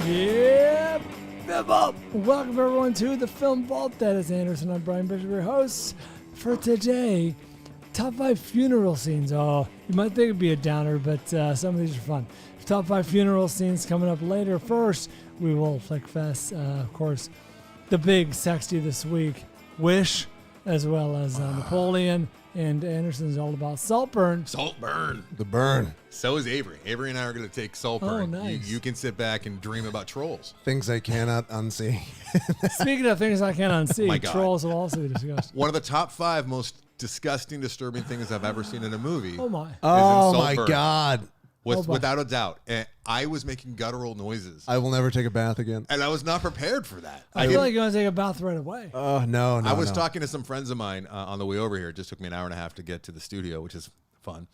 Yeah, welcome everyone to the Film Vault. That is Anderson. I'm Brian Bishop, your host for today. Top 5 funeral scenes. Oh, you might think it'd be a downer, but some of these are fun. Top 5 funeral scenes coming up later. First, we will Flickfest, of course, the big sexy this week, Wish, as well as Napoleon. And Anderson's all about Saltburn. Saltburn. The burn. So is Avery. Avery and I are going to take Saltburn. Oh, nice. You can sit back and dream about trolls. Things I cannot unsee. Speaking of things I can't unsee, My God. trolls will also be discussed. One of the top 5 most disgusting, disturbing things I've ever seen in a movie. Oh, my. Oh, my Saltburn. God. Without a doubt. And I was making guttural noises. I will never take a bath again. And I was not prepared for that. I feel like you want to take a bath right away. Oh, no. I was talking to some friends of mine on the way over here. It just took me an hour and a half to get to the studio, which is fun.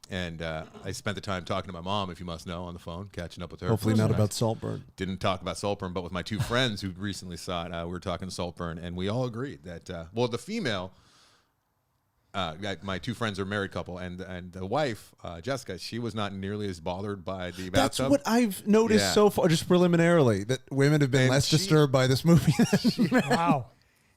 And I spent the time talking to my mom, if you must know, on the phone, catching up with her. Hopefully not about Saltburn. Didn't talk about Saltburn, but with my 2 friends who recently saw it, we were talking Saltburn, and we all agreed that, the female, my 2 friends are a married couple, and the wife, Jessica, she was not nearly as bothered by the That's bathtub. what I've noticed so far, just preliminarily, that women have been And less disturbed by this movie. Wow.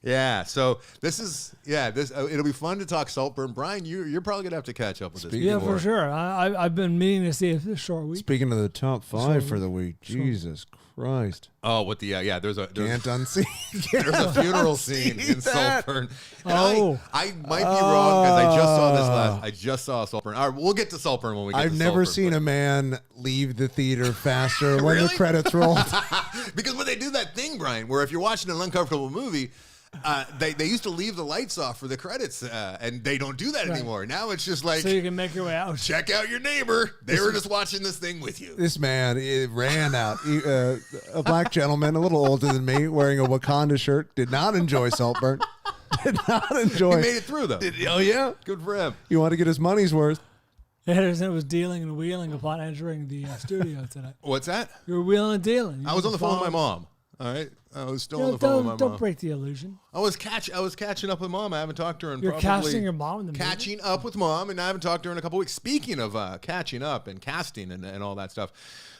Yeah, so this is it'll be fun to talk Saltburn. Brian, you're probably gonna have to catch up with this. Yeah, before. for sure. I've been meaning to see it this short week. Speaking of the top 5 for the week, Jesus Christ. Oh, with the there's Can't unsee. there's a funeral scene in Saltburn. And Oh. I might be wrong because I just saw this I just saw Saltburn. All right, we'll get to Saltburn when we get I've to never Saltburn, seen a man leave the theater faster when the Really? credits rolled. because when they do that thing, Brian, where if you're watching an uncomfortable movie, they used to leave the lights off for the credits, and they don't do that anymore. Now it's just like, So you can make your way out. check out your neighbor. They were just watching this thing with you. This man ran out. A black gentleman, a little older than me, wearing a Wakanda shirt, did not enjoy Saltburn. Did not enjoy. He made it through, though. Oh, yeah. Good for him. You want to get his money's worth. Anderson was dealing and wheeling upon entering the studio tonight. What's that? You were wheeling and dealing. I was on the phone with my mom. All right, I was still on the phone Don't, with my mom. don't break the illusion. I was catching up with mom. I haven't talked to her in You're probably casting your mom in the movie? catching up with mom, and I haven't talked to her in a couple weeks. Speaking of catching up and casting and all that stuff,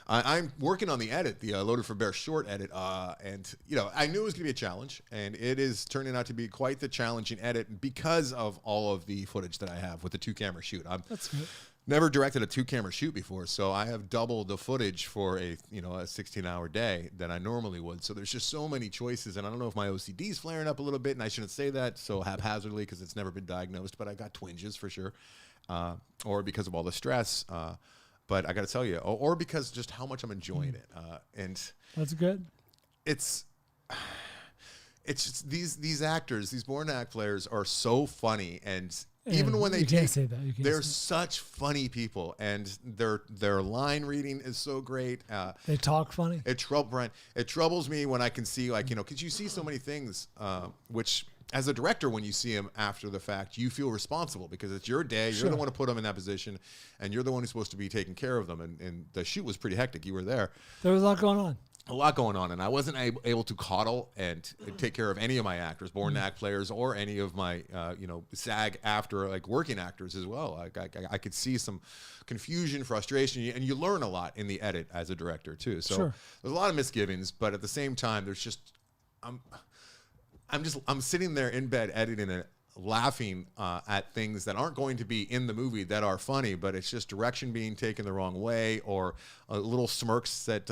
I'm working on the edit, the Loaded for Bear short edit, and I knew it was going to be a challenge, and it is turning out to be quite the challenging edit because of all of the footage that I have with the 2-camera shoot. That's good. Never directed a 2-camera shoot before, so I have doubled the footage for a 16-hour day than I normally would. So there's just so many choices, and I don't know if my OCD is flaring up a little bit, and I shouldn't say that so haphazardly because it's never been diagnosed, but I got twinges for sure, or because of all the stress. But I got to tell you, or because just how much I'm enjoying it, and That's good. it's just these actors, these born act players are so funny, and even when they you can't say that. You can't they're say such funny people, and their line reading is so great. they talk funny. It troubles me when I can see because you see so many things, which as a director, when you see them after the fact, you feel responsible because it's your day. You're the one to put them in that position, and you're the one who's supposed to be taking care of them. And the shoot was pretty hectic. You were there. There was a lot going on. A lot going on, and I wasn't able to coddle and take care of any of my actors, born act players, or any of my SAG after working actors as well. I could see some confusion, frustration, and you learn a lot in the edit as a director too. So there's a lot of misgivings, but at the same time, there's just I'm sitting there in bed editing it, laughing at things that aren't going to be in the movie that are funny, but it's just direction being taken the wrong way, or little smirks that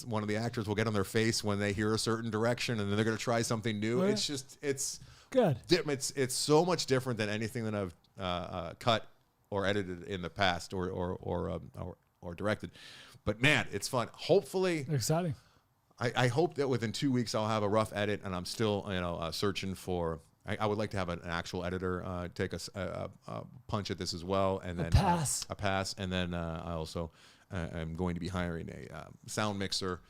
one of the actors will get on their face when they hear a certain direction, and then they're going to try something new. Oh, yeah. It's Good. It's so much different than anything that I've cut or edited in the past or directed. But man, it's fun. Hopefully, Exciting. I hope that within 2 weeks I'll have a rough edit, and I'm still searching for. I would like to have an actual editor take a punch at this as well, and then a pass, and then I also am going to be hiring a sound mixer.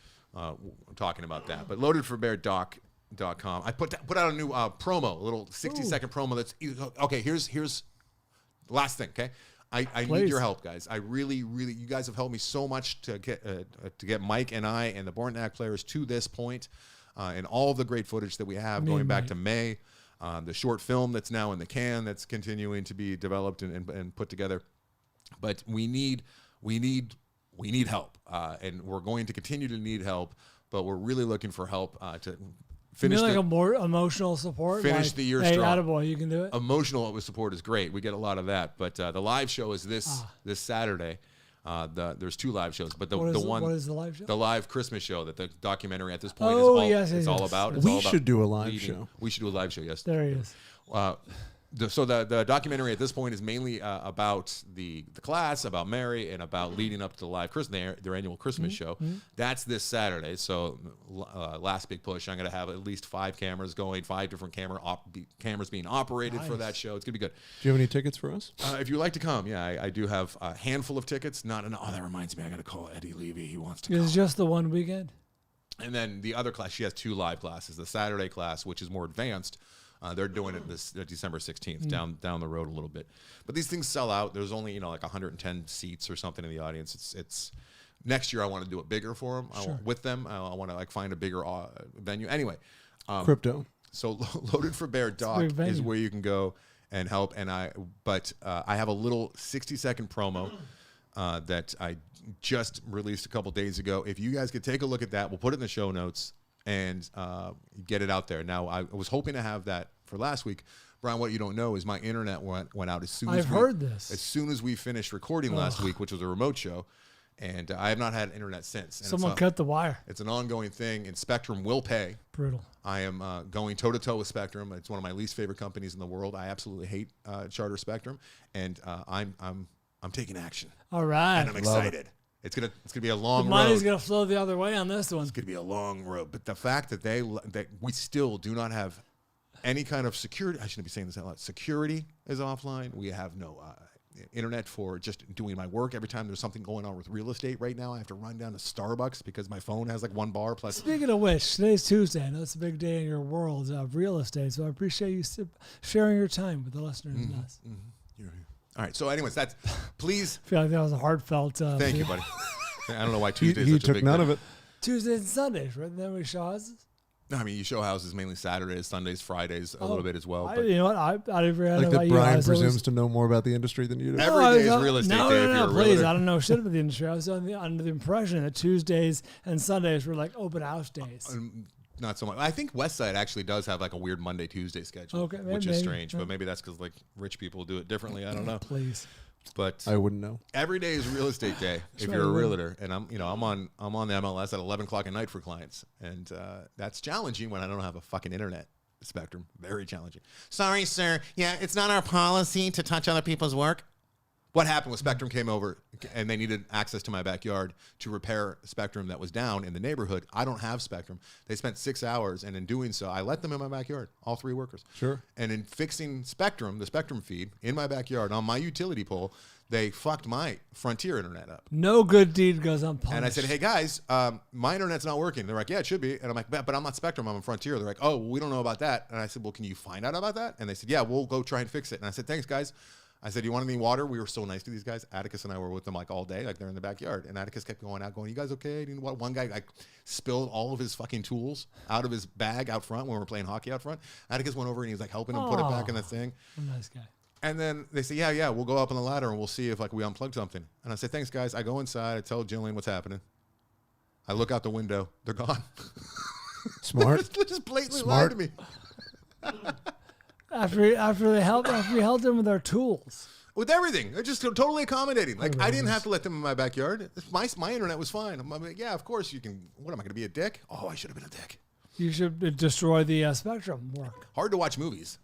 Talking about that, but loadedforbeardoc.com. I put out a new promo, a little 60-second promo. That's okay. Here's the last thing. Okay, I need your help, guys. I really, you guys have helped me so much to get Mike and I and the Born to Act players to this point, and all of the great footage that we have going back to May. The short film that's now in the can that's continuing to be developed and put together. But we need we need help, and we're going to continue to need help. But we're really looking for help to finish. You mean like a more emotional support. Finish like, the year hey, strong. attaboy, you can do it. Emotional support is great. We get a lot of that. But the live show is this Saturday. There's 2 live shows, but What is the live show? The live Christmas show that the documentary at this point is all about. We should do a live show. We should do a live show. Yes. There he is. So the documentary at this point is mainly about the class, about Mary, and about leading up to the live Christmas, their annual Christmas show. That's this Saturday. So last big push. I'm going to have at least 5 cameras going, 5 different cameras being operated for that show. It's going to be good. Do you have any tickets for us? If you'd like to come, I do have a handful of tickets. Not enough. Oh, that reminds me. I got to call Eddie Levy. He wants to come. It's just the one weekend? And then the other class, she has 2 live classes. The Saturday class, which is more advanced, they're doing it this December 16th, down the road a little bit. But these things sell out. There's only like 110 seats or something in the audience. It's next year. I want to do it bigger for them. With them. I want to find a bigger venue. Anyway, Crypto. So Loaded for Bear Doc is where you can go and help. And I have a little 60-second promo that I just released a couple days ago. If you guys could take a look at that, we'll put it in the show notes and get it out there. Now, I was hoping to have that for last week. Brian, what you don't know is my internet went out as soon as as soon as we finished recording last week, which was a remote show, and I have not had internet since. And someone cut the wire. It's an ongoing thing, and Spectrum will pay. Brutal. I am going toe-to-toe with Spectrum. It's one of my least favorite companies in the world. I absolutely hate Charter Spectrum, and I'm taking action. All right. And I'm excited. It's gonna be a long road. The money's gonna flow the other way on this one. It's gonna be a long road. But the fact that we still do not have any kind of security. I shouldn't be saying this out loud. Security is offline. We have no internet for just doing my work. Every time there's something going on with real estate right now, I have to run down to Starbucks because my phone has like 1 bar plus. Speaking of which, today's Tuesday. I know it's a big day in your world of real estate, so I appreciate you sharing your time with the listeners and us. All right. So, anyways, that's please. I feel like that was a heartfelt. Thank you, buddy. I don't know why Tuesdays. He such a took big none day. of it. Tuesdays and Sundays, right? And then we show houses. No, I mean you show houses mainly Saturdays, Sundays, Fridays, a little bit as well. But You know what? I didn't realize Like that Brian presumes to know more about the industry than you do. Every day is real estate day if you're a please. realtor. I don't know shit about the industry. I was under the impression that Tuesdays and Sundays were like open house days. Not so much. I think Westside actually does have like a weird Monday, Tuesday schedule, which is strange. But maybe that's because like rich people do it differently. I don't know. Please. But I wouldn't know. Every day is real estate day if you're a realtor, and I'm on the MLS at 11 o'clock at night for clients, and that's challenging when I don't have a fucking internet spectrum. Very challenging. Sorry, sir. Yeah, it's not our policy to touch other people's work. What happened was Spectrum came over and they needed access to my backyard to repair Spectrum that was down in the neighborhood. I don't have Spectrum. They spent 6 hours, and in doing so, I let them in my backyard, all 3 workers. Sure. And in fixing Spectrum, the Spectrum feed in my backyard on my utility pole, they fucked my Frontier internet up. No good deed goes unpunished. And I said, hey, guys, my internet's not working. They're like, yeah, it should be. And I'm like, but I'm not Spectrum. I'm on Frontier. They're like, oh, we don't know about that. And I said, well, can you find out about that? And they said, yeah, we'll go try and fix it. And I said, thanks, guys. I said, you want any water? We were so nice to these guys. Atticus and I were with them like all day, like they're in the backyard. And Atticus kept going out, going, you guys okay? You know what? One guy like spilled all of his fucking tools out of his bag out front when we were playing hockey out front. Atticus went over and he was like helping him put it back in the thing. A nice guy. And then they say, yeah, we'll go up on the ladder and we'll see if like we unplug something. And I said, thanks, guys. I go inside. I tell Jillian what's happening. I look out the window. They're gone. Smart. They just blatantly lied to me. After we helped them with our tools. With everything. They're just totally accommodating. Like, I didn't have to let them in my backyard. My internet was fine. I'm like, yeah, of course you can. What, am I going to be a dick? Oh, I should have been a dick. You should destroy the Spectrum work. Hard to watch movies.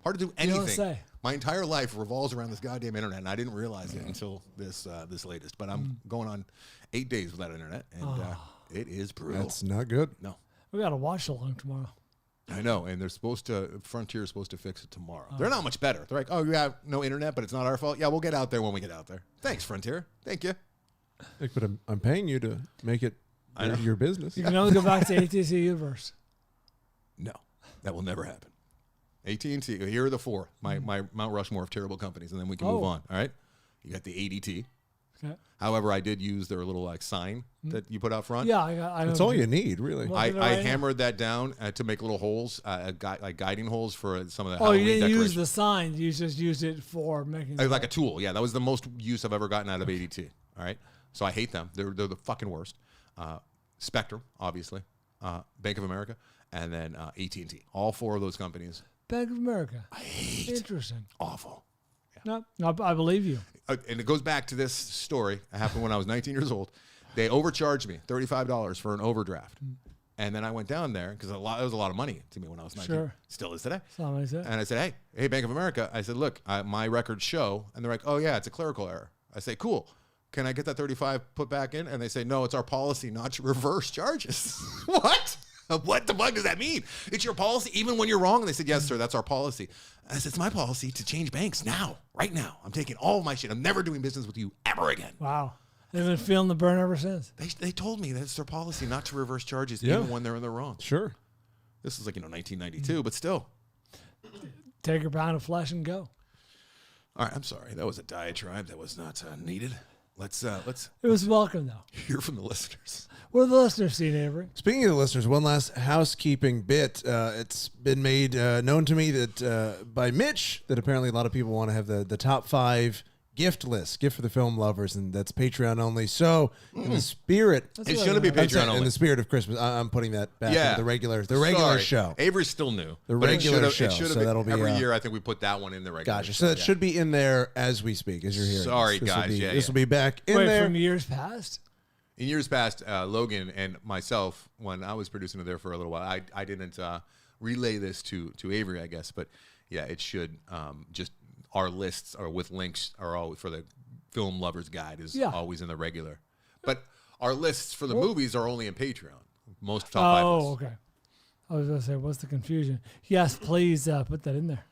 Hard to do You don't anything. say. My entire life revolves around this goddamn internet, and I didn't realize it until this latest. But I'm going on 8 days without internet, and it is brutal. That's not good. No. We got to watch along tomorrow. I know, and Frontier is supposed to fix it tomorrow. They're not much better. They're like, oh, you have no internet, but it's not our fault. Yeah, we'll get out there when we get out there. Thanks, Frontier. Thank you. Like, but I'm paying you to make it your business. You can only go back to AT&T Universe. No, that will never happen. AT&T, here are the 4, my Mount Rushmore of terrible companies, and then we can move on, all right? You got the ADT. Okay. However, I did use their little like sign that you put out front. Yeah, I That's all you need, really. Well, I hammered that down to make little holes, like guiding holes for some of the Oh, Halloween you didn't use decorations. the sign. You just used it for making. Like a tool. Yeah, that was the most use I've ever gotten out of ADT. All right. So I hate them. They're the fucking worst. Spectrum, obviously, Bank of America, and then AT&T. All 4 of those companies. Bank of America. I hate. Interesting. Awful. No, I believe you. And it goes back to this story. It happened when I was 19 years old. They overcharged me $35 for an overdraft. And then I went down there because it was a lot of money to me when I was 19. Sure. Still is today. Something like that. And I said, hey, Bank of America. I said, look, my records show. And they're like, oh, yeah, it's a clerical error. I say, cool. Can I get that 35 put back in? And they say, no, it's our policy not to reverse charges. What? What the fuck does that mean? It's your policy even when you're wrong? And they said, yes, sir, that's our policy. I said, it's my policy to change banks now, right now. I'm taking all of my shit. I'm never doing business with you ever again. Wow. They've been feeling the burn ever since. They told me that it's their policy not to reverse charges even when they're in the wrong. Sure. This was 1992, but still. Take your pound of flesh and go. All right, I'm sorry. That was a diatribe that was not needed. Let's It was welcome, though. hear from the listeners. What have the listeners seen, Avery? Speaking of the listeners, one last housekeeping bit. It's been made known to me that by Mitch that apparently a lot of people want to have the top 5 gift list, gift for the film lovers, and that's Patreon only. So in the spirit, That's It what shouldn't be I know. Patreon only. in the spirit of Christmas, I'm putting that back Yeah. into the regular Sorry. show. Avery's still new. The but regular it show, should have so been, that'll be, every year I think we put that one in the regular Gotcha. show. So that should be in there as we speak, as you're hearing. Sorry, this. guys. This will be back in Wait, there. from years past? In years past, Logan and myself, when I was producing it there for a little while, I didn't relay this to Avery, I guess. But yeah, it should just our lists are with links are always for the film lovers guide is always in the regular. But our lists for the movies are only in Patreon. Most top 5 lists. Oh, okay. I was going to say, what's the confusion? Yes, please put that in there.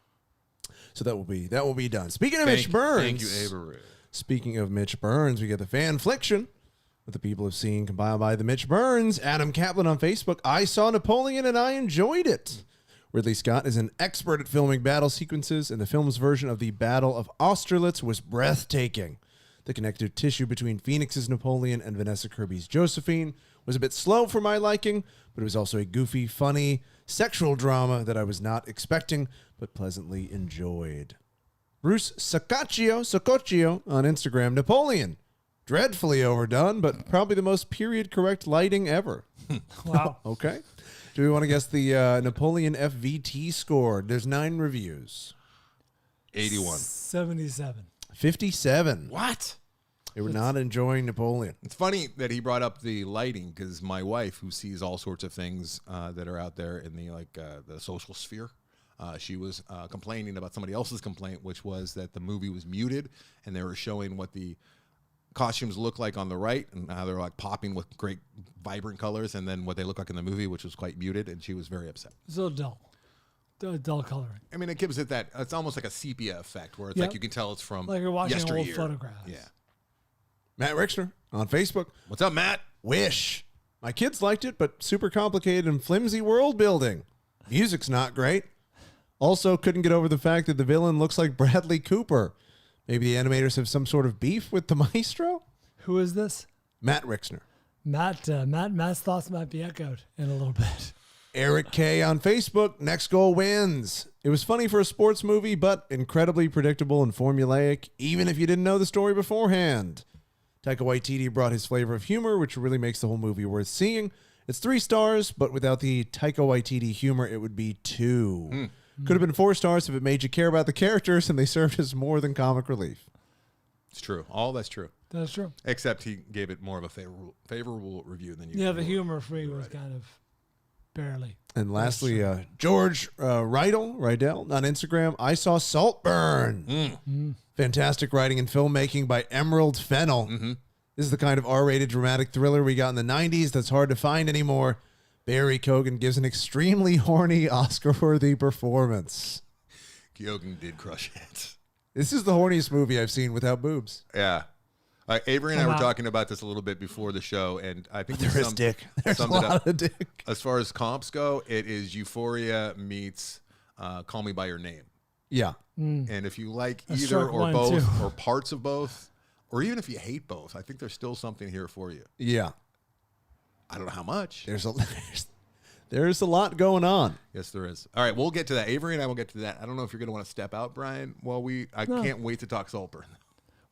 So that will be done. Speaking of Mitch Burns. Thank you, Avery. Speaking of Mitch Burns, we get the Fanflickssion that the people have seen compiled by the Mitch Burns. Adam Kaplan on Facebook. I saw Napoleon and I enjoyed it. Ridley Scott is an expert at filming battle sequences, and the film's version of the Battle of Austerlitz was breathtaking. The connective tissue between Phoenix's Napoleon and Vanessa Kirby's Josephine was a bit slow for my liking, but it was also a goofy, funny, sexual drama that I was not expecting, but pleasantly enjoyed. Bruce Sococchio on Instagram. Napoleon. Dreadfully overdone, but probably the most period-correct lighting ever. Wow. Okay. Do we want to guess the Napoleon FVT score? There's 9 reviews. 81. 77. 57. What? They were not enjoying Napoleon. It's funny that he brought up the lighting because my wife, who sees all sorts of things that are out there in the social sphere, she was complaining about somebody else's complaint, which was that the movie was muted and they were showing what the costumes look like on the right and how they're like popping with great vibrant colors, and then what they look like in the movie, which was quite muted, and she was very upset. It's a little dull. Dull coloring. I mean, it gives it that, it's almost like a sepia effect where it's like you can tell it's from like you're watching old yesteryear. photographs. Yeah. Matt Rixner on Facebook. What's up, Matt? Wish. My kids liked it, but super complicated and flimsy world building. Music's not great. Also, couldn't get over the fact that the villain looks like Bradley Cooper. Maybe the animators have some sort of beef with the maestro? Who is this? Matt Rixner. Matt's thoughts might be echoed in a little bit. Eric K on Facebook. Next goal wins. It was funny for a sports movie, but incredibly predictable and formulaic, even if you didn't know the story beforehand. Taika Waititi brought his flavor of humor, which really makes the whole movie worth seeing. It's 3 stars, but without the Taika Waititi humor, it would be 2. Could have been 4 stars if it made you care about the characters and they served as more than comic relief. It's true. All that's true. That's true. Except he gave it more of a favorable review than you. Yeah, the humor free was kind of barely. And lastly, George Rydell on Instagram. I saw Saltburn. Fantastic writing and filmmaking by Emerald Fennell. This is the kind of R-rated dramatic thriller we got in the 90s that's hard to find anymore. Barry Keoghan gives an extremely horny Oscar-worthy performance. Keoghan did crush it. This is the horniest movie I've seen without boobs. Yeah. Avery and I were talking about this a little bit before the show, and I think There is dick. There's a lot of dick. As far as comps go, it is Euphoria meets Call Me By Your Name. Yeah. And if you like That's either Shark or One, both too. or parts of both, or even if you hate both, I think there's still something here for you. Yeah. I don't know how much. There's a lot going on. Yes, there is. All right, we'll get to that. Avery and I will get to that. I don't know if you're going to want to step out, Brian. Well, I can't wait to talk Saltburn.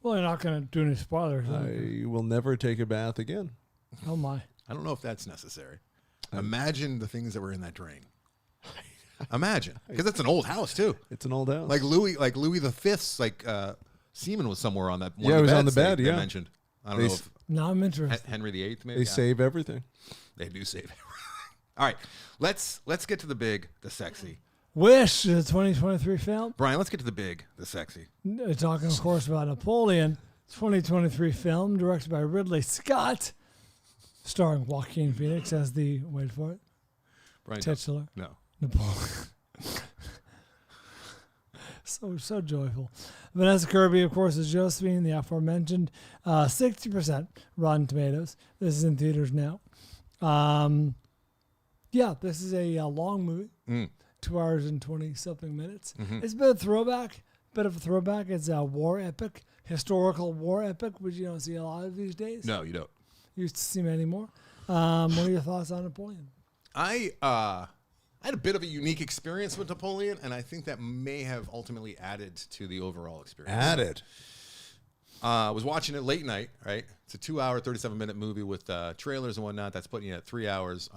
Well, you're not going to do any spoilers. I will never take a bath again. Oh, my. I don't know if that's necessary. Imagine the things that were in that drain. Imagine, because it's an old house too. It's an old house. Like Louis the Fifth's semen was somewhere on that. One Yeah, of it the was on the beds bed. they Yeah, mentioned. I don't They know s- if Now I'm interested. Henry VIII maybe. they save everything. They do save everything. All right, let's get to the big, the sexy. Wish is a 2023 film. Brian, let's get to the big, the sexy. Talking, of course, about Napoleon. 2023 film directed by Ridley Scott, starring Joaquin Phoenix as the, wait for it, Brian, titular no. Napoleon. So joyful. Vanessa Kirby, of course, is Josephine, the aforementioned. 60% Rotten Tomatoes. This is in theaters now. Yeah, this is a long movie. 2 hours and 20-something minutes. It's a bit of a throwback. It's a war epic, historical war epic, which you don't see a lot of these days. No, you don't. You used to see many more. What are your thoughts on Napoleon? I had a bit of a unique experience with Napoleon, and I think that may have ultimately added to the overall experience. I was watching it late night, right? It's a 2 hour, 37-minute movie with trailers and whatnot. That's putting you at 3 hours.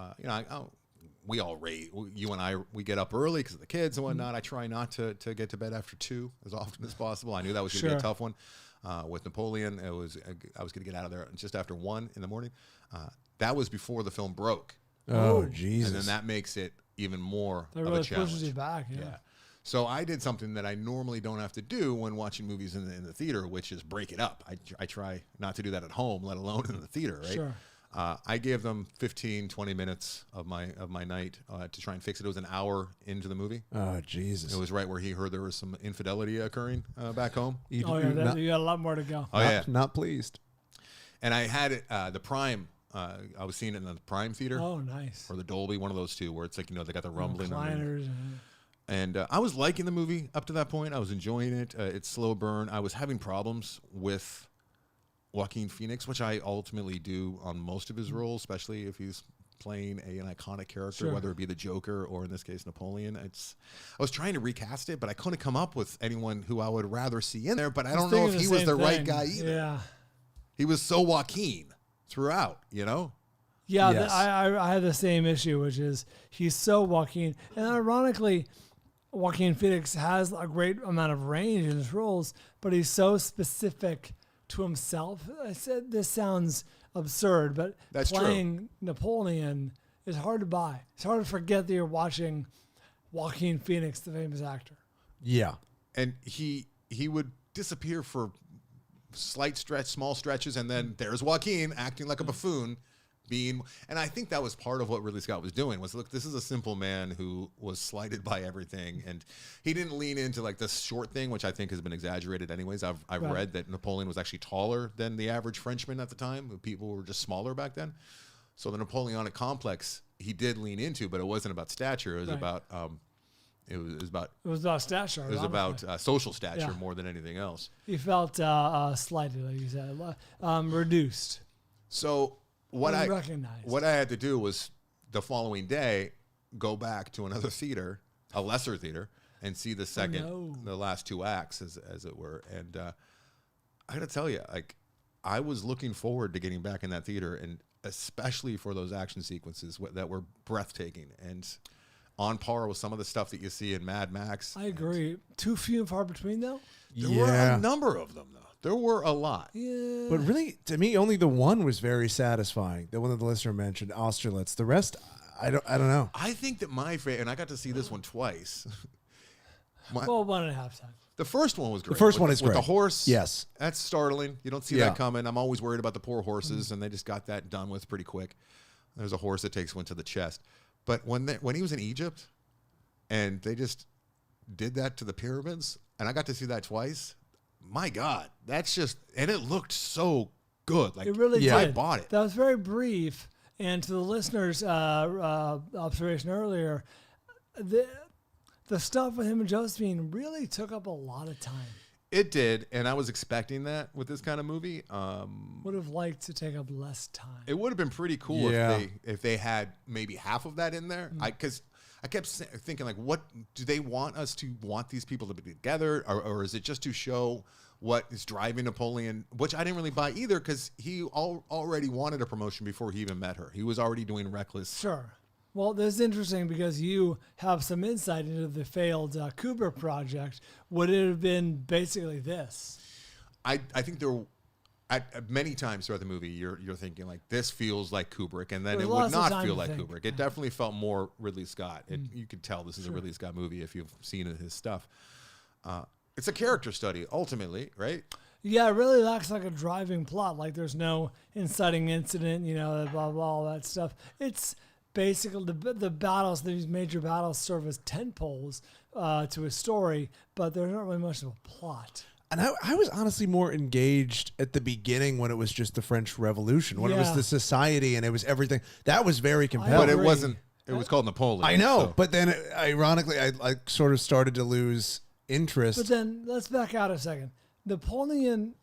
We all rate. You and I, we get up early because of the kids and whatnot. I try not to get to bed after 2 as often as possible. I knew that was going to be a tough one. With Napoleon, I was going to get out of there just after 1 in the morning. That was before the film broke. Oh, Jesus. And then that makes it even more That of really a challenge. pushes you back. Yeah. So I did something that I normally don't have to do when watching movies in the theater, which is break it up. I try not to do that at home, let alone in the theater, right? Sure. I gave them 15, 20 minutes of my night to try and fix it. It was an hour into the movie. Oh, Jesus. It was right where he heard there was some infidelity occurring back home. You got a lot more to go. Oh, yeah. Not pleased. And I had it, the Prime. I was seeing it in the Prime Theater. Oh, nice. Or the Dolby, one of those two, where it's like, they got the rumbling. Recliners. And I was liking the movie up to that point. I was enjoying it. It's slow burn. I was having problems with Joaquin Phoenix, which I ultimately do on most of his roles, especially if he's playing an iconic character, whether it be the Joker or in this case Napoleon. I was trying to recast it, but I couldn't come up with anyone who I would rather see in there. But I don't know if he was the right guy either. Yeah. He was so Joaquin throughout, Yeah, Yes. I have the same issue, which is he's so Joaquin. And ironically, Joaquin Phoenix has a great amount of range in his roles, but he's so specific to himself. I said this sounds absurd, but That's playing Napoleon is hard to buy. It's hard to forget that you're watching Joaquin Phoenix, the famous actor. Yeah. And he would disappear for small stretches, and then there's Joaquin acting like a buffoon, and I think that was part of what Ridley Scott was doing. Was, look, this is a simple man who was slighted by everything, and he didn't lean into like this short thing, which I think has been exaggerated. Anyways, I've read that Napoleon was actually taller than the average Frenchman at the time. People were just smaller back then. So the Napoleonic complex he did lean into, but it wasn't about stature. It was about It was about stature. It was about social stature more than anything else. He felt slighted, like you said, reduced. So what I unrecognized. had to do was the following day go back to another theater, a lesser theater, and see the the last 2 acts, as it were. And I got to tell you, like, I was looking forward to getting back in that theater, and especially for those action sequences that were breathtaking and on par with some of the stuff that you see in Mad Max. I agree. Too few and far between, though. There were a number of them, though. There were a lot. Yeah. But really, to me, only the one was very satisfying. The one that the listener mentioned, Austerlitz. The rest, I don't know. I think that my favorite, and I got to see this one twice. 1.5 times. The first one was great. The first one is with great. the horse. Yes. That's startling. You don't see that coming. I'm always worried about the poor horses, and they just got that done with pretty quick. There's a horse that takes one to the chest. But when he was in Egypt, and they just did that to the pyramids, and I got to see that twice. My God, that's just, and it looked so good. Like, it really did. I bought it. That was very brief. And to the listeners' observation earlier, the stuff with him and Josephine really took up a lot of time. It did, and I was expecting that with this kind of movie. Would have liked to take up less time. It would have been pretty cool if they had maybe half of that in there. Because I kept thinking, like, what do they want us to want these people to be together, or is it just to show what is driving Napoleon, which I didn't really buy either because he already wanted a promotion before he even met her. He was already doing Reckless. Sure. Well, this is interesting because you have some insight into the failed Kubrick project. Would it have been basically this? I think there were, at many times throughout the movie, you're thinking like this feels like Kubrick, and then There's it would lots of not time feel to like think. Kubrick. It definitely felt more Ridley Scott. You could tell this is a Ridley Scott movie if you've seen his stuff. It's a character study, ultimately, right? Yeah, it really lacks like a driving plot. Like there's no inciting incident, blah, blah, blah, all that stuff. It's basically the battles, these major battles serve as tent poles to a story, but there's not really much of a plot. And I was honestly more engaged at the beginning when it was just the French Revolution, when it was the society and it was everything. That was very compelling. But it wasn't. It was called Napoleon. I know, so. but then ironically, I sort of started to lose interest. But then let's back out a second. Napoleon,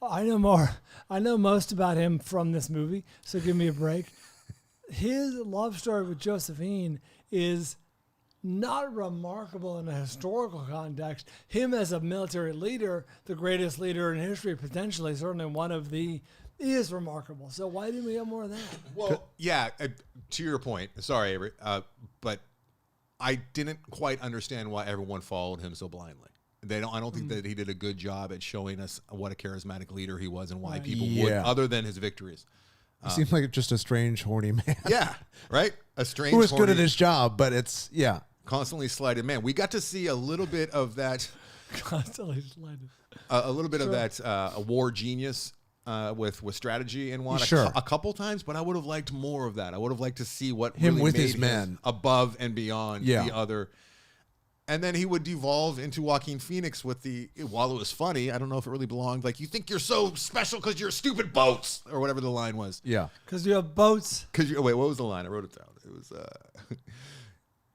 I know most about him from this movie, so give me a break. His love story with Josephine is not remarkable in a historical context. Him as a military leader, the greatest leader in history, potentially, certainly one of the, is remarkable. So why didn't we have more of that? Well, yeah, to your point, sorry, Avery, but I didn't quite understand why everyone followed him so blindly. I don't think that he did a good job at showing us what a charismatic leader he was and why people would, other than his victories. He seemed like just a strange, horny man. Yeah, right? A strange, who was good at his job, but it's, constantly slighted man. We got to see a little bit of that. Constantly slighted. A little bit of that a war genius with strategy and what a couple times, but I would have liked more of that. I would have liked to see what him really with made his him men above and beyond the other. And then he would devolve into Joaquin Phoenix with while it was funny, I don't know if it really belonged, like, you think you're so special because you're stupid boats, or whatever the line was. Yeah. Because you have boats. Wait, what was the line? I wrote it down. It was,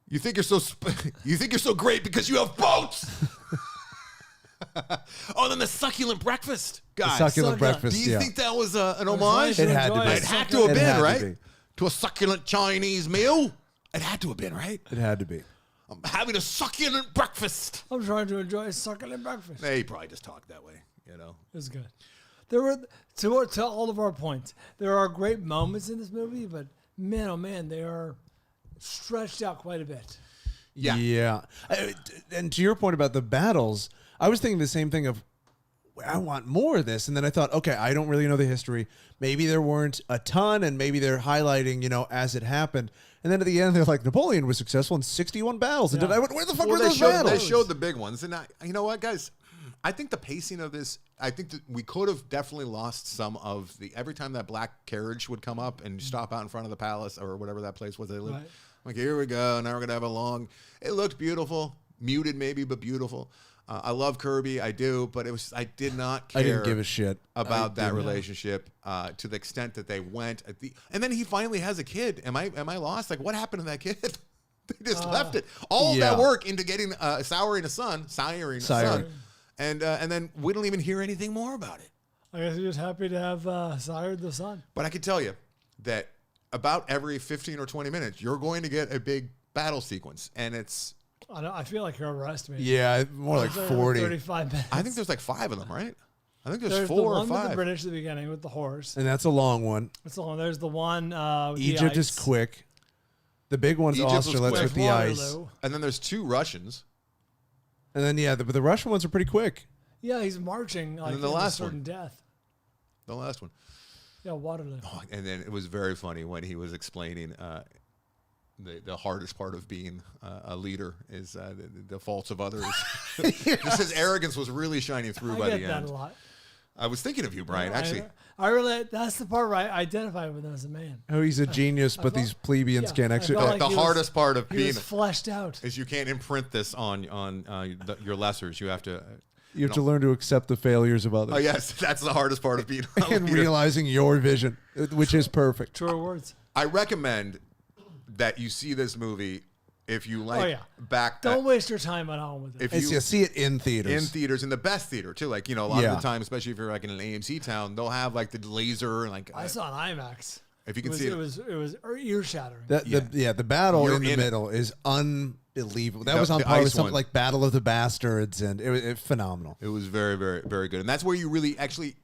you think you're so great because you have boats. Oh, then the succulent breakfast, guys. The succulent breakfast. Do you think that was an homage? It had to be. It had to have been, right? To a succulent Chinese meal. It had to have been, right? It had to be. I'm having a succulent breakfast. I'm trying to enjoy a succulent breakfast. He probably just talked that way, It was good. There were, to all of our points, there are great moments in this movie, but man, oh man, they are stretched out quite a bit. Yeah. Yeah. And to your point about the battles, I was thinking the same thing of, I want more of this. And then I thought, okay, I don't really know the history. Maybe there weren't a ton, and maybe they're highlighting, as it happened. And then at the end, they're like, Napoleon was successful in 61 battles. And I went, where the fuck were those battles? They showed the big ones. And you know what, guys? I think the pacing of this, I think that we could have definitely lost some of every time that black carriage would come up and stop out in front of the palace or whatever that place was they lived. Right. Like, here we go. Now we're going to have it looked beautiful, muted maybe, but beautiful. I love Kirby, I do, but I did not care. I didn't give a shit about that relationship to the extent that they went and then he finally has a kid. Am I lost? Like, what happened to that kid? They just left it. All of that work into getting siring a son, and then we don't even hear anything more about it. I guess he was happy to have sired the son. But I can tell you that about every 15 or 20 minutes, you're going to get a big battle sequence, and it's. I feel like you're overestimating. Yeah, more like 40. 35 minutes. I think there's like 5 of them, right? I think there's 4 or 5. There's the one with the British at the beginning with the horse. And that's a long one. It's long. There's the one with Egypt the ice. is quick. The big one's Austerlitz with the ice. And then there's 2 Russians. And then, but the Russian ones are pretty quick. Yeah, he's marching like the last certain one. death. The last one. Yeah, Waterloo. Oh, and then it was very funny when he was explaining the hardest part of being a leader is the faults of others. Just his arrogance was really shining through by the end. I get that a lot. I was thinking of you, Brian, actually. I really, that's the part where I identify with him as a man. Oh, he's a genius, but these plebeians can't actually. The hardest part of being fleshed out is you can't imprint this on your lessers. You have to. You have to learn to accept the failures of others. Oh, yes. That's the hardest part of being a and leader. realizing your vision, which is perfect. True words. I recommend that you see this movie if you like Don't waste your time at home with it. If you see it in theaters. In theaters, in the best theater, too. Like, a lot of the time, especially if you're like in an AMC town, they'll have like the laser. I saw an IMAX. If you can see it. It was ear shattering. The battle in the middle is believable. That was on the par with ice something one. like Battle of the Bastards, and it was phenomenal. It was very, very, very good. And that's where you really actually,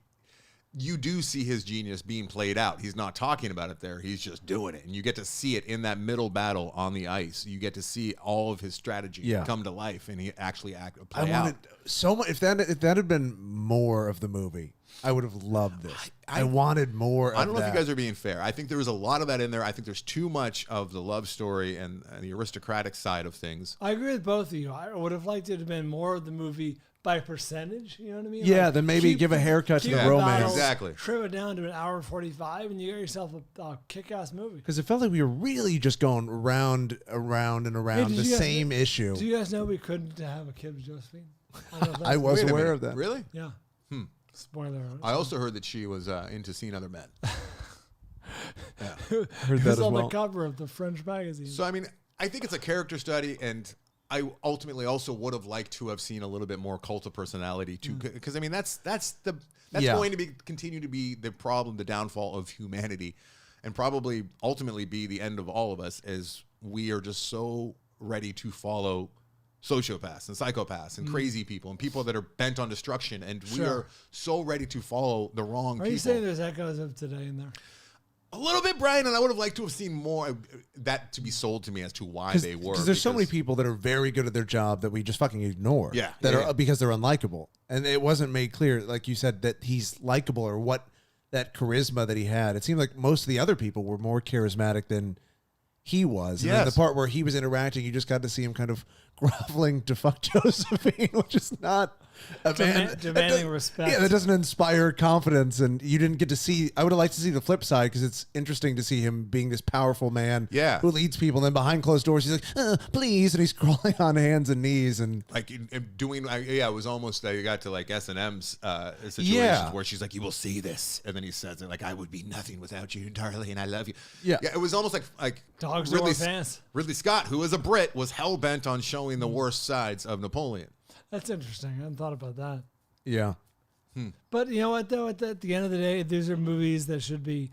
you do see his genius being played out. He's not talking about it there. He's just doing it. And you get to see it in that middle battle on the ice. You get to see all of his strategy come to life, and he actually play out. Wanted so much. If that had been more of the movie, I would have loved this. I wanted more of that. I don't know if you guys are being fair. I think there was a lot of that in there. I think there's too much of the love story and the aristocratic side of things. I agree with both of you. I would have liked it to have been more of the movie by percentage. You know what I mean? Yeah, then maybe give a haircut to the romance. battles, Exactly. Trim it down to an hour 45, and you got yourself a kick-ass movie. Because it felt like we were really just going round, around, and around the same issue. Do you guys know we couldn't have a kid with Josephine? I was Wait a aware minute. of that. Really? Yeah. Spoiler alert. I also heard that she was into seeing other men. Heard It was that as on well. the cover of the French magazine. So, I mean, I think it's a character study, and I ultimately also would have liked to have seen a little bit more cult of personality too, because I mean that's going to continue to be the problem, the downfall of humanity, and probably ultimately be the end of all of us, as we are just so ready to follow sociopaths and psychopaths and crazy people and people that are bent on destruction, and we are so ready to follow the wrong people. Are you saying there's echoes of today in there? A little bit, Brian, and I would have liked to have seen more that to be sold to me as to why they were. Because there's so many people that are very good at their job that we just fucking ignore. Yeah. That Yeah, are because they're unlikable. And it wasn't made clear, like you said, that he's likable or what that charisma that he had. It seemed like most of the other people were more charismatic than he was. And then the part where he was interacting, you just got to see him kind of groveling to fuck Josephine, which is not a man demanding respect. Yeah, that doesn't inspire confidence, and you didn't get to see. I would have liked to see the flip side, because it's interesting to see him being this powerful man, who leads people. And then behind closed doors, he's like, "Please," and he's crawling on hands and knees, and like doing. It was almost you got to like S&M's situations where she's like, "You will see this," and then he says it like, "I would be nothing without you, darling, and I love you." Yeah, it was almost like dogs Ridley, or fans. Ridley Scott, who is a Brit, was hell bent on showing the worst sides of Napoleon. That's interesting. I hadn't thought about that. Yeah. But you know what, though? At the end of the day, these are movies that should be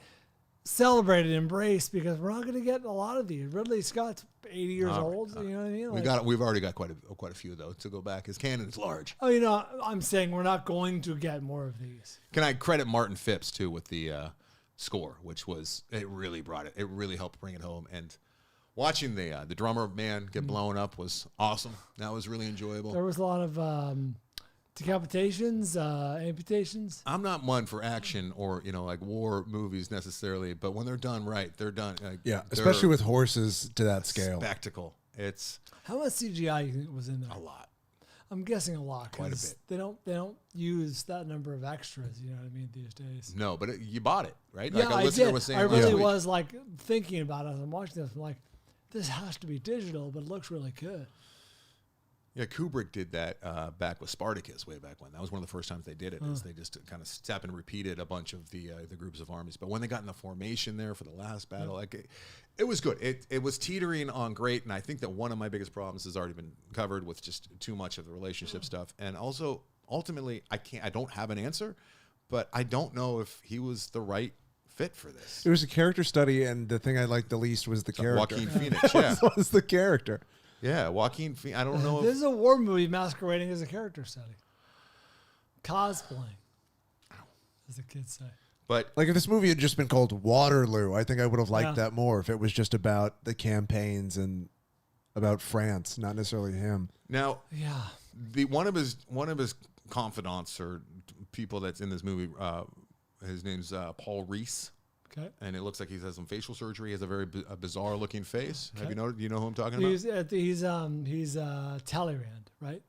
celebrated, embraced, because we're not going to get a lot of these. Ridley Scott's 80 years old. You know what I mean? We've already got quite a few, though, to go back. His canon is large. Oh, I'm saying we're not going to get more of these. Can I credit Martin Phipps, too, with the score, which it really brought it. It really helped bring it home. And watching the drummer man get blown up was awesome. That was really enjoyable. There was a lot of decapitations, amputations. I'm not one for action or like war movies necessarily, but when they're done right, they're done. Especially with horses to that scale. Spectacle. It's how much CGI was in there? A lot. I'm guessing a lot. Quite a bit. They don't use that number of extras. You know what I mean these days. No, but you bought it, right? Yeah, like a listener was saying I really last week. was like thinking about it as I'm watching this. I'm like, this has to be digital, but it looks really good. Yeah, Kubrick did that back with Spartacus way back when. That was one of the first times they did it. Is they just kind of step and repeated a bunch of the groups of armies. But when they got in the formation there for the last battle, it was good. It was teetering on great, and I think that one of my biggest problems has already been covered with just too much of the relationship stuff. And also, ultimately, I don't have an answer, but I don't know if he was the right fit for this. It was a character study, and the thing I liked the least was the character. Joaquin Phoenix, yeah. was the character. Yeah, Joaquin Phoenix. I don't know. This is a war movie masquerading as a character study. Cosplaying, as the kids say. But like if this movie had just been called Waterloo, I think I would have liked that more. If it was just about the campaigns and about France, not necessarily him. Now, one of his confidants or people that's in this movie, his name's Paul Reese. Okay. And it looks like he has some facial surgery. He has a very bizarre looking face. Okay. Have you noted? Do you know who I'm talking about? He's Talleyrand, right?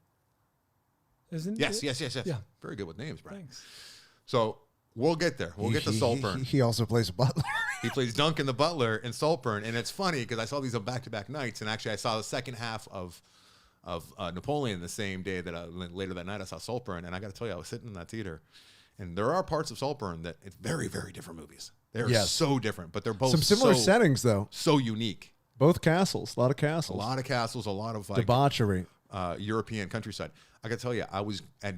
Isn't yes. Yeah. Very good with names, Brian. Thanks. So we'll get there. We'll get to Saltburn. He also plays a butler. He plays Duncan the butler in Saltburn, and it's funny because I saw these on back-to-back nights, and actually I saw the second half of Napoleon the same day that later that night I saw Saltburn, and I got to tell you, I was sitting in that theater, and there are parts of Saltburn that it's very, very different movies. They're so different, but they're both some similar settings though. So unique. Both castles, a lot of castles, a lot of debauchery, European countryside. I got to tell you,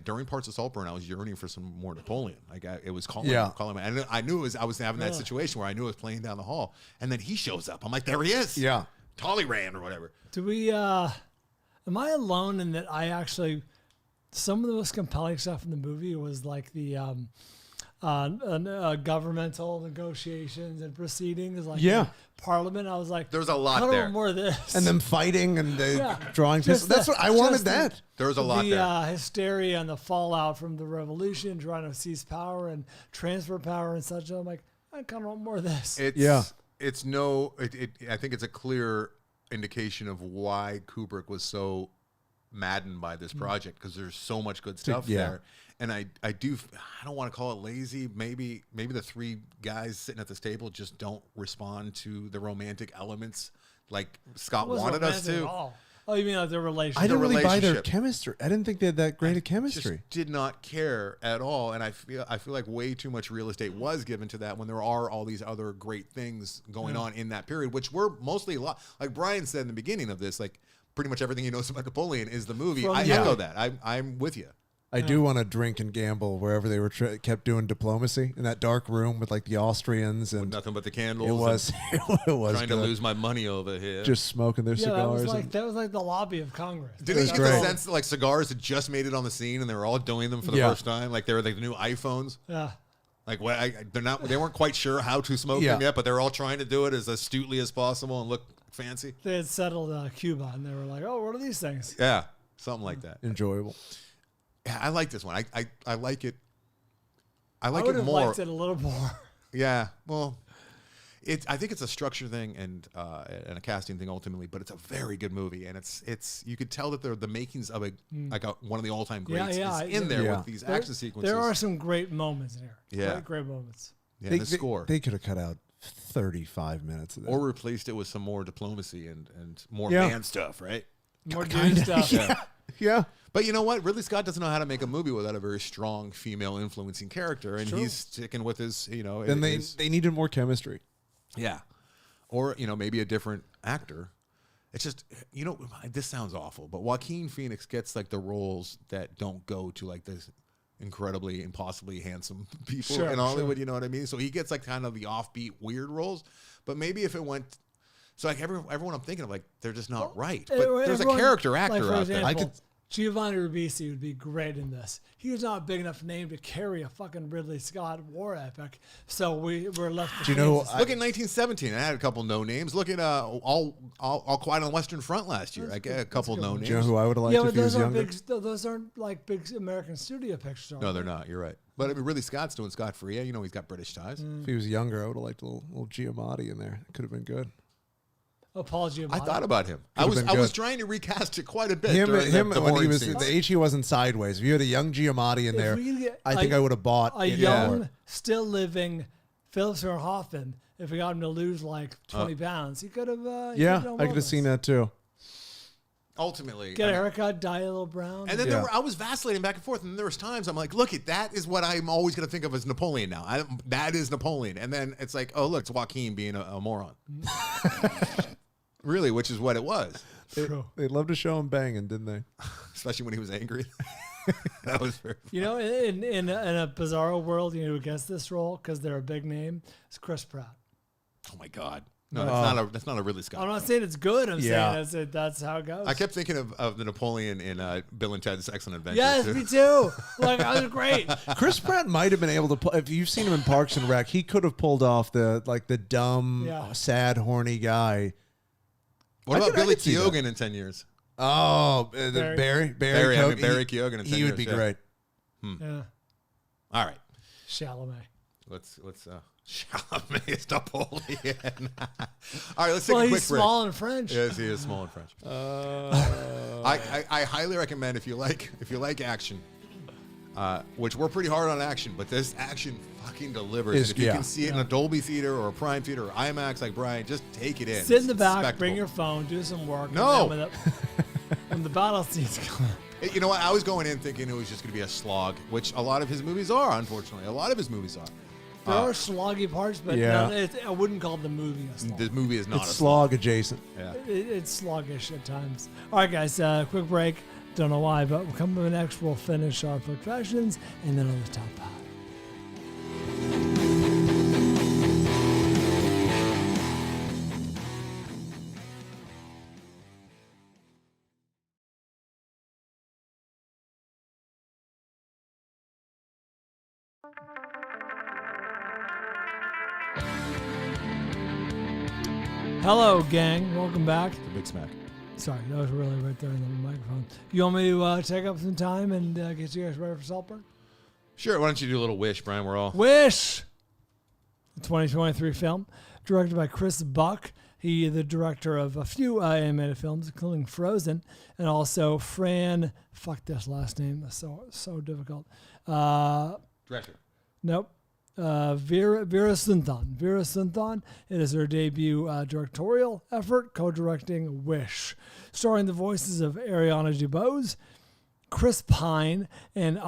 during parts of Saltburn, I was yearning for some more Napoleon. it was calling me. And I knew I was having that situation where I knew it was playing down the hall, and then he shows up. I'm like, there he is. Yeah. Talleyrand or whatever. Do we? Am I alone in that? I actually, some of the most compelling stuff in the movie was like the governmental negotiations and proceedings, like Parliament. I was like, there's a lot I there. More of this, And them fighting and drawing Just pistols. That's what I wanted. That There was a lot there. The hysteria and the fallout from the revolution, trying to seize power and transfer power and such. I'm like, I kind of want more of this. It's no. I think it's a clear indication of why Kubrick was so maddened by this project, because there's so much good stuff there. And I don't want to call it lazy. Maybe the three guys sitting at this table just don't respond to the romantic elements like Scott wanted us to. Oh, you mean like their relationship? I didn't really buy their relationship. chemistry. I didn't think they had that great a chemistry. Just did not care at all, and I feel like way too much real estate was given to that when there are all these other great things going on in that period, which were mostly a lot. Like Brian said in the beginning of this, like pretty much everything he knows about Napoleon is the movie. I echo that. I'm with you. I do want to drink and gamble wherever they were kept doing diplomacy in that dark room with like the Austrians and With nothing but the candles. it was trying to good. lose my money over here. Just smoking their cigars. That was like the lobby of Congress. Didn't you get great. the sense that like cigars had just made it on the scene and they were all doing them for the first time? Like they were like the new iPhones. Yeah. Like they weren't quite sure how to smoke them yet, but they're all trying to do it as astutely as possible and look fancy. They had settled Cuba, and they were like, "Oh, what are these things?" Yeah, something like that. Enjoyable. Yeah, I like this one. I like it. I like would it have more. liked it a little more. Yeah, well, I think it's a structure thing and a casting thing ultimately, but it's a very good movie, and it's you could tell that they're the makings of one of the all time greats is in there with these action sequences. There are some great moments in here. Yeah, great moments. Yeah, the score. They could have cut out 35 minutes of that, or replaced it with some more diplomacy and more man stuff, right? More dude stuff. Yeah. But you know what? Ridley Scott doesn't know how to make a movie without a very strong female influencing character, and he's sticking with his, Then they needed more chemistry. Yeah. Or, maybe a different actor. It's just, this sounds awful, but Joaquin Phoenix gets like the roles that don't go to like this incredibly, impossibly handsome people in Hollywood, you know what I mean? So he gets like kind of the offbeat, weird roles. But maybe if it went, so like everyone I'm thinking of, like, they're just not right. But there's a character actor out there. Giovanni Ribisi would be great in this. He's not a big enough name to carry a fucking Ridley Scott war epic, so we're left. Do you know? Look at 1917. I had a couple no names. Look at all Quiet on the Western Front last year. I get a couple no names. Do you know who I would have liked if he was younger? Those aren't like big American studio pictures. No, they're not. You're right. But I mean, Ridley Scott's doing Scott Free. He's got British ties. If he was younger, I would have liked a little Giamatti in there. It could have been good. Paul Giamatti. I thought about him. I was trying to recast it quite a bit. Him when he was scenes. the age he wasn't Sideways. If you had a young Giamatti in there, I think I would have bought a young, still living Philip Seymour Hoffman. If we got him to lose like 20 pounds, he could have. I could have seen that too. Ultimately, get a haircut, dye a little brown. And then I was vacillating back and forth, and there was times I'm like, look, that is what I'm always going to think of as Napoleon now. That is Napoleon. And then it's like, oh, look, it's Joaquin being a moron. Really, which is what it was. They loved to show him banging, didn't they? Especially when he was angry. That was very fun. In a bizarro world, who gets this role because they're a big name, it's Chris Pratt. Oh my God. No, that's not a Ridley Scott. I'm not saying it's good. I'm saying that's how it goes. I kept thinking of the Napoleon in Bill and Ted's Excellent Adventure. Yes, me too. Like, that was great. Chris Pratt might have been able to. If you've seen him in Parks and Rec, he could have pulled off the dumb, sad, horny guy. What about Billy Keoghan in 10 years? Oh, Barry Keoghan in 10 years. He would be great. Yeah. All right. Chalamet. Let's Chalamet is Napoleon. All right, let's take a quick break. He's small and French. Yes, he is small and French. I highly recommend if you like action, which we're pretty hard on action, but this action fucking delivers. If you can see it in a Dolby theater or a Prime theater or IMAX like Brian, just take it in. Sit in the back, bring your phone, do some work. No. When the battle scenes come. You know what? I was going in thinking it was just going to be a slog, which a lot of his movies are, unfortunately. A lot of his movies are. There are sloggy parts, but I wouldn't call the movie a slog. This movie is not a slog adjacent. Yeah. It's sluggish at times. All right, guys, quick break. Don't know why, but we'll come up next. We'll finish our Fanflickssions and then on the top 5. Hello, gang. Welcome back. The Big Smack. Sorry, that was really right there in the microphone. You want me to take up some time and get you guys ready for Saltburn? Sure. Why don't you do a little wish, Brian? We're all Wish! A 2023 film directed by Chris Buck. He the director of a few animated films, including Frozen, and also fuck this last name, that's so difficult. director. Nope. Vera Sunthon. It is her debut directorial effort, co-directing Wish, starring the voices of Ariana DeBose, Chris Pine, and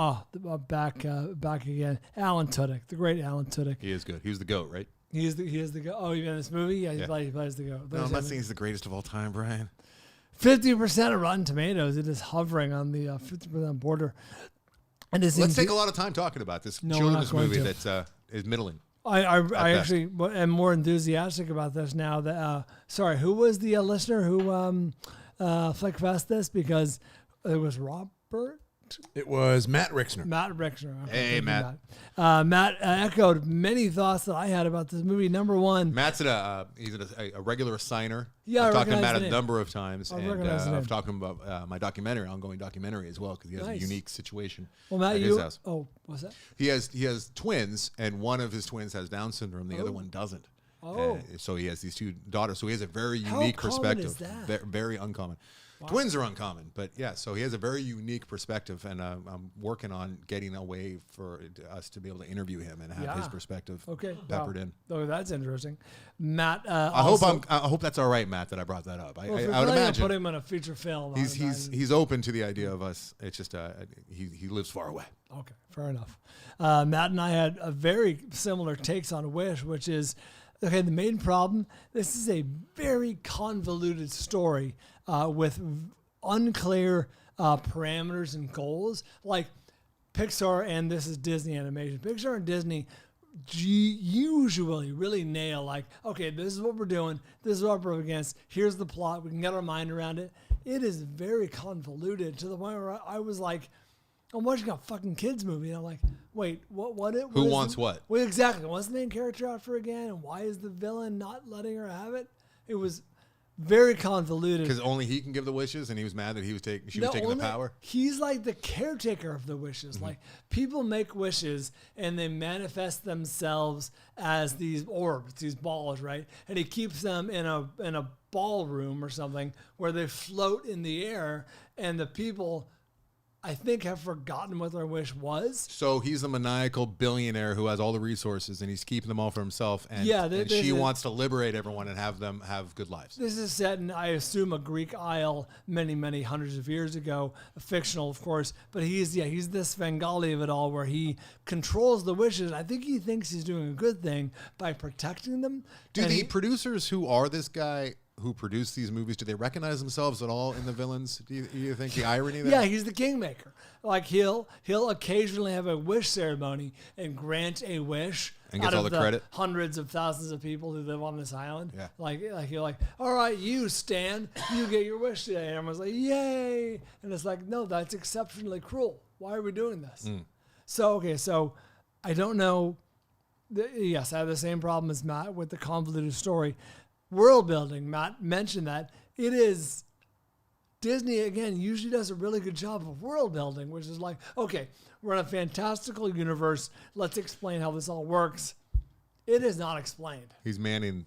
back again, Alan Tudyk, the great Alan Tudyk. He is good. He was the GOAT, right? He is the goat. Oh, even in this movie, yeah, he plays the goat. No, I'm not saying he's the greatest of all time, Brian. 50% of Rotten Tomatoes. It is hovering on the 50% border. And Let's take a lot of time talking about this children's movie that is middling. I actually am more enthusiastic about this now. That sorry, who was the listener who flickfest this? Because it was Robert. It was Matt Rixner. Matt Rixner. Okay, Hey, Matt. Matt echoed many thoughts that I had about this movie. Number one, Matt's he's a regular assigner. Yeah, I've I talked to recognize Matt the a name. number of times, and recognize the name. I've talked to him about my ongoing documentary as well, because he has a Nice. unique situation well, Matt, at his house. Oh, what's that? He has twins, and one of his twins has Down syndrome, the other one doesn't. Oh. So he has these two daughters. So he has a very How unique common perspective. is that? Very uncommon. Wow. Twins are uncommon, but yeah. So he has a very unique perspective, and I'm working on getting a way for us to be able to interview him and have his perspective peppered in. Oh, that's interesting. Matt. I hope that's all right, Matt, that I brought that up. I would imagine put him in a feature film. he's open to the idea of us. It's just he lives far away. Okay, fair enough. Matt and I had a very similar takes on Wish, which is, okay, the main problem, this is a very convoluted story with unclear parameters and goals. Like Pixar, and this is Disney animation, Pixar and Disney usually really nail, like, okay, this is what we're doing, this is what we're up against, here's the plot, we can get our mind around it. It is very convoluted to the point where I was like, I'm watching a fucking kids movie, and I'm like, wait, what? Who wants what? Well, exactly. What's the main character out for again? And why is the villain not letting her have it? It was very convoluted. Because only he can give the wishes, and he was mad that she was taking the power. He's like the caretaker of the wishes. Mm-hmm. Like, people make wishes, and they manifest themselves as these orbs, these balls, right? And he keeps them in a ballroom or something where they float in the air, and the people, I think, have forgotten what their wish was. So he's a maniacal billionaire who has all the resources, and he's keeping them all for himself. And, and she wants to liberate everyone and have them have good lives. This is set in, I assume, a Greek isle many, many hundreds of years ago. Fictional, of course. But he's the Svengali of it all, where he controls the wishes. I think he thinks he's doing a good thing by protecting them. Do the producers who are this guy who produced these movies, do they recognize themselves at all in the villains? Do you think the irony there? Yeah, he's the kingmaker. Like, he'll occasionally have a wish ceremony and grant a wish and gets all the credit. Hundreds of thousands of people who live on this island. Yeah. Like you're like, all right, you Stan, you get your wish today. And everyone's like, yay! And it's like, no, that's exceptionally cruel. Why are we doing this? So I don't know. Yes, I have the same problem as Matt with the convoluted story. World building, Matt mentioned that. It is, Disney, again, usually does a really good job of world building, which is like, okay, we're in a fantastical universe. Let's explain how this all works. It is not explained. He's manning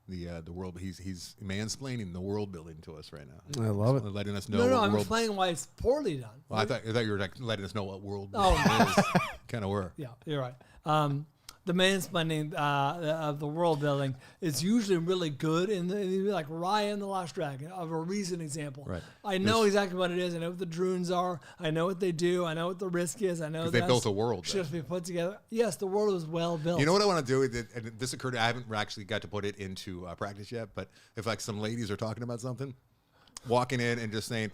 the world. He's mansplaining the world building to us right now. I love it. Letting us know. No, I'm explaining why it's poorly done. Well, I thought you were like letting us know what world Oh, is. Kind of were. Yeah, you're right. The mansplaining of the world building is usually really good, like Raya and the Last Dragon, of a recent example. Right. I know exactly what it is. I know what the drones are. I know what they do. I know what the risk is. I know they built a world. Should be put together. Yes, the world was well built. You know what I want to do? And this occurred. I haven't actually got to put it into practice yet. But if like some ladies are talking about something, walking in and just saying,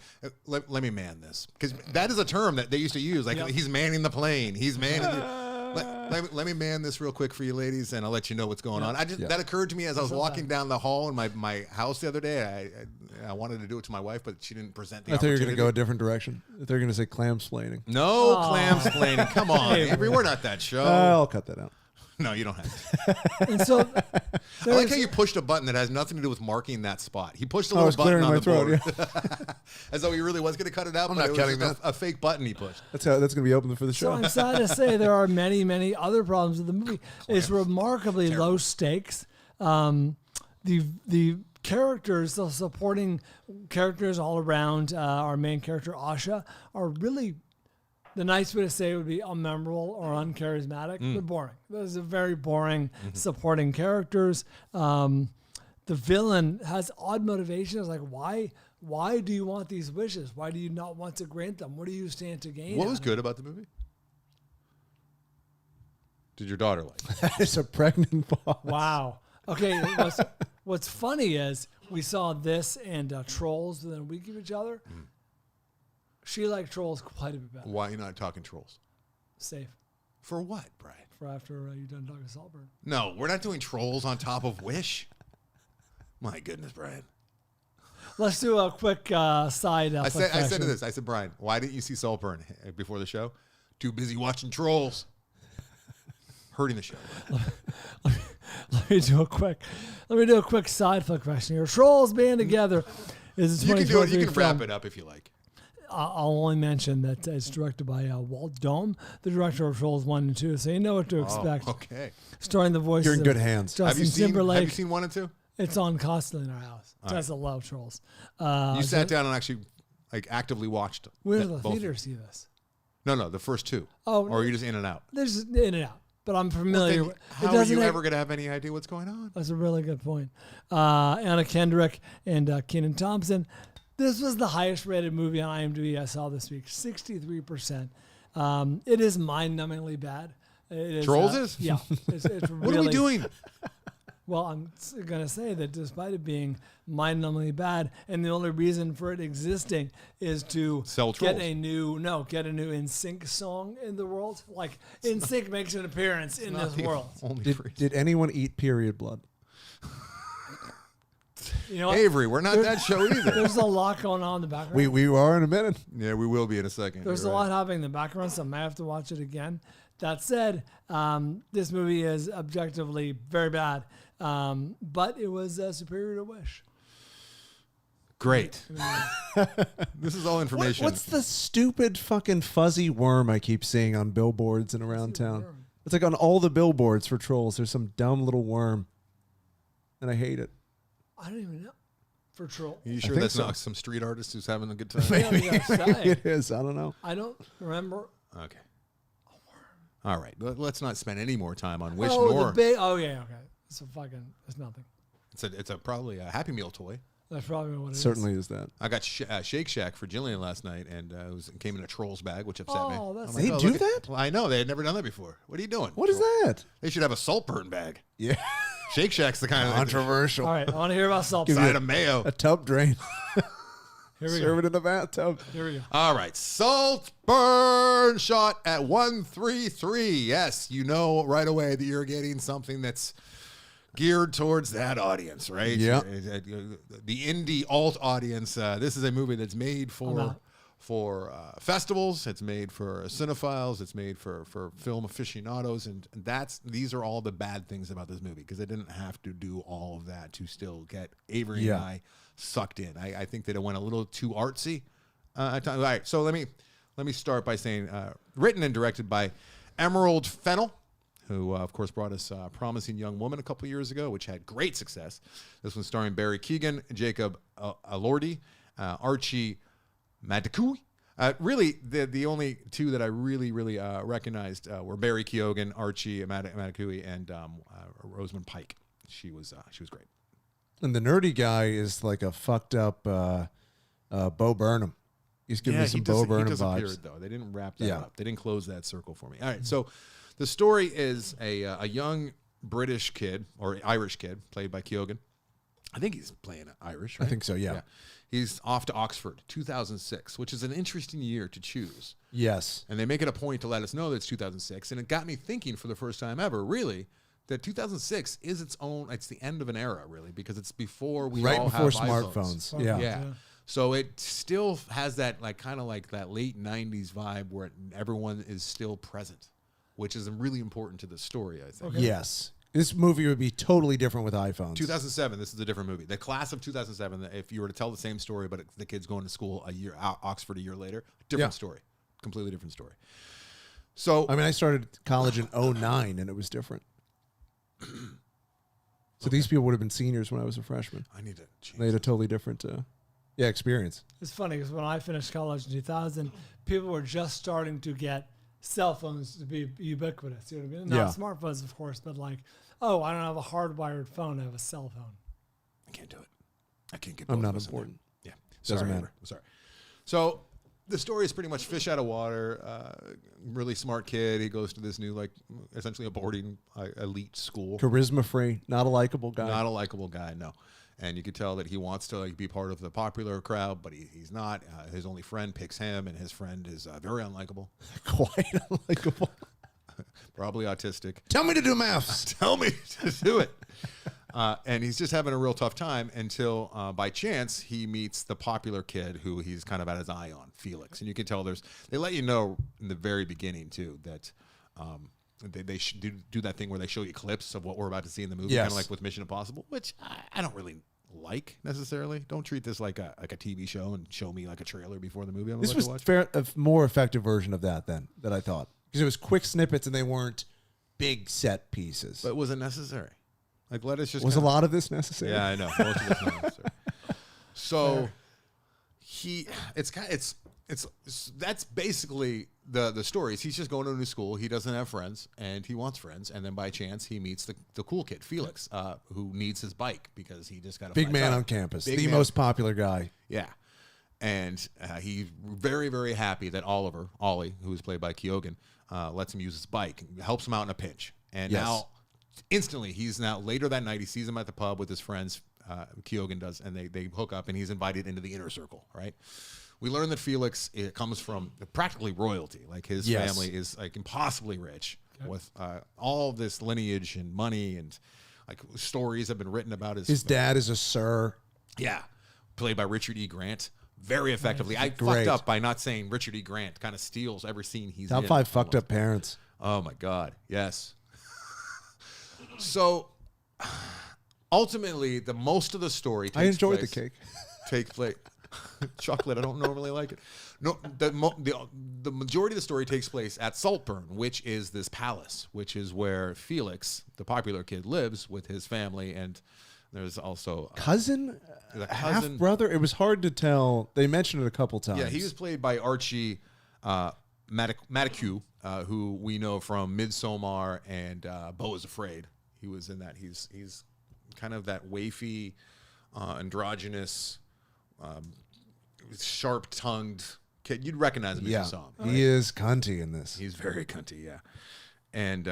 let me man this, because that is a term that they used to use. Like he's manning the plane. He's manning. Let me man this real quick for you ladies, and I'll let you know what's going on. That occurred to me as I was walking down the hall in my house the other day. I wanted to do it to my wife, but she didn't present the opportunity. I thought you were going to go a different direction. They're going to say clamsplaining. No clamsplaining. Come on, Avery. We're not that show. I'll cut that out. No, you don't have to. And so I like how you pushed a button that has nothing to do with marking that spot. He pushed a little button on the board. Yeah. As though he really was going to cut it out, but it was just a fake button he pushed. That's going to be open for the show. So I'm sad to say there are many, many other problems with the movie. It's remarkably low stakes. The characters, the supporting characters all around our main character, Asha, are really... The nice way to say it would be unmemorable or uncharismatic. They're boring. Those are very boring supporting characters. The villain has odd motivations. Like, why do you want these wishes? Why do you not want to grant them? What do you stand to gain? What was good about the movie? Did your daughter like it? It's a pregnant pause. Wow. Okay. What's funny is we saw this and Trolls within a week of each other. She liked Trolls quite a bit better. Why are you not talking Trolls? Safe. For what, Brian? For after you're done talking Saltburn. No, we're not doing Trolls on top of Wish. My goodness, Brian. Let's do a quick side. I said this. I said, Brian, why didn't you see Saltburn before the show? Too busy watching Trolls. Hurting the show. Let me do a quick side flick question here. Trolls band together is You can do it. You can wrap it up if you like. I'll only mention that it's directed by Walt Dome, the director of Trolls 1 and 2, so you know what to expect. Okay. Starring the voices You're in good hands. Justin Have Timberlake. you seen 1 and 2? It's on constantly in our house. Just love Trolls. You sat down and actually actively watched Where do the both. theaters see this? No, the first 2. Oh, or are you just in and out? They're just in and out. But I'm familiar. Well, how are you ever going to have any idea what's going on? That's a really good point. Anna Kendrick and Kenan Thompson. This was the highest rated movie on IMDb I saw this week, 63%. It is mind-numbingly bad. Trolls is? Yeah. It's really, what are we doing? Well, I'm going to say that despite it being mind-numbingly bad, and the only reason for it existing is to sell get Trolls. a new NSYNC song in the world. Like, NSYNC makes an appearance in this world. Did anyone eat period blood? You know what? Avery, we're not that show either. There's a lot going on in the background. We are in a minute. Yeah, we will be in a second. There's a lot happening in the background, so I might have to watch it again. That said, this movie is objectively very bad, but it was superior to Wish. Great. This is all information. What's the stupid fucking fuzzy worm I keep seeing on billboards and around town? It's like on all the billboards for Trolls. There's some dumb little worm, and I hate it. I don't even know. For Troll. Are you sure that's not some street artist who's having a good time? Maybe it is. I don't know. I don't remember. Okay. All right. Let's not spend any more time on Wish Oh, nor. the big. Oh yeah. Okay. It's nothing. It's probably a Happy Meal toy. That's probably what it is. Certainly is that. I got Shake Shack for Jillian last night, and it came in a Trolls bag, which upset me. Oh, that's. They do that? Well, I know they had never done that before. What are you doing? What is that? They should have a Saltburn bag. Yeah. Shake Shack's the kind of Controversial. All right. I want to hear about salt. side of mayo. A tub drain. Here we Serve go. it in the bathtub. Here we go. All right. Saltburn shot at 133. Yes, you know right away that you're getting something that's geared towards that audience, right? Yeah. The indie alt audience. This is a movie that's made for festivals. It's made for cinephiles. It's made for film aficionados, and these are all the bad things about this movie, because they didn't have to do all of that to still get Avery and I sucked in. I think that it went a little too artsy at times. All right, so let me start by saying written and directed by Emerald Fennell, who, of course, brought us Promising Young Woman a couple years ago, which had great success. This one starring Barry Keoghan, Jacob Elordi, Archie Madekwe. Really, the only two that I really recognized were Barry Keoghan, Archie Madekwe, and Rosamund Pike. She was great. And the nerdy guy is like a fucked up Bo Burnham. He's giving me some Bo Burnham vibes. Though they didn't wrap that up. They didn't close that circle for me. All right, so the story is a young British kid or Irish kid played by Keoghan I think he's playing Irish, I right? think so, yeah. He's off to Oxford, 2006, which is an interesting year to choose. Yes. And they make it a point to let us know that it's 2006. And it got me thinking for the first time ever, really, that 2006 is its the end of an era, really, because it's before we right all before have smartphones. iPhones. Yeah. Yeah. So it still has that kind of like that late 90s vibe where everyone is still present, which is really important to the story, I think. Okay. Yes. This movie would be totally different with iPhones. 2007, this is a different movie. The class of 2007, if you were to tell the same story, but the kid's going to school Oxford a year later, different story. Completely different story. So, I mean, I started college in 2009, and it was different. So these people would have been seniors when I was a freshman. I need to change. They had a totally different experience. It's funny because when I finished college in 2000, people were just starting to get cell phones to be ubiquitous. You know what I mean? Not smartphones, of course, but like, oh, I don't have a hardwired phone. I have a cell phone. I can't do it. I can't get. I'm both not of us in important. there. Yeah, Doesn't sorry, matter. Amber. Sorry. So the story is pretty much fish out of water. Really smart kid. He goes to this new, essentially a boarding elite school. Charisma free, not a likable guy. Not a likable guy, no. And you could tell that he wants to be part of the popular crowd, but he's not. His only friend picks him, and his friend is very unlikable. Quite unlikable. Probably autistic. Tell me to do maths. Tell me to do it. And he's just having a real tough time until, by chance, he meets the popular kid who he's kind of had his eye on, Felix. And you can tell they let you know in the very beginning, too, that they do that thing where they show you clips of what we're about to see in the movie, kind of like with Mission Impossible, which I don't really like necessarily. Don't treat this like a TV show and show me like a trailer before the movie I'm This about was to watch. a more effective version of that I thought. Because it was quick snippets and they weren't big set pieces. But was it necessary? Like, let us just... Was a lot of this necessary? Yeah, I know. Most of it's not necessary. So that's basically the story. He's just going to a new school. He doesn't have friends, and he wants friends. And then by chance, he meets the cool kid, Felix, who needs his bike because he just got a Big flat man tire. on campus. Big The man. most popular guy. Yeah. And he's very, very happy that Ollie, who is played by Keoghan, lets him use his bike and helps him out in a pinch. And now, instantly, later that night, he sees him at the pub with his friends, Keoghan does, and they hook up, and he's invited into the inner circle, right? We learn that Felix comes from practically royalty. Like, his family is like impossibly rich with all this lineage and money, and like stories have been written about His dad is a sir. Yeah, played by Richard E. Grant. Very effectively. I Great. fucked up by not saying Richard E. Grant kind of steals every scene he's in. Top 5 fucked up parents. Oh, my God. Yes. So, ultimately, most of the story takes I enjoyed place, the cake. Take place. Chocolate, I don't normally like it. No, the majority of the story takes place at Saltburn, which is this palace, which is where Felix, the popular kid, lives with his family, and there's also Cousin? Half brother? It was hard to tell. They mentioned it a couple times. Yeah, he was played by Archie Matacu, who we know from Midsommar and Beau is Afraid. He was in that. He's kind of that wafy, androgynous, sharp-tongued kid. You'd recognize him if you saw him. Right? He is cunty in this. He's very cunty, yeah. And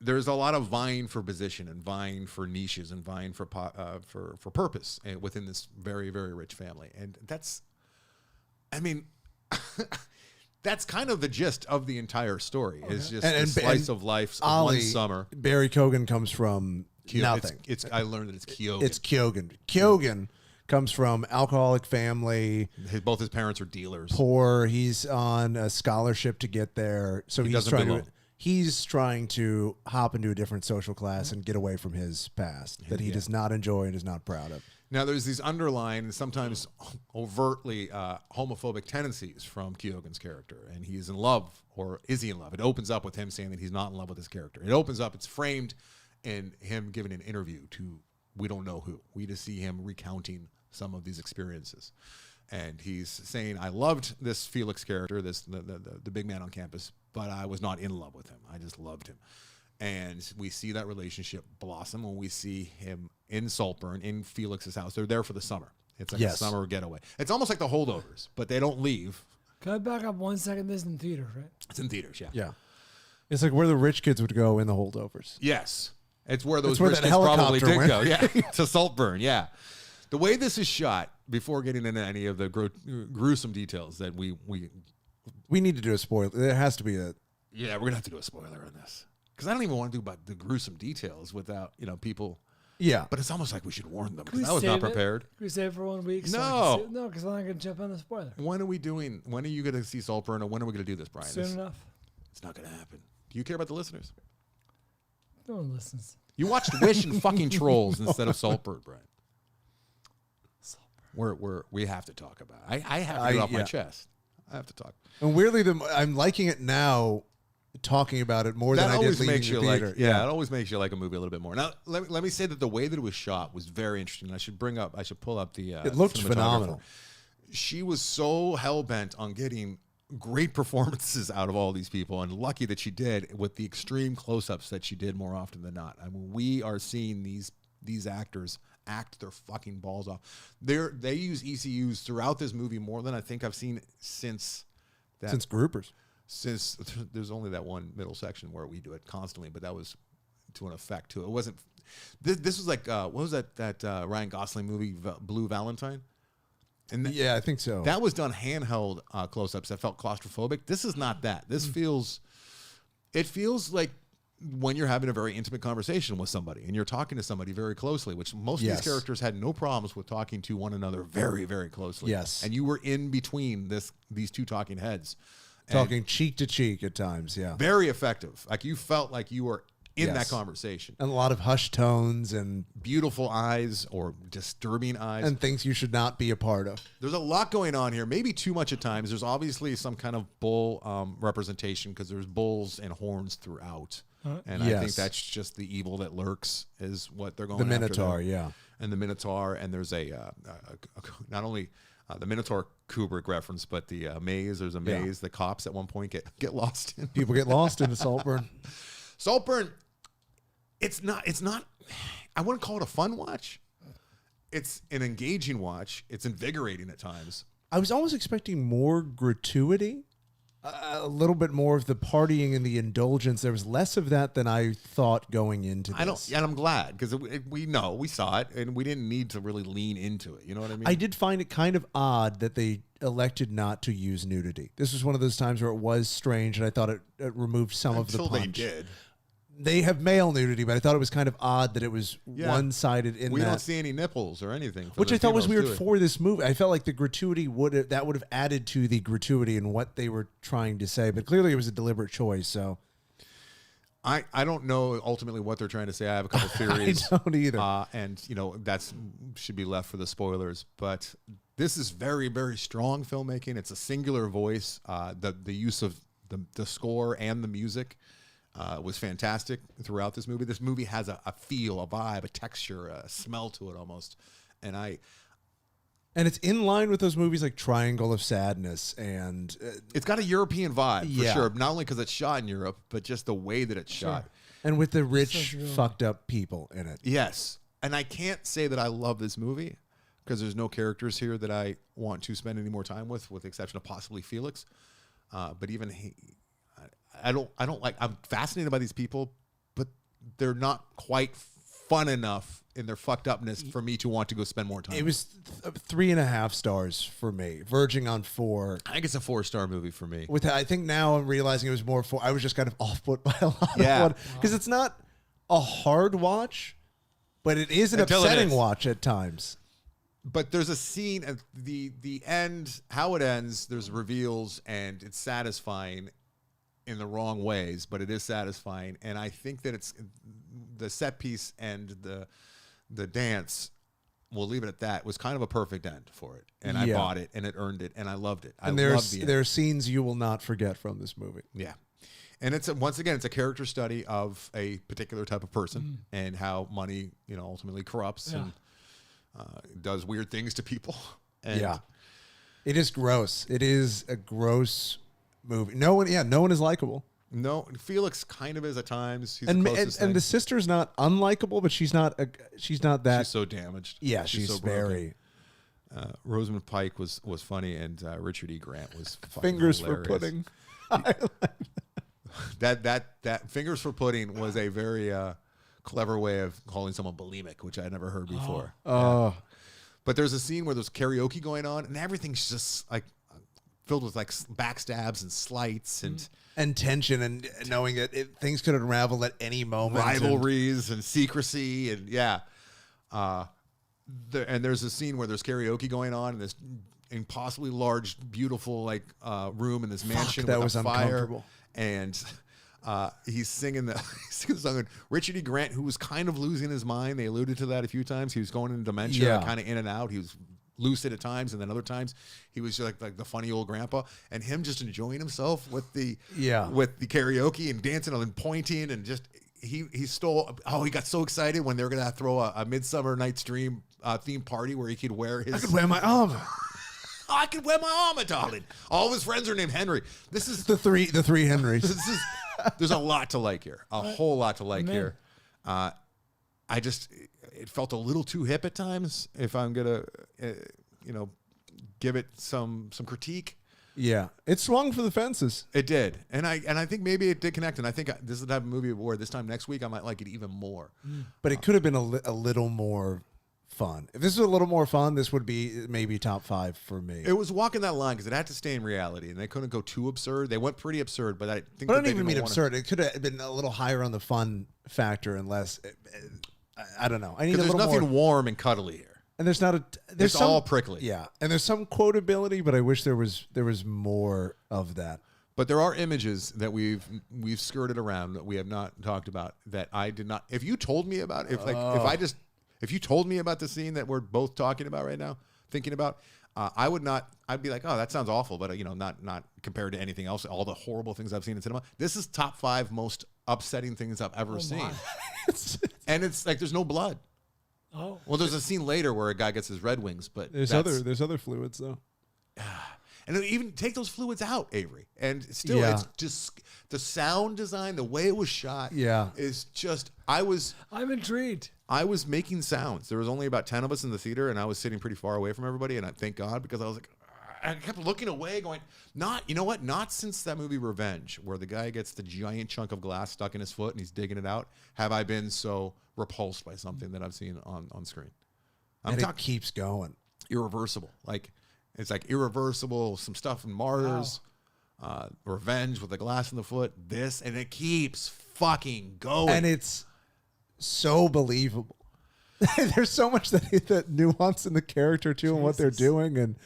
there's a lot of vying for position and vying for niches and vying for purpose within this very, very rich family. And that's, I mean, that's kind of the gist of the entire story. Okay. It's just a slice of life of one summer. Barry Keoghan comes from nothing. I learned that it's Keoghan. It's Keoghan. Keoghan comes from alcoholic family. Both his parents are dealers. Poor. He's on a scholarship to get there. So he's trying to hop into a different social class and get away from his past that he does not enjoy and is not proud of. Now, there's these underlying and sometimes overtly homophobic tendencies from Keoghan's character, and he's in love, or is he in love? It opens up with him saying that he's not in love with his character. It opens up, it's framed in him giving an interview to we don't know who. We just see him recounting some of these experiences. And he's saying, I loved this Felix character, the big man on campus, but I was not in love with him. I just loved him. And we see that relationship blossom when we see him in Saltburn, in Felix's house. They're there for the summer. It's like a summer getaway. It's almost like the Holdovers, but they don't leave. Can I back up 1 second? This is in theaters, right? It's in theaters, yeah. Yeah. It's like where the rich kids would go in the Holdovers. Yes. It's where those where rich that kids probably helicopter did went. go. Yeah, to Saltburn. Yeah. The way this is shot, before getting into any of the gruesome details that we need to do a spoiler. There has to be a. Yeah, we're going to have to do a spoiler on this. Because I don't even want to do about the gruesome details without, people. Yeah. But it's almost like we should warn them. Can we Because I was not save it? prepared. Can we save it for 1 week? No. No, because I'm not going to jump on the spoiler. When are you going to see Saltburn, or when are we going to do this, Brian? Soon enough. It's not going to happen. Do you care about the listeners? No one listens. You watched Wish and fucking Trolls instead of Saltburn, Brian. We have to talk about it. I have to get it off my chest. I have to talk. And weirdly, I'm liking it now, talking about it more than I did leaving the theater. It always makes you like a movie a little bit more. Now, let me say that the way that it was shot was very interesting. I should pull up the. It looked phenomenal. She was so hell bent on getting great performances out of all these people, and lucky that she did with the extreme close-ups that she did more often than not. I mean, we are seeing these actors act their fucking balls off. They use ECUs throughout this movie more than I think I've seen since Groupers. Since there's only that one middle section where we do it constantly, but that was to an effect too. It wasn't. This was like what was that Ryan Gosling movie Blue Valentine? And I think so. That was done handheld close-ups that felt claustrophobic. This is not that. This feels like when you're having a very intimate conversation with somebody and you're talking to somebody very closely, which most of these characters had no problems with talking to one another very, very closely. Yes. And you were in between these two talking heads. Talking cheek to cheek at times, yeah. Very effective. Like you felt like you were in that conversation. And a lot of hushed tones and beautiful eyes or disturbing eyes. And things you should not be a part of. There's a lot going on here, maybe too much at times. There's obviously some kind of bull representation because there's bulls and horns throughout. And I think that's just the evil that lurks is what they're going after. The Minotaur, yeah. And the Minotaur, and there's not only the Minotaur Kubrick reference, but the maze. There's a maze. The cops at one point get lost in. People get lost in Saltburn. Saltburn, it's not, I wouldn't call it a fun watch. It's an engaging watch. It's invigorating at times. I was almost expecting more gratuity. A little bit more of the partying and the indulgence. There was less of that than I thought going into this. And I'm glad because we saw it and we didn't need to really lean into it. You know what I mean? I did find it kind of odd that they elected not to use nudity. This was one of those times where it was strange, and I thought it removed some of the punch. Until they did. They have male nudity, but I thought it was kind of odd that it was one-sided in that. We don't see any nipples or anything. Which I thought was weird for this movie. I felt like the gratuity would have added to the gratuity in what they were trying to say, but clearly it was a deliberate choice. So I don't know ultimately what they're trying to say. I have a couple theories. I don't either. And that's should be left for the spoilers. But this is very, very strong filmmaking. It's a singular voice. The use of the score and the music was fantastic throughout this movie. This movie has a feel, a vibe, a texture, a smell to it almost. And it's in line with those movies like Triangle of Sadness. And it's got a European vibe for sure. Not only because it's shot in Europe, but just the way that it's shot. And with the rich, fucked up people in it. Yes. And I can't say that I love this movie because there's no characters here that I want to spend any more time with the exception of possibly Felix. But even I don't like. I'm fascinated by these people, but they're not quite fun enough in their fucked upness for me to want to go spend more time. It was 3.5 stars for me, verging on 4. I think it's a 4-star movie for me. I think now I'm realizing it was more 4. I was just kind of off put by a lot of because it's not a hard watch, but it is an upsetting watch at times. But there's a scene at the end, how it ends. There's reveals and it's satisfying. In the wrong ways, but it is satisfying, and I think that it's the set piece and the dance. We'll leave it at that. Was kind of a perfect end for it, and I bought it, and it earned it, and I loved it. And there are scenes you will not forget from this movie. Yeah, and once again, it's a character study of a particular type of person and how money, ultimately corrupts and does weird things to people. And it is gross. It is a gross movie. No one is likable. No, Felix kind of is at times. He's and the closest and thing. the sister's not unlikable, but she's not that. She's so damaged. Yeah, she's so very. Rosamund Pike was funny, and Richard E. Grant was Fingers hilarious. for pudding. that Fingers for Pudding was a very clever way of calling someone bulimic, which I never heard before. Oh. But there's a scene where there's karaoke going on, and everything's just like filled with like backstabs and slights and tension and knowing that things could unravel at any moment. Rivalries and secrecy and and there's a scene where there's karaoke going on in this impossibly large, beautiful like room in this mansion that with was a fire, uncomfortable. and he's singing the song. And Richard E. Grant, who was kind of losing his mind, they alluded to that a few times. He was going into dementia, kind of in and out. He was lucid at times, and then other times he was just like the funny old grandpa, and him just enjoying himself with the karaoke and dancing and pointing and just he stole. He got so excited when they were gonna throw a Midsummer Night's Dream theme party where he could wear his. I could wear my armor. I could wear my armor, darling. All of his friends are named Henry. This is the three Henrys. There's a lot to like here, a whole lot to like here. It felt a little too hip at times. If I'm gonna, give it some critique. Yeah, it swung for the fences. It did, and I think maybe it did connect. And I think this is the type of movie where this time next week I might like it even more. But it could have been a little more fun. If this was a little more fun, this would be maybe top 5 for me. It was walking that line because it had to stay in reality, and they couldn't go too absurd. They went pretty absurd, but I think. But I don't even mean absurd. It could have been a little higher on the fun factor, and less. I don't know. I need a little more. There's nothing warm and cuddly here. And there's not a. It's all prickly. Yeah, and there's some quotability, but I wish there was more of that. But there are images that we've skirted around that we have not talked about that I did not. If you told me about, if you told me about the scene that we're both talking about right now, thinking about, I would not. I'd be like, oh, that sounds awful, but not compared to anything else. All the horrible things I've seen in cinema. This is top 5 most upsetting things I've ever seen. And it's like there's no blood. Oh. Well, there's a scene later where a guy gets his Red Wings, but there's other fluids though. And even take those fluids out, Avery, and still, it's just the sound design, the way it was shot, is just. I'm intrigued. I was making sounds. There was only about 10 of us in the theater, and I was sitting pretty far away from everybody. And I thank God, because I was like, I kept looking away, going, not since that movie Revenge, where the guy gets the giant chunk of glass stuck in his foot and he's digging it out, have I been so repulsed by something that I've seen on screen. It keeps going. Irreversible. It's like Irreversible, some stuff in Martyrs, Revenge with the glass in the foot, this, and it keeps fucking going. And it's so believable. There's so much that nuance in the character too, and what they're doing, and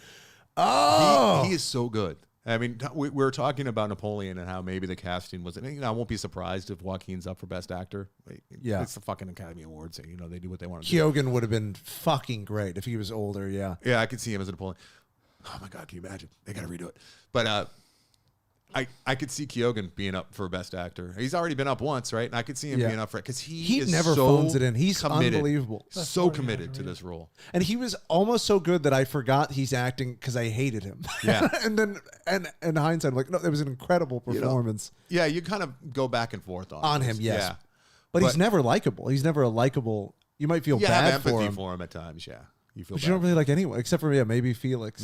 he is so good. I mean, we were talking about Napoleon and how maybe the casting wasn't. I won't be surprised if Joaquin's up for Best Actor. Yeah, it's the fucking Academy Awards. They do what they want to do. Keoghan would have been fucking great if he was older. Yeah, I could see him as a Napoleon. Oh my God, can you imagine? They got to redo it. But I could see Keoghan being up for Best Actor. He's already been up once, right? And I could see him being up for it because he is never phones it in. He's committed, unbelievable. So committed to this role. And he was almost so good that I forgot he's acting because I hated him. Yeah. And then, and in hindsight, I'm like, no, it was an incredible performance. You kind of go back and forth on him, yes. Yeah. But he's never likable. He's never a likable. You might feel bad have empathy for him. For him at times, yeah. You feel but bad. You don't really like anyone except for maybe Felix.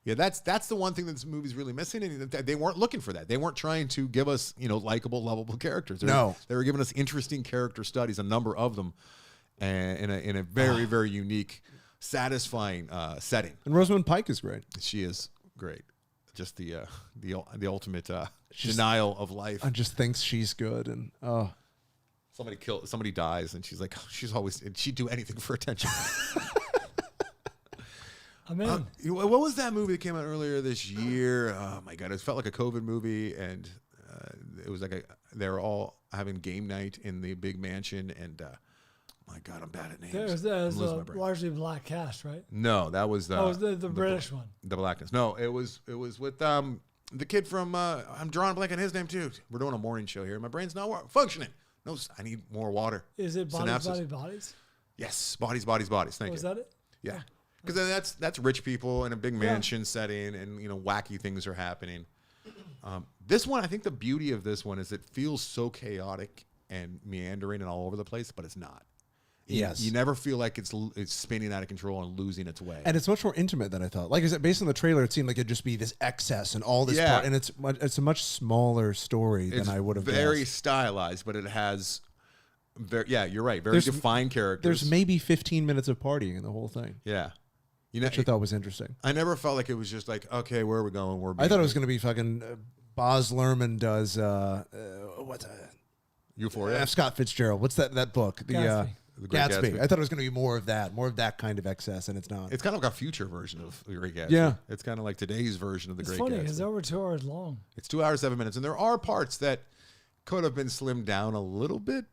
Yeah, that's the one thing that this movie's really missing, and they weren't looking for that. They weren't trying to give us, likable, lovable characters. They were giving us interesting character studies, a number of them, and in a very, very unique, satisfying setting. And Rosamund Pike is great. She is great. Just the ultimate denial of life. And just thinks she's good, and somebody dies, and she's like, she'd do anything for attention. I'm in. What was that movie that came out earlier this year? Oh my God, it felt like a COVID movie, and it was like they were all having game night in the big mansion, and my God, I'm bad at names. There was a largely black cast, right? No, that was the British one. The blackness. No, it was with the kid from I'm drawing a blank on his name too. We're doing a morning show here. My brain's not functioning. No, I need more water. Is it Bodies? Yes, Bodies. Thank you. Was that it? Yeah. Because that's rich people in a big mansion setting, and wacky things are happening. This one, I think the beauty of this one is it feels so chaotic and meandering and all over the place, but it's not. Yes, you never feel like it's spinning out of control and losing its way. And it's much more intimate than I thought. Like I said, based on the trailer, it seemed like it'd just be this excess and all this part, and it's a much smaller story than I would have. Very guessed. stylized, but it has Yeah, you're right. Very There's- defined characters. There's maybe 15 minutes of partying in the whole thing, yeah. You know, which I thought was interesting. I never felt like it was just like, okay, where are we going? I thought it was going to be fucking Boz Lerman does what's Euphoria. Scott Fitzgerald. What's that book? Gatsby. The Great Gatsby. I thought it was going to be more of that kind of excess, and it's not. It's kind of like a future version of The Great Gatsby. Yeah. It's kind of like today's version of The It's Great funny Gatsby. because over 2 hours long. It's 2 hours, 7 minutes. And there are parts that could have been slimmed down a little bit.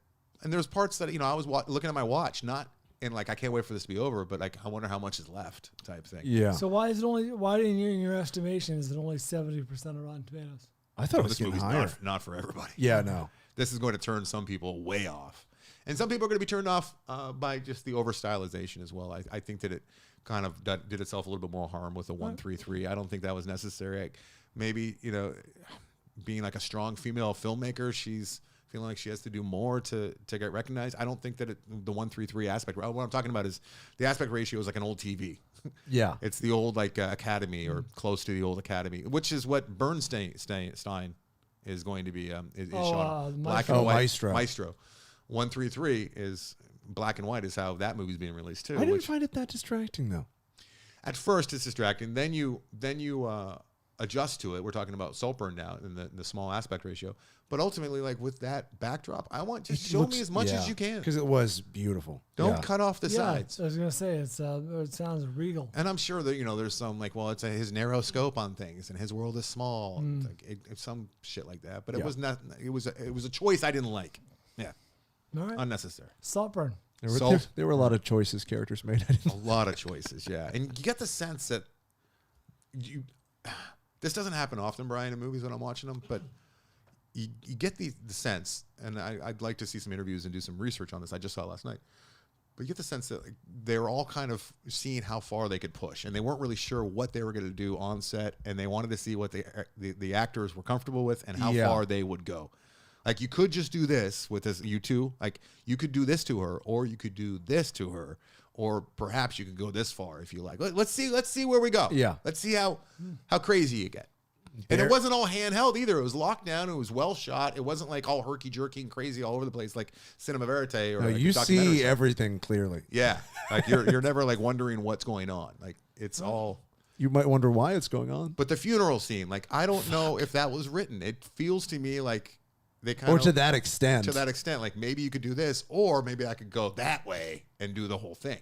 And there's parts that, I was looking at my watch, not in like, I can't wait for this to be over, but like, I wonder how much is left type thing. Yeah. So why in your estimation is it only 70% of Rotten Tomatoes? I thought it was This getting movie's higher. not for everybody. Yeah, no. This is going to turn some people way off. And some people are going to be turned off by just the over-stylization as well. I think that it kind of did itself a little bit more harm with the 133. I don't think that was necessary. Maybe, being like a strong female filmmaker, she's feeling like she has to do more to get recognized. I don't think that the 133 aspect, what I'm talking about is the aspect ratio is like an old TV. Yeah. It's the old like Academy or close to the old Academy, which is what Bernstein is going to be is shot. Black and white. Maestro. 133 is black and white is how that movie's being released too. I didn't find it that distracting though. At first it's distracting. Then you adjust to it. We're talking about Saltburn now in the small aspect ratio. But ultimately, like with that backdrop, I want just show me as much as you can. Because it was beautiful. Don't cut off the sides. I was gonna say it sounds regal. And I'm sure that there's some like, well, it's his narrow scope on things, and his world is small, it's some shit like that. But it was not. It was a choice I didn't like. Yeah, All right. unnecessary. Saltburn. There were a lot of choices characters made. A lot of choices, yeah, and you get the sense that this doesn't happen often, Brian, in movies when I'm watching them, but you get the sense, and I'd like to see some interviews and do some research on this. I just saw it last night. But you get the sense that they were all kind of seeing how far they could push, and they weren't really sure what they were going to do on set, and they wanted to see what the actors were comfortable with and how far they would go. Like, you could just do this with this, you two. Like, you could do this to her, or you could do this to her, or perhaps you could go this far if you like. Let's see where we go. Yeah. Let's see how crazy you get. And it wasn't all handheld either. It was locked down. It was well shot. It wasn't like all herky-jerky and crazy all over the place like Cinema Verite or No, like you documentary see stuff. everything clearly. Yeah, like you're never like wondering what's going on. Like it's all. You might wonder why it's going on. But the funeral scene, like I don't know if that was written. It feels to me like they kind Or of to that extent. to that extent. Like maybe you could do this, or maybe I could go that way and do the whole thing.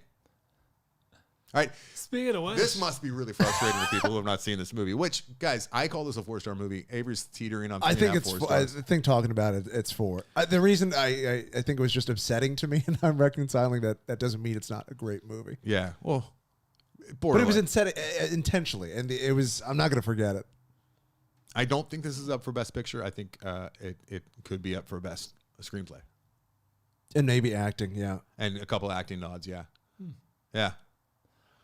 All right. Speaking of which, This must be really frustrating to people who have not seen this movie. Which, guys, I call this a 4-star movie. Avery's teetering on. I think 3.5, it's. 4 I stars. think talking about it, it's 4. The reason I think it was just upsetting to me, and I'm reconciling that doesn't mean it's not a great movie. Yeah. Well, But it was intentionally, and it was. I'm not going to forget it. I don't think this is up for Best Picture. I think it could be up for Best Screenplay And maybe acting, yeah. and a couple acting nods. Yeah. Yeah.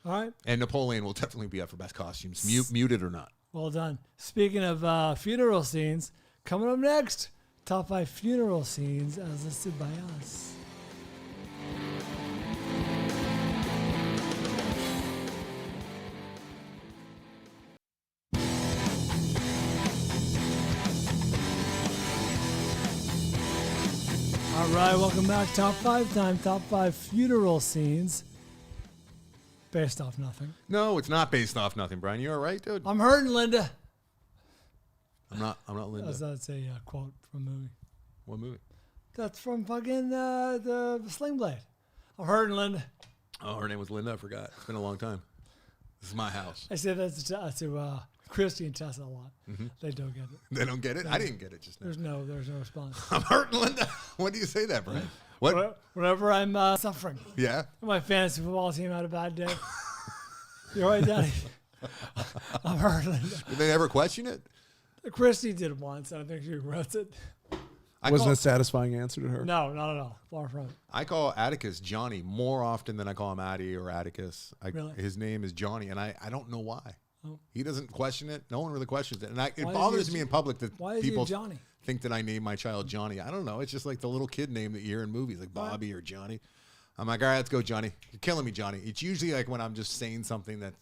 all right, And Napoleon will definitely be up for Best Costumes, muted or not. well done. Speaking of funeral scenes, coming up next, top 5 funeral scenes as listed by us. All right, welcome back. Top 5 time. Top 5 funeral scenes based off nothing. No, it's not based off nothing, Brian. You all right, dude? I'm hurting, Linda. I'm not Linda. That's a quote from a movie. What movie? That's from fucking the Sling Blade. I'm hurting, Linda. Oh, her name was Linda. I forgot. It's been a long time. This is my house. I say that to Christy and Tessa a lot. They don't get it. They don't get it? I didn't get it just now. There's no response. I'm hurting, Linda. When do you say that, Brian? What? Whenever I'm suffering. Yeah? My fantasy football team had a bad day. You're right, Daddy. I'm hurting, Linda. Did they ever question it? Christy did once, and I think she regrets it. Wasn't a satisfying answer to her. No, not at all. Far from it. I call Atticus Johnny more often than I call him Addy or Atticus. Really? His name is Johnny, and I don't know why. Oh. He doesn't question it. No one really questions it. And it Why is bothers he- me in public that Why is he people Johnny? think that I name my child Johnny. I don't know. It's just like the little kid name that you hear in movies, like Bobby or Johnny. I'm like, all right, let's go, Johnny. You're killing me, Johnny. It's usually like when I'm just saying something that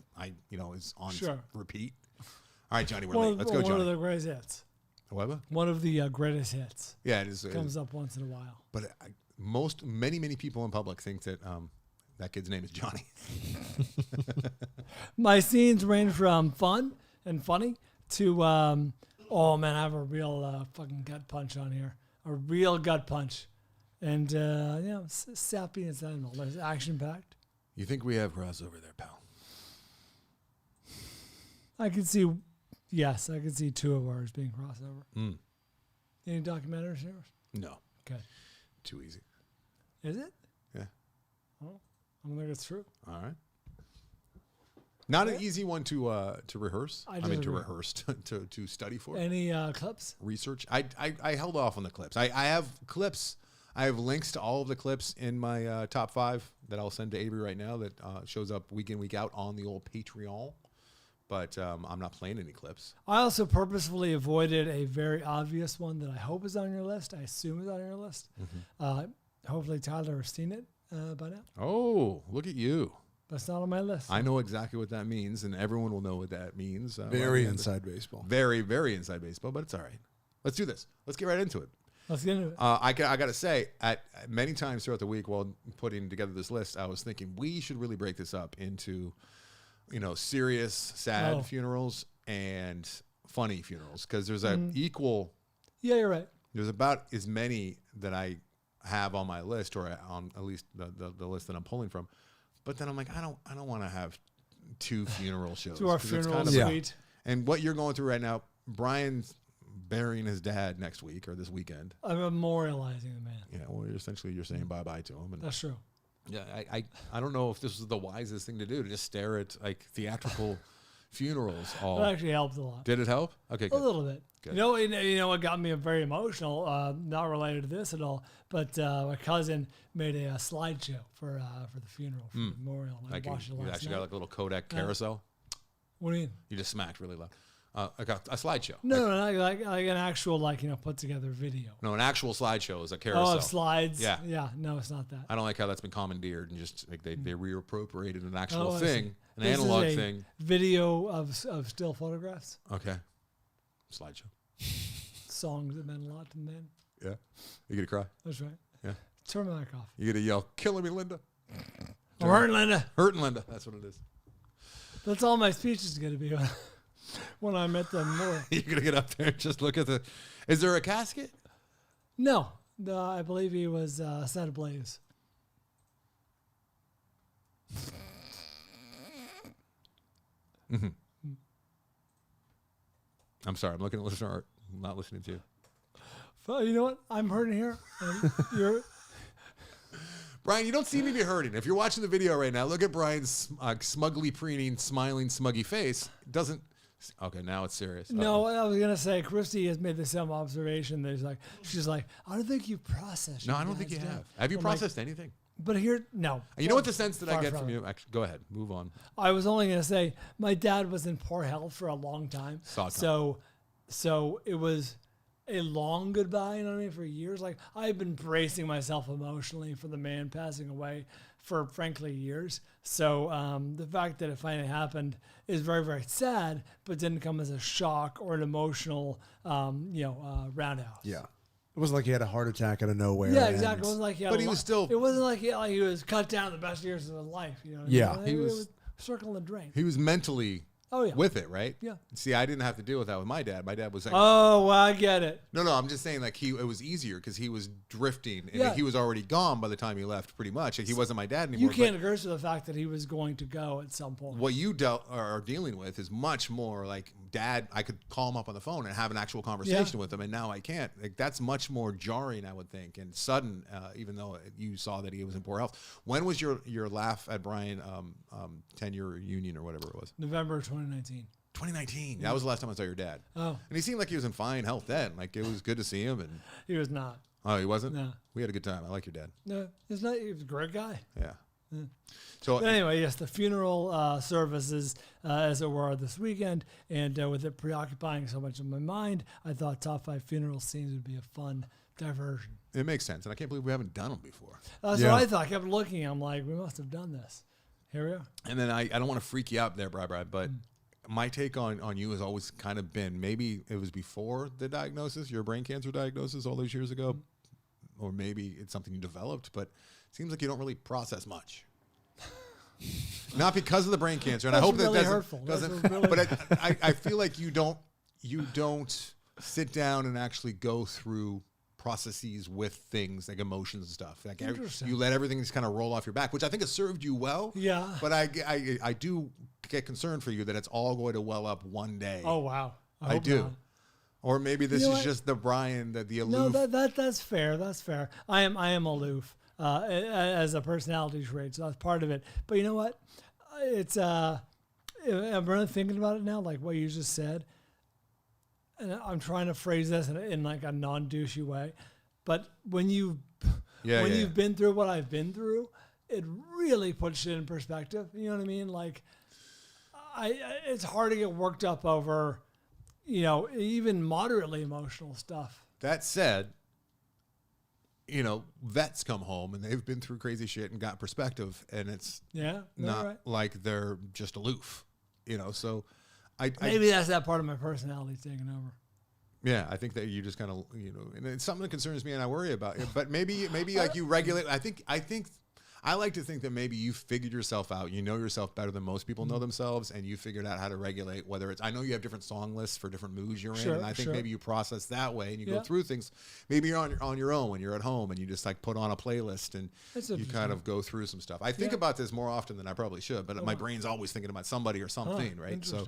is on repeat. All right, Johnny, we're late. Let's go, One of Johnny. the greatest hits. However, One of the greatest hits. yeah, it is. Comes up once in a while. But many people in public think that that kid's name is Johnny. My scenes range from fun and funny to, oh man, I have a real fucking gut punch on here. A real gut punch. And, sappy and sentimental. There's action-packed. You think we have crossover there, pal? I could see 2 of ours being crossover. Any documentaries yours? No. Okay. Too easy. Is it? Yeah. Oh, I don't think it's true. All right. Not an easy one to rehearse. I mean, to rehearse, to study for. Any clips? Research. I held off on the clips. I have clips. I have links to all of the clips in my top 5 that I'll send to Avery right now that shows up week in, week out on the old Patreon. But I'm not playing any clips. I also purposefully avoided a very obvious one that I hope is on your list. I assume is on your list. Hopefully Tyler has seen it by now. Oh, look at you. But it's not on my list. I know exactly what that means, and everyone will know what that means. Very inside baseball. Very, very inside baseball, but it's all right. Let's do this. Let's get right into it. Let's get into it. I got to say, at many times throughout the week while putting together this list, I was thinking we should really break this up into, serious, sad funerals and funny funerals, because there's an equal. Yeah, you're right. There's about as many that I have on my list, or on at least the list that I'm pulling from. But then I'm like, I don't want to have 2 funeral shows. 2 funeral suite. And what you're going through right now, Brian's burying his dad next week or this weekend. I'm memorializing the man. Yeah, well, you're saying bye-bye to him. And that's true. Yeah, I don't know if this was the wisest thing to do, to just stare at like theatrical funerals. It actually helped a lot. Did it help? Okay, good. A little bit. Good. You know what got me very emotional, not related to this at all, but my cousin made a slideshow for the funeral, for the memorial. I watched it last you actually night. got like a little Kodak carousel? What do you mean? You just smacked really loud. I got a slideshow. No, like an actual put together video. No, an actual slideshow is a carousel. Oh, slides. Yeah. Yeah. No, it's not that. I don't like how that's been commandeered and just like they reappropriated an actual I thing, see. an This analog is a thing. Video of still photographs. Okay. Slideshow. Songs that meant a lot to men. Yeah. You gonna cry? That's right. Yeah. Turn my mic off. You gonna yell, "Killing me, Linda"? I'm hurting Linda. Hurting Linda. That's what it is. That's all my speech is going to be when I'm at the memorial. You're gonna get up there and just look at the. Is there a casket? No, I believe he was set ablaze. Mm-hmm. I'm sorry. I'm looking at listener art. I'm not listening to you. Well, you know what? I'm hurting here. And you're. Brian, you don't seem to be hurting. If you're watching the video right now, look at Brian's smugly preening, smiling, smuggy face. It doesn't. Okay, now it's serious. No, I was gonna say Christy has made the same observation. That she's like, I don't think you've processed. No, I don't think you have. Have you processed anything? But here, no. You know what the sense that I get from you? Actually, go ahead, move on. I was only gonna say my dad was in poor health for a long time. So it was a long goodbye. You know what I mean? For years, like I've been bracing myself emotionally for the man passing away for frankly years. So the fact that it finally happened is very, very sad, but didn't come as a shock or an emotional, roundhouse. Yeah. It wasn't like he had a heart attack out of nowhere. Yeah, exactly. It wasn't like he had he was still. It wasn't like he was cut down the best years of his life. You know what Yeah. I mean? He It was circling the drain. He was mentally with it, right? Yeah. See, I didn't have to deal with that with my dad. My dad was like, oh, well, I get it. No, I'm just saying like it was easier because he was drifting and Yeah. he was already gone by the time he left pretty much. Like, he wasn't my dad anymore. You can't agree to the fact that he was going to go at some point. What you are dealing with is much more like dad. I could call him up on the phone and have an actual conversation with him, and now I can't. Like that's much more jarring, I would think, and sudden. Even though you saw that he was in poor health. When was your laugh at Bryan 10-year reunion or whatever it was? November 2019. 2019. That was the last time I saw your dad. Oh. And he seemed like he was in fine health then. Like it was good to see him. And He was not. oh, he wasn't. No. We had a good time. I like your dad. No, he's not. He was a great guy. Yeah. So But anyway, yes, the funeral services, as it were, this weekend, and with it preoccupying so much of my mind, I thought top 5 funeral scenes would be a fun diversion. it makes sense, and I can't believe we haven't done them before. That's what I thought. I kept looking. I'm like, we must have done this. Here we are. And then I don't want to freak you out there, Brian, but my take on you has always kind of been, maybe it was before the diagnosis, your brain cancer diagnosis all those years ago, or maybe it's something you developed, but it seems like you don't really process much. Not because of the brain cancer, and That's I hope really that hurtful. doesn't. Really But I feel like you don't sit down and actually go through processes with things like emotions and stuff. Like Interesting. you let everything just kind of roll off your back, which I think has served you well. Yeah. But I do get concerned for you that it's all going to well up one day. Oh wow. I hope do. not. Or maybe this You know is what? just the Bryan, the No, aloof. that's fair. That's fair. I am aloof as a personality trait, so that's part of it. But you know what? It's I'm really thinking about it now, like what you just said, and I'm trying to phrase this in like a non-douchey way. But when you've been through what I've been through, it really puts shit in perspective. You know what I mean? Like, it's hard to get worked up over, even moderately emotional stuff. That said, vets come home and they've been through crazy shit and got perspective, and it's not like they're just aloof, So maybe that's that part of my personality taking over. Yeah, I think that you just kind of, and it's something that concerns me and I worry about it. But maybe like you regulate. I like to think that maybe you figured yourself out. You know yourself better than most people know themselves, and you figured out how to regulate. Whether it's, I know you have different song lists for different moods you're in, and I think maybe you process that way and you go through things. Maybe you're on your own when you're at home and you just like put on a playlist and you kind of go through some stuff. I think about this more often than I probably should, but my brain's always thinking about somebody or something, right? So.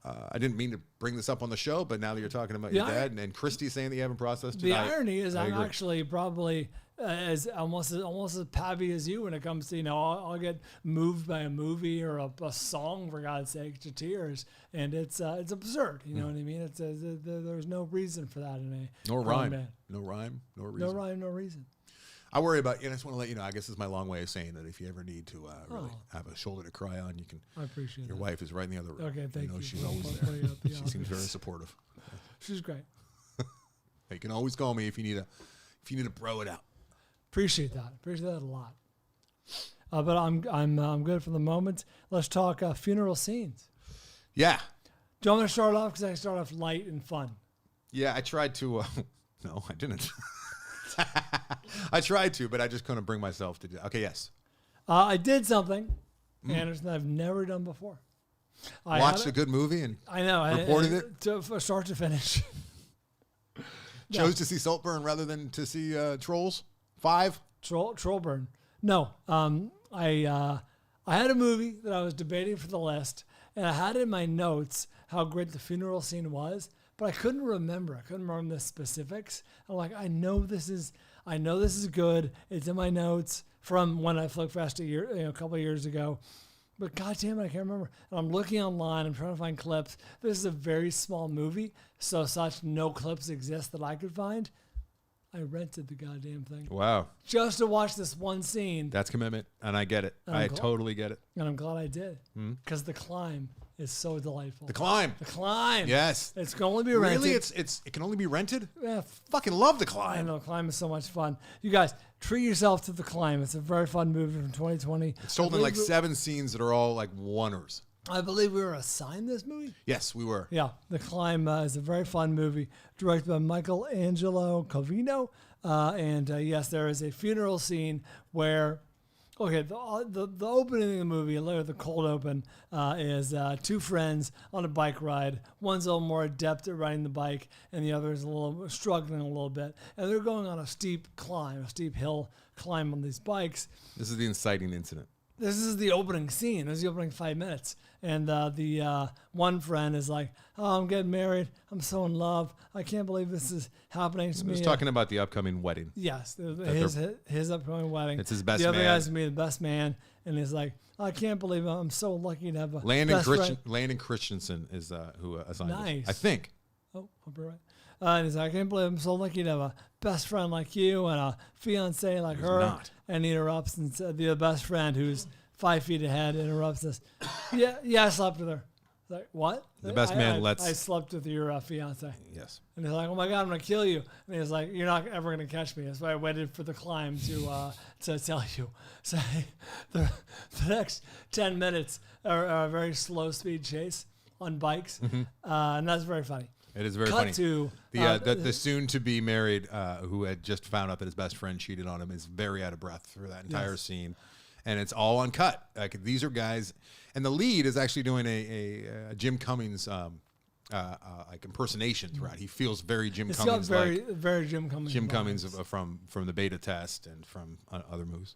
I didn't mean to bring this up on the show, but now that you're talking about your dad and Christy saying that you haven't processed it, the irony is I'm agree. actually probably as almost as pabby as you when it comes to I'll get moved by a movie or a song, for God's sake, to tears, and it's absurd. You know what I mean? It's there's no reason for that in a no grown rhyme, man. no rhyme, no reason. No rhyme, no reason. I worry about you. I just want to let you know. I guess it's my long way of saying that if you ever need to really have a shoulder to cry on, you can. I appreciate your that. wife is right in the other room. Okay, thank you. She's always there. She seems very supportive. She's great. You can always call me if you need to bro it out. Appreciate that. Appreciate that a lot. But I'm good for the moment. Let's talk funeral scenes. Yeah. Do you want me to start off? Because I can start off light and fun. Yeah, I tried to. No, I didn't. I tried to, but I just couldn't bring myself to do. Okay, yes. I did something, Anderson, that I've never done before. I watched a good movie and reported it from start to finish. Chose to see Saltburn rather than to see Trolls 5. Trollburn. No, I had a movie that I was debating for the list, and I had in my notes how great the funeral scene was, but I couldn't remember. I couldn't remember the specifics. I'm like, I know this is good. It's in my notes from when I Flickfest a couple of years ago. But God damn it, I can't remember. And I'm looking online. I'm trying to find clips. This is a very small movie, so no clips exist that I could find. I rented the goddamn thing. Wow. Just to watch this one scene. That's commitment, and I get it. I totally get it. And I'm glad I did. Because the climb is so delightful. The Climb. The Climb. Yes. It's going to be rented. Really? It can only be rented? Yeah. Fucking love The I Climb. know, The Climb is so much fun. You guys, treat yourself to The Climb. It's a very fun movie from 2020. It's told in like 7 scenes that are all like oneers. I believe we were assigned this movie. Yes, we were. Yeah, The Climb is a very fun movie, directed by Michelangelo Covino. And yes, there is a funeral scene where, the opening of the movie, the cold open, is 2 friends on a bike ride. One's a little more adept at riding the bike, and the other is struggling a little bit. And they're going on a steep hill climb on these bikes. This is the inciting incident. This is the opening scene. This is the opening 5 minutes. And the one friend is like, oh, I'm getting married. I'm so in love. I can't believe this is happening to me. He was talking about the upcoming wedding. Yes, his upcoming wedding. It's his best man. The other man. guy's going to be the best man. And he's like, I can't believe I'm so lucky to have a Landon Christensen is who assigned Nice. this. I think. Oh, I'll be right. And he's like, I can't believe I'm so lucky to have a best friend like you and a fiance like her. Not. And he interrupts and said, the best friend who's 5 feet ahead interrupts us. Yeah, I slept with her. Like, what? The best man lets. I slept with your fiance. Yes. And he's like, oh my God, I'm going to kill you. And he's like, you're not ever going to catch me. That's why I waited for The Climb to tell you. So the next 10 minutes are a very slow speed chase on bikes. And that's very funny. It is very Cut funny. to The soon-to-be married who had just found out that his best friend cheated on him is very out of breath through that entire scene, and it's all uncut. Like these are guys, and the lead is actually doing a Jim Cummings like impersonation throughout. He feels very Jim Cummings, very Jim Cummings. Jim Cummings from the Beta Test and from other movies.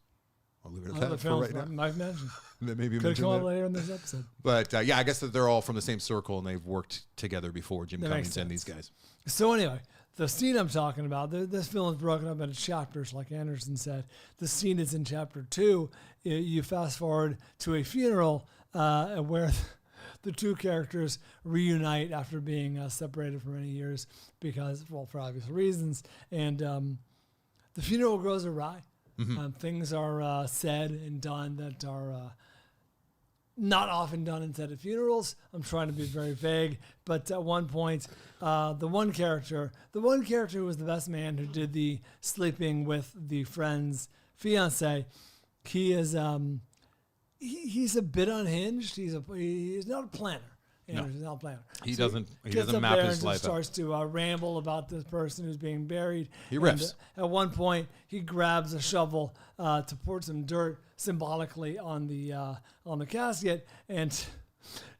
I'll leave it at that for right now. Might mention. Maybe could come up later in this episode. But I guess that they're all from the same circle and they've worked together before, Jim Cummings and these guys. So anyway, the scene I'm talking about, this film is broken up into chapters, like Anderson said. The scene is in chapter 2. You fast forward to a funeral where the two characters reunite after being separated for many years because, well, for obvious reasons. And the funeral goes awry. Mm-hmm. Things are said and done that are not often done and said at funerals. I'm trying to be very vague, but at one point, the one character who was the best man who did the sleeping with the friend's fiance, he is he's a bit unhinged. He's not a planner. No. He's not a planner. He doesn't map his life out. Starts to ramble about this person who's being buried. He riffs. And, at one point, he grabs a shovel to pour some dirt symbolically on the casket. And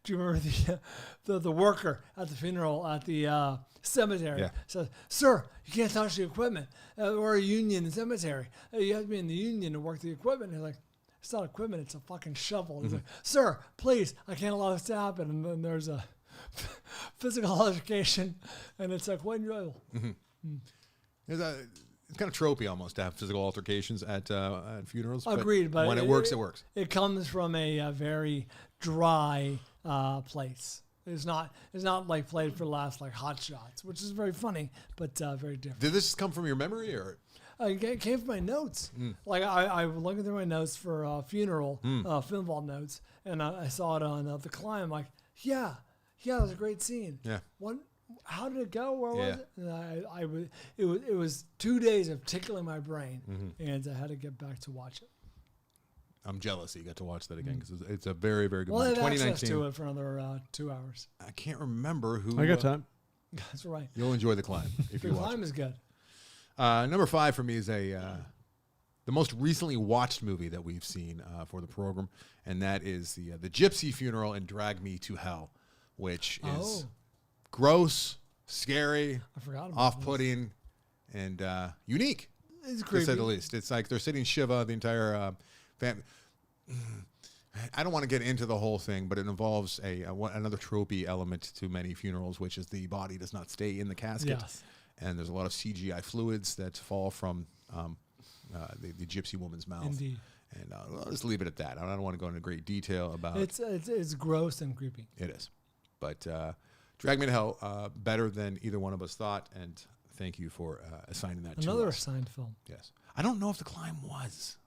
do you remember the worker at the funeral at the cemetery says, "Sir, you can't touch the equipment. We're a union cemetery. You have to be in the union to work the equipment." And he's like, "It's not equipment, it's a fucking shovel." He's like, "Sir, please, I can't allow this to happen." And then there's a physical altercation, and it's like quite enjoyable. Mm-hmm. It's kind of tropey almost to have physical altercations at funerals. Agreed, but when it works, it works. It comes from a very dry place. It's not like played for laughs like Hot Shots, which is very funny, but very different. Did this come from your memory or? It came from my notes. Like I was looking through my notes for funeral film vault notes, and I saw it on The Climb. I'm like, yeah, that was a great scene. Yeah. How did it go? Where was it? And it was 2 days of tickling my brain, and I had to get back to watch it. I'm jealous that you got to watch that again because it's a very, very good movie. movie. Well, I have access to it for another 2 hours. I can't remember who. I got time. That's right. You'll enjoy The Climb if you watch it. The Climb is good. Number 5 for me is the most recently watched movie that we've seen for the program, and that is the Gypsy Funeral and Drag Me to Hell, which is gross, scary, off-putting, and unique. It's creepy, to say the least. It's like they're sitting Shiva, the entire family. I don't want to get into the whole thing, but it involves another tropey element to many funerals, which is the body does not stay in the casket. Yes. And there's a lot of CGI fluids that fall from the gypsy woman's mouth. Indeed. And I'll just leave it at that. I don't want to go into great detail about it. It's gross and creepy. It is. But Drag Me to Hell, better than either one of us thought. And thank you for assigning that to us. Another assigned film. Yes. I don't know if The Climb was.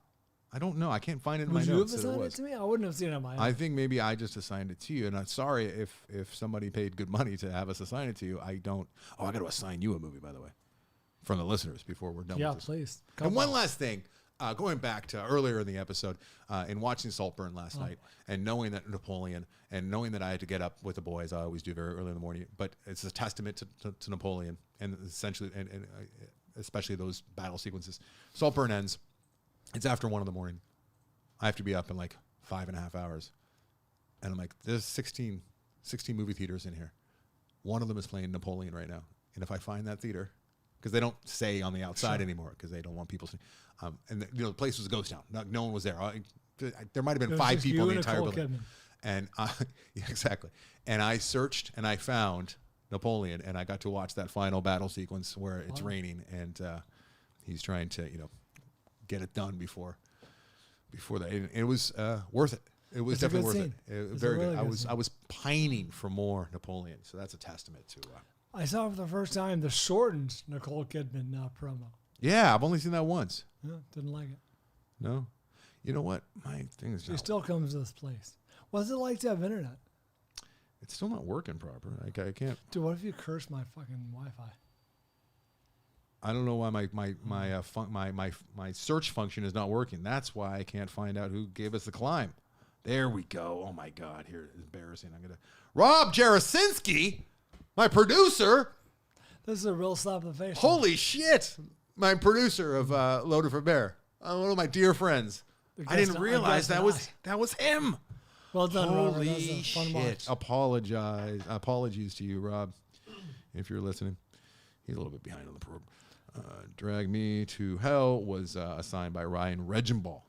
I don't know. I can't find it in my notes. Would you have assigned it to me? I wouldn't have seen it on my own. I think maybe I just assigned it to you. And I'm sorry if somebody paid good money to have us assign it to you. I don't. Oh, I got to assign you a movie, by the way, from the listeners before we're done with this. Yeah, please. And one last thing. Going back to earlier in the episode, in watching Saltburn last night, and knowing that Napoleon, and knowing that I had to get up with the boys, I always do very early in the morning, but it's a testament to Napoleon, and essentially, and especially those battle sequences. Saltburn ends. It's after 1 a.m. I have to be up in like 5.5 hours. And I'm like, there's 16 movie theaters in here. One of them is playing Napoleon right now. And if I find that theater, because they don't say on the outside anymore, because they don't want people seeing. And the place was a ghost town. No one was there. There might have been 5 people in the entire building. And yeah, exactly. And I searched and I found Napoleon, and I got to watch that final battle sequence where it's raining, and he's trying to get it done before that. It was worth it. It was definitely worth it. Very good. I was pining for more Napoleon, so that's a testament to. I saw for the first time the shortened Nicole Kidman promo. Yeah, I've only seen that once. Yeah, didn't like it. No, you know what? My thing is. She still comes to this place. What's it like to have internet? It's still not working proper. I can't. Dude, what if you curse my fucking Wi-Fi? I don't know why my search function is not working. That's why I can't find out who gave us The Climb. There we go. Oh my God, here, embarrassing. I'm gonna Rob Jarasinski. My producer? This is a real slap in the face. Holy shit. My producer of Loaded for Bear. One of my dear friends. I didn't realize that was him. Well done, Robert. That was Holy a fun shit. watch. Apologies to you, Rob, if you're listening. He's a little bit behind on the program. Drag Me to Hell was assigned by Ryan Regenball.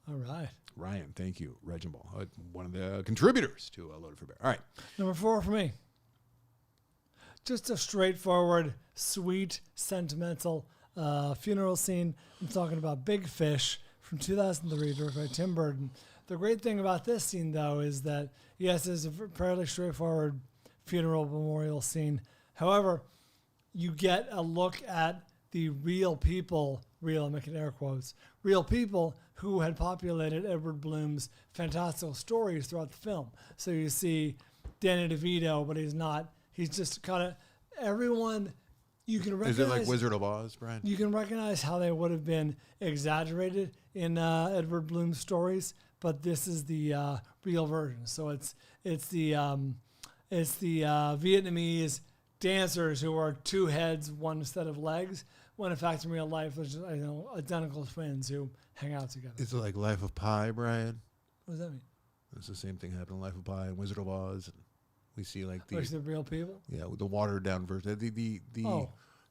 All right. Ryan, thank you, Regenball. One of the contributors to Loaded for Bear. All right. Number 4 for me. Just a straightforward, sweet, sentimental funeral scene. I'm talking about Big Fish from 2003, directed by Tim Burton. The great thing about this scene, though, is that, yes, it's a fairly straightforward funeral memorial scene. However, you get a look at the real people, real, I'm making air quotes, real people who had populated Edward Bloom's fantastical stories throughout the film. So you see Danny DeVito, but he's just kind of everyone you can recognize. Is it like Wizard of Oz, Brian? You can recognize how they would have been exaggerated in Edward Bloom's stories, but this is the real version. So it's the Vietnamese dancers who are 2 heads, 1 set of legs, when in fact in real life there's identical twins who hang out together. Is it like Life of Pi, Brian? What does that mean? It's the same thing happened in Life of Pi and Wizard of Oz. And we see like Which the real people? Yeah, with the watered down version. The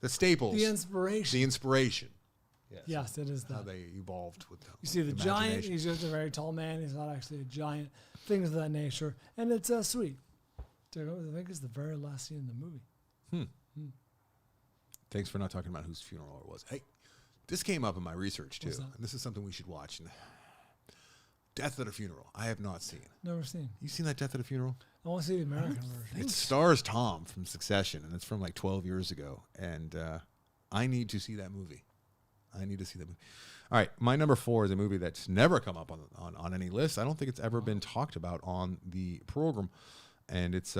staples. The inspiration. The inspiration. Yes, it is that. How they evolved with You see the giant, he's just a very tall man. He's not actually a giant. Things of that nature. And it's sweet. I think it's the very last scene in the movie. Thanks for not talking about whose funeral it was. Hey, this came up in my research too. And this is something we should watch. Death at a Funeral. I have not seen. Never seen. You seen that Death at a Funeral? I want to see the American version. It stars Tom from Succession, and it's from like 12 years ago. And I need to see that movie. All right, my number 4 is a movie that's never come up on any list. I don't think it's ever been talked about on the program, and it's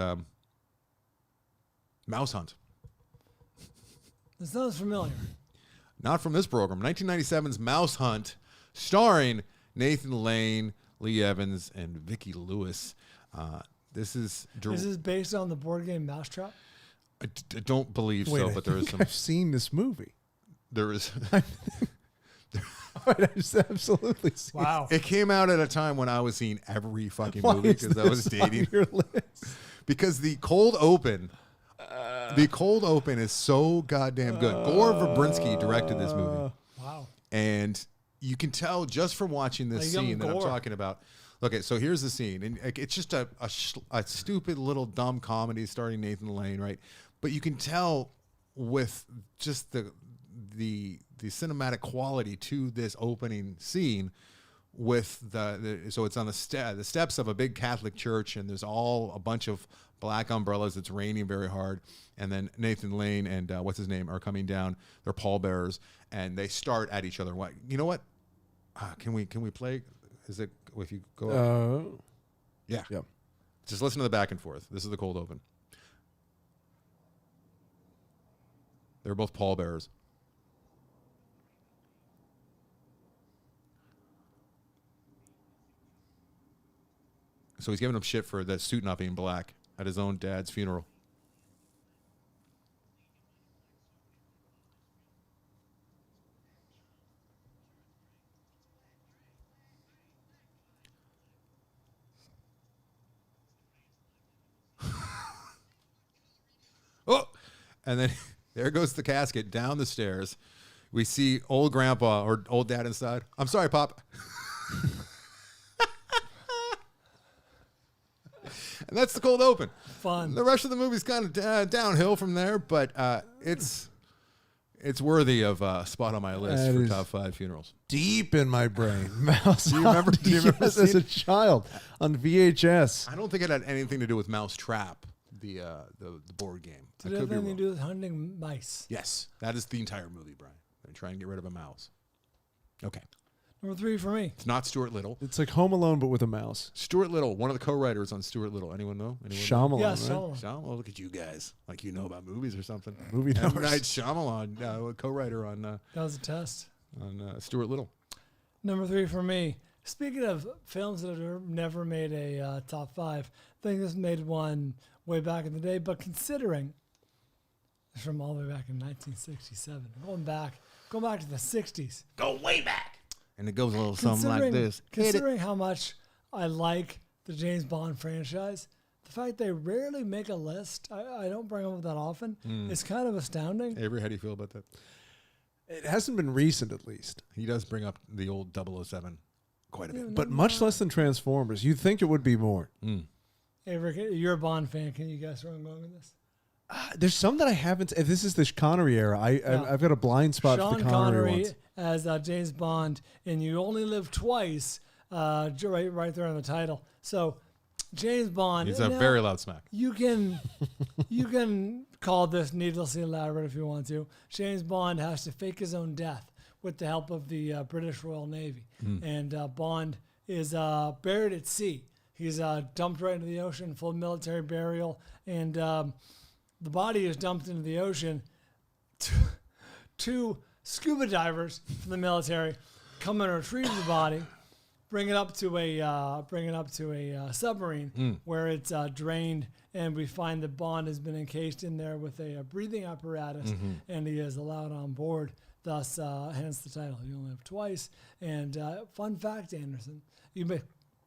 Mouse Hunt. It sounds familiar. Not from this program. 1997's Mouse Hunt, starring Nathan Lane, Lee Evans, and Vicki Lewis. This is based on the board game Mousetrap? I don't believe so, but there is some. I've seen this movie. There is. I've just absolutely seen. Wow. It came out at a time when I was seeing every fucking movie because I was dating. Your list? Because the cold open is so goddamn good. Gore Verbinski directed this movie. Wow. And you can tell just from watching this scene that I'm Gore. talking about. Okay, so here's the scene, and it's just a stupid little dumb comedy starring Nathan Lane, right? But you can tell with just the cinematic quality to this opening scene, with so it's on the steps of a big Catholic church, and there's a bunch of black umbrellas. It's raining very hard, and then Nathan Lane and what's his name are coming down. They're pallbearers, and they start at each other. What you know? What can we play? Is it if you go? Yeah. Yep. Just listen to the back and forth. This is the cold open. They're both pallbearers. So he's giving him shit for the suit not being black at his own dad's funeral. Oh, and then there goes the casket down the stairs. We see old grandpa or old dad inside. I'm sorry, Pop. And that's the cold open. Fun. The rest of the movie's kind of downhill from there, but it's worthy of a spot on my list for top 5 funerals. Deep in my brain. Mouse. Do you remember yes, as a child on VHS. I don't think it had anything to do with Mouse Trap, the board game. Did it have anything to do with hunting mice? Yes, that is the entire movie, Brian. They try and get rid of a mouse. Okay. Number 3 for me. It's not Stuart Little. It's like Home Alone, but with a mouse. Stuart Little, one of the co-writers on Stuart Little. Anyone know? Shyamalan, Yes, right? Shyamalan. Well, look at you guys. Like you know about movies or something. Movie M. numbers. Night Shyamalan, co-writer on That was a test. Stuart Little. Number 3 for me. Speaking of films that have never made a top 5, I think this made one way back in the day. But considering It's from all the way back in 1967. Going back to the 60s. Go way back. And it goes a little something like this. Considering how much I like the James Bond franchise, the fact they rarely make a list, I don't bring them up that often, is kind of astounding. Avery, how do you feel about that? It hasn't been recent, at least. He does bring up the old 007 quite a bit. But much less than Transformers. You'd think it would be more. Avery, you're a Bond fan. Can you guess where I'm going with this? There's some that I haven't. If this is the Connery era, I've got a blind spot for the Connery ones. As James Bond, and You Only Live Twice, right there on the title. So, James Bond. He's a very loud smack. You can call this needlessly elaborate if you want to. James Bond has to fake his own death with the help of the British Royal Navy, and Bond is buried at sea. He's dumped right into the ocean, full military burial, and the body is dumped into the ocean. Two scuba divers from the military come and retrieve the body, bring it up to a submarine where it's drained, and we find that Bond has been encased in there with a breathing apparatus, and he is allowed on board. Thus, hence the title. You Only Live Twice. And fun fact, Anderson, you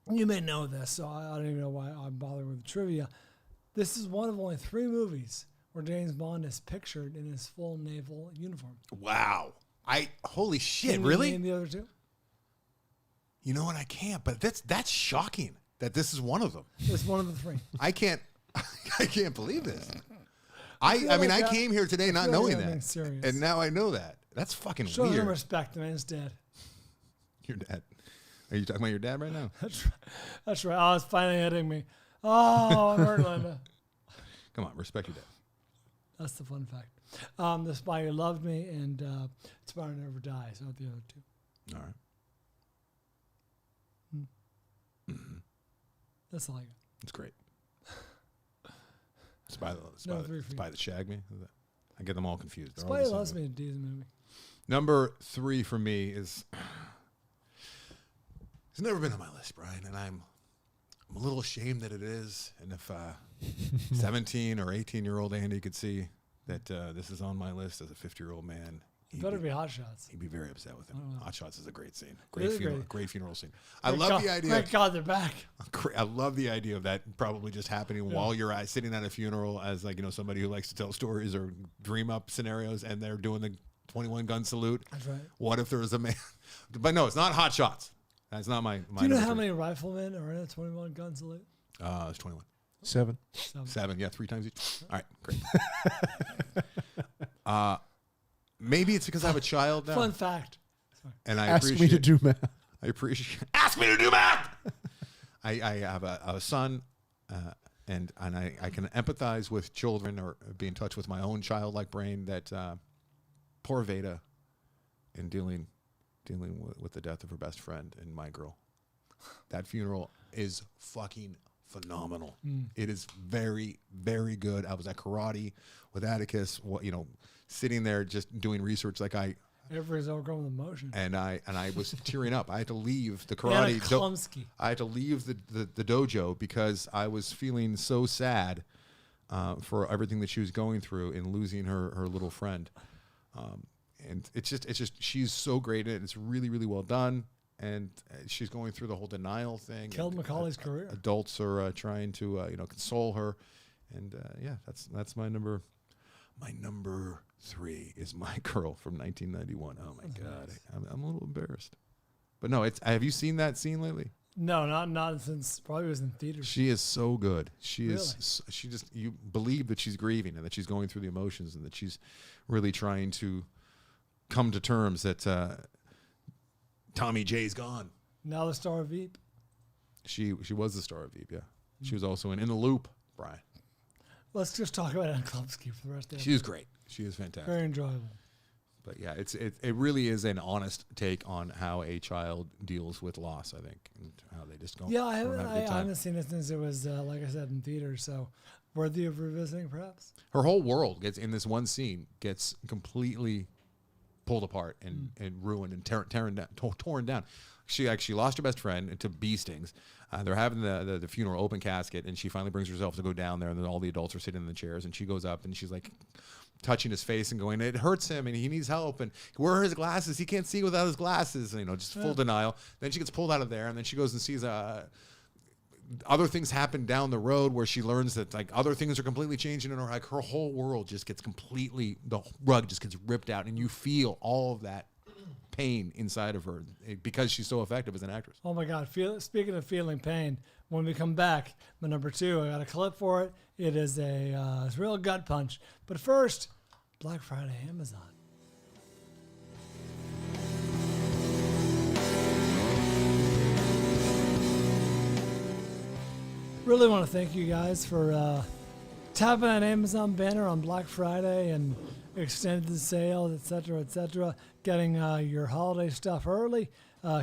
may know this, so I don't even know why I'm bothering with the trivia. This is one of only 3 movies where James Bond is pictured in his full naval uniform. Wow. Holy shit, Can you really? name the other 2? You know what? I can't, but that's shocking that this is one of them. It's one of the 3. I can't believe this. I came here today not knowing that. And now I know that. That's fucking Show weird. some respect. The man's dead. Your dad. Are you talking about your dad right now? That's right. Oh, it's finally hitting me. Oh, I'm hurt, Linda. Come on, respect your dad. That's the fun fact. The Spy Who Loved Me and Tomorrow Never Dies are the other 2. All right. That's all I got. It's great. Spy that Shag Me. I get them all confused. They're all Spy the Who same Loves movie. Me, a decent movie. Number 3 for me is. It's never been on my list, Brian, and I'm a little ashamed that it is. And if 17 or 18-year-old Andy could see that this is on my list as a 50-year-old man, It better be Hot Shots. he'd be very upset with him. Hot Shots is a great scene. It is Great funeral scene. Thank God they're back. I love the idea of that probably just happening while you're sitting at a funeral as somebody who likes to tell stories or dream up scenarios, and they're doing the 21 gun salute. That's right. What if there was a man? But no, it's not Hot Shots. That's not my. Do you know how many riflemen are in a 21 gun salute? It's 21. 7. 7. Yeah, 3 times each. All right, great. Maybe it's because I have a child now. Fun fact. And I Ask me to do math. I appreciate. Ask me to do math. I have a son, and I can empathize with children or be in touch with my own childlike brain. That poor Veda, in dealing with the death of her best friend and my girl. That funeral is fucking phenomenal. It is very, very good. I was at karate with Atticus. Sitting there just doing research like Everybody's overcome with emotion. and I was tearing up. I had to leave the karate. I had to leave the dojo because I was feeling so sad for everything that she was going through in losing her little friend. And it's just she's so great at it. It's really, really well done. And she's going through the whole denial thing. Killed Macaulay's career. Adults are trying to console her, and that's my number. My number 3 is My Girl from 1991. Oh my God, nice. I'm a little embarrassed, but no, have you seen that scene lately? No, not since probably was in theaters. She is so good. She really? You believe that she's grieving and that she's going through the emotions and that she's really trying to come to terms that Tommy J's gone. Now the star of Veep. She was the star of Veep, yeah. She was also in The Loop, Brian. Let's just talk about Anna Klumsky for the rest of the She is great. She is fantastic. Very enjoyable. But yeah, it really is an honest take on how a child deals with loss, I think, and how they just go. Yeah, I haven't seen it since it was, like I said, in theaters, so worthy of revisiting, perhaps. Her whole world gets, in this one scene, gets completely pulled apart and ruined and torn down. She actually lost her best friend to bee stings. They're having the funeral open casket, and she finally brings herself to go down there, and then all the adults are sitting in the chairs, and she goes up and she's like touching his face and going, it hurts him and he needs help. And where are his glasses? He can't see without his glasses. And, just full denial. Then she gets pulled out of there, and then she goes and sees other things happen down the road where she learns that like other things are completely changing in her. Like her whole world just gets the rug just gets ripped out, and you feel all of that pain inside of her because she's so effective as an actress. Oh my God. Speaking of feeling pain, when we come back, my number 2, I got a clip for it. It is a real gut punch. But first, Black Friday Amazon. Really want to thank you guys for tapping that Amazon banner on Black Friday and extended sales, etc., getting your holiday stuff early.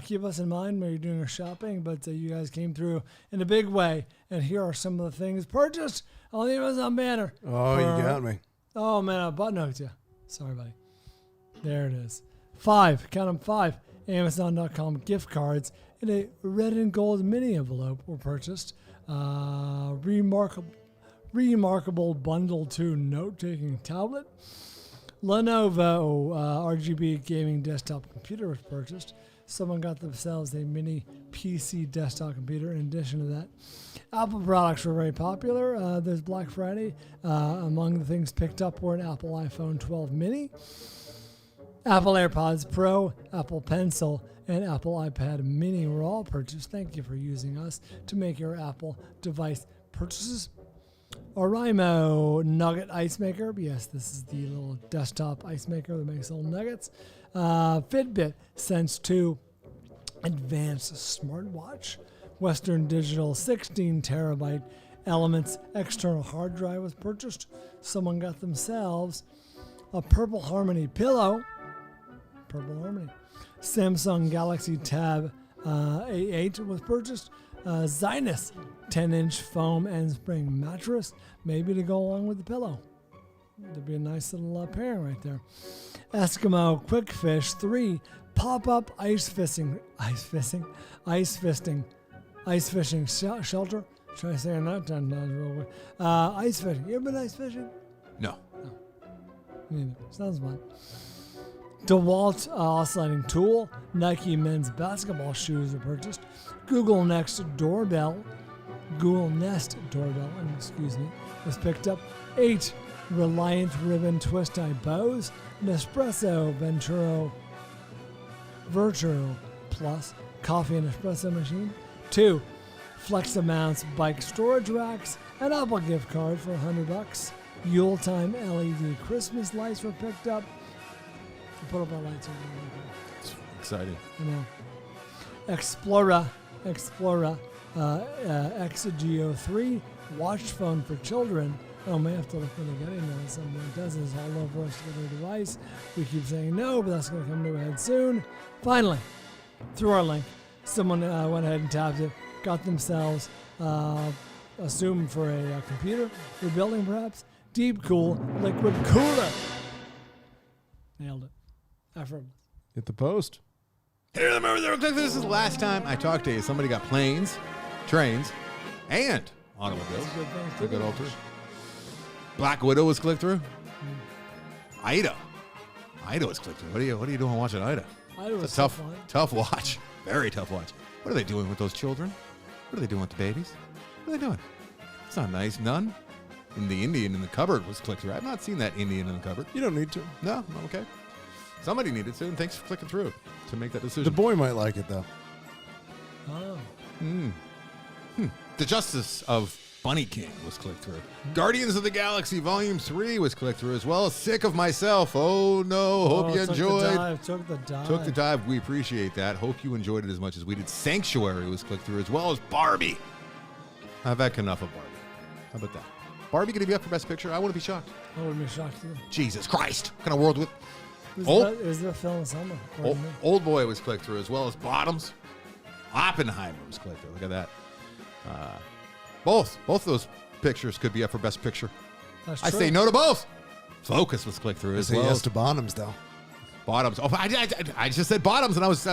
Keep us in mind when you're doing your shopping, but you guys came through in a big way, and here are some of the things purchased on the Amazon banner. Oh, you got me. Oh, man, I button hooked you. Sorry, buddy. There it is. 5, count them 5, Amazon.com gift cards in a red and gold mini envelope were purchased. Remarkable Bundle 2 note-taking tablet. Lenovo RGB gaming desktop computer was purchased. Someone got themselves a mini PC desktop computer in addition to that. Apple products were very popular. There's Black Friday. Among the things picked up were an Apple iPhone 12 mini, Apple AirPods Pro, Apple Pencil, and Apple iPad mini were all purchased. Thank you for using us to make your Apple device purchases. Orimo Nugget Ice Maker. Yes, this is the little desktop ice maker that makes little nuggets. Fitbit Sense 2 Advanced Smartwatch. Western Digital 16 terabyte Elements external hard drive was purchased. Someone got themselves a Purple Harmony pillow. Purple Harmony. Samsung Galaxy Tab A8 was purchased. Zinus 10-inch foam and spring mattress, maybe to go along with the pillow. There'd be a nice little pairing right there. Eskimo Quick Fish 3 pop-up ice fishing shelter. Should I say it not done? Ice fishing. You ever been ice fishing? No. Neither. Sounds fun. DeWalt oscillating tool. Nike men's basketball shoes were purchased. Google Nest doorbell, was picked up. 8 Reliant ribbon twist-tie bows. Nespresso Verturo Plus coffee and espresso machine. 2 Fleximounts bike storage racks. An Apple gift card for $100. Yuletime LED Christmas lights were picked up. Put up our lights over there. It's exciting. I know. Explora XGO 3 watch phone for children. Oh, may have to look into getting that. Someone does this all over us to get a device. We keep saying no, but that's going to come to a head soon. Finally, through our link, someone went ahead and tapped it, got themselves, assumed for a computer, rebuilding perhaps, Deep Cool Liquid Cooler. Nailed it. Effortless. Hit the post. Hey, remember, this is the last time I talked to you. Somebody got planes, trains, and automobiles. That's a good thing to A good do. old Black Widow was clicked through. Ida was clicked through. What are you doing watching Ida? Ida was It's a so fun. tough watch. Very tough watch. What are they doing with those children? What are they doing with the babies? What are they doing? It's not nice. None. And the Indian in the cupboard was clicked through. I've not seen that Indian in the cupboard. You don't need to. No, okay. Somebody needed to, and thanks for clicking through to make that The decision. boy might like it, though. Oh. The Justice of Bunny King was clicked through. Guardians of the Galaxy Volume 3 was clicked through as well. Sick of Myself. Oh, no. Hope you took enjoyed. Took the dive. Took the dive. We appreciate that. Hope you enjoyed it as much as we did. Sanctuary was clicked through as well as Barbie. I've had enough of Barbie. How about that? Barbie going to be up for Best Picture? I wouldn't be shocked. I wouldn't be shocked either. Jesus Christ. What kind of world with... Is there a film in summer? Old Boy was clicked through as well as Bottoms. Oppenheimer was clicked through. Look at that. Both those pictures could be up for Best Picture. That's I true. say no to both. Focus was clicked through I as say well. yes to Bonhams, though. Bottoms. Oh, I just said Bottoms, and I was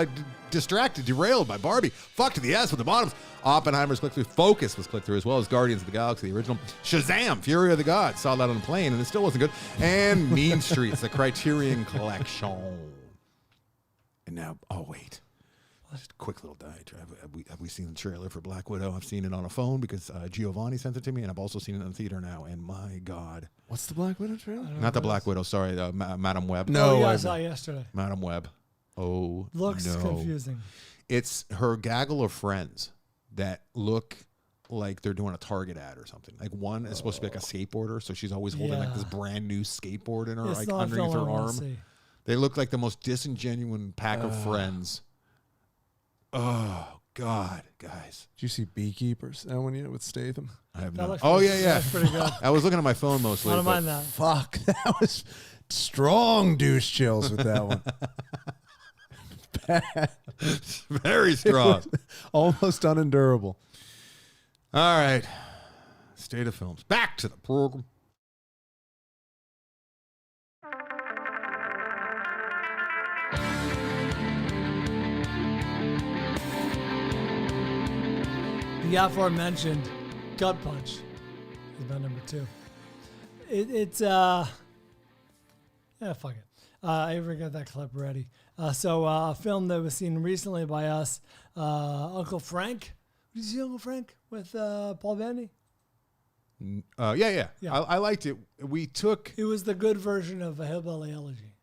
distracted, derailed by Barbie. Fuck to the ass with the bottoms. Oppenheimer's click-through. Focus was click-through, as well as Guardians of the Galaxy, the original. Shazam! Fury of the Gods. Saw that on the plane, and it still wasn't good. And Mean Streets, the Criterion Collection. And now, oh, wait. Just a quick little diatribe. Have we seen the trailer for Black Widow? I've seen it on a phone because Giovanni sent it to me, and I've also seen it in the theater now. And my God. What's the Black Widow trailer? Not the Black Widow, sorry. Madam Web. No, yeah, I saw it yesterday. Madam Web. Oh, Looks no. confusing. It's her gaggle of friends that look like they're doing a Target ad or something. Like one is supposed to be like a skateboarder, so she's always holding like this brand new skateboard in her, It's like not a underneath film her I wanna arm. see. They look like the most disingenuous pack of friends. Oh God, guys! Did you see Beekeepers? That one yet with Statham? I have That not. looks Oh pretty- yeah, yeah. that's pretty good. I was looking at my phone mostly. I don't but- mind that. Fuck, that was strong douche chills with that one. Bad. Very strong. Almost unendurable. All right. State of films. Back to the program. The aforementioned Gut Punch is my number 2. It's fuck it. I ever got that clip ready. So a film that was seen recently by us, Uncle Frank. Did you see Uncle Frank with Paul Bettany? Yeah. Yeah. I liked it. We took. It was the good version of a Hillbilly Elegy.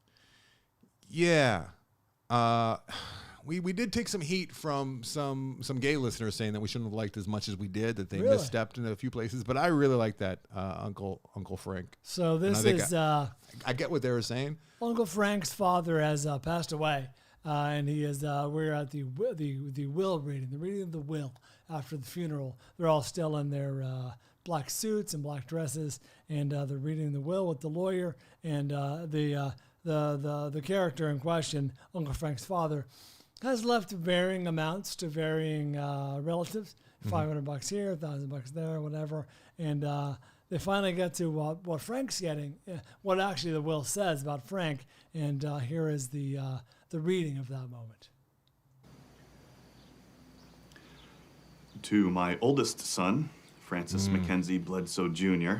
Yeah. We did take some heat from some gay listeners saying that we shouldn't have liked as much as we did, that they Really? misstepped in a few places. But I really like that Uncle Frank. So this think is I get what they were saying. Uncle Frank's father has passed away, and he is. We're at the will reading, the reading of the will after the funeral. They're all still in their black suits and black dresses, and they're reading the will with the lawyer and the character in question, Uncle Frank's father, has left varying amounts to varying relatives. $500 here, $1,000 there, whatever, and. They finally get to what Frank's getting, what actually the will says about Frank, and here is the reading of that moment. To my oldest son, Francis Mackenzie Bledsoe Jr.,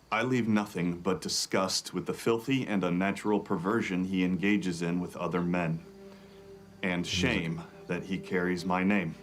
I leave nothing but disgust with the filthy and unnatural perversion he engages in with other men, and shame that he carries my name.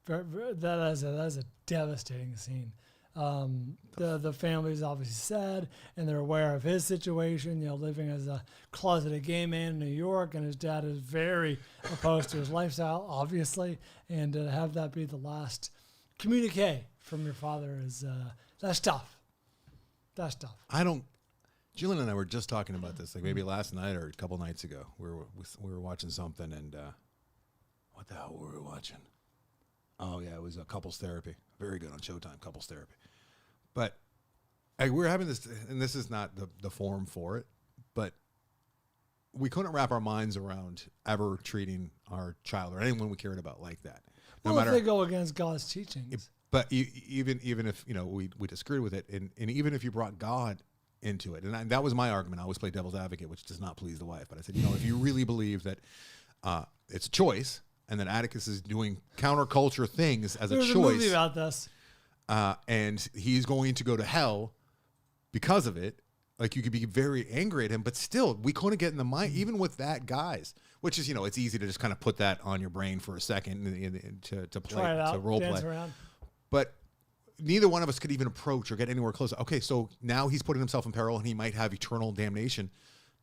That is a devastating scene. The family is obviously sad, and they're aware of his situation. Living as a closeted gay man in New York, and his dad is very opposed to his lifestyle, obviously. And to have that be the last communique from your father is that's tough. That's tough. Julian and I were just talking about this, like maybe last night or a couple nights ago. We were watching something, and what the hell were we watching? Oh, yeah, it was couples therapy. Very good on Showtime, couples therapy. But we're having this, and this is not the forum for it, but we couldn't wrap our minds around ever treating our child or anyone we cared about like that. No Well, matter, if they go against God's teachings. but even if we disagreed with it, and even if you brought God into it, and that was my argument. I always play devil's advocate, which does not please the wife. But I said, if you really believe that it's a choice, and that Atticus is doing counterculture things as There's a a choice, movie about this. and he's going to go to hell because of it. Like, you could be very angry at him, but still, we couldn't get in the mind, even with that, guys. Which is, it's easy to just kind of put that on your brain for a second to play, Try it out, to role dance play. around. But neither one of us could even approach or get anywhere close. Okay, so now he's putting himself in peril, and he might have eternal damnation.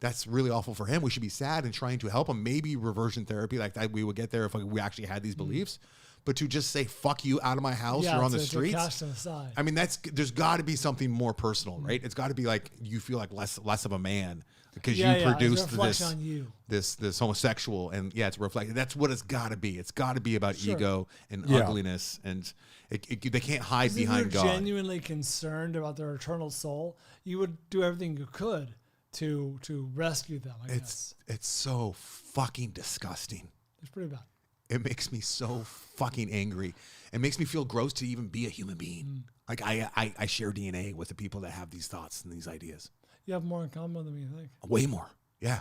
That's really awful for him. We should be sad and trying to help him. Maybe reversion therapy like that we would get there if we actually had these beliefs. But to just say, fuck you, out of my house, you're on the to streets. cast them aside. I mean, there's got to be something more personal, right? It's got to be like you feel like less of a man because you It's a produced reflection on you. this homosexual, and it's reflected. That's what it's got to be. It's got to be about ego and ugliness, and they can't hide behind If God. you're genuinely concerned about their eternal soul, you would do everything you could to rescue them. I guess It's so fucking disgusting. it's pretty bad. It makes me so fucking angry. It makes me feel gross to even be a human being. Like I share DNA with the people that have these thoughts and these ideas. You have more in common than you think. Way more. Yeah.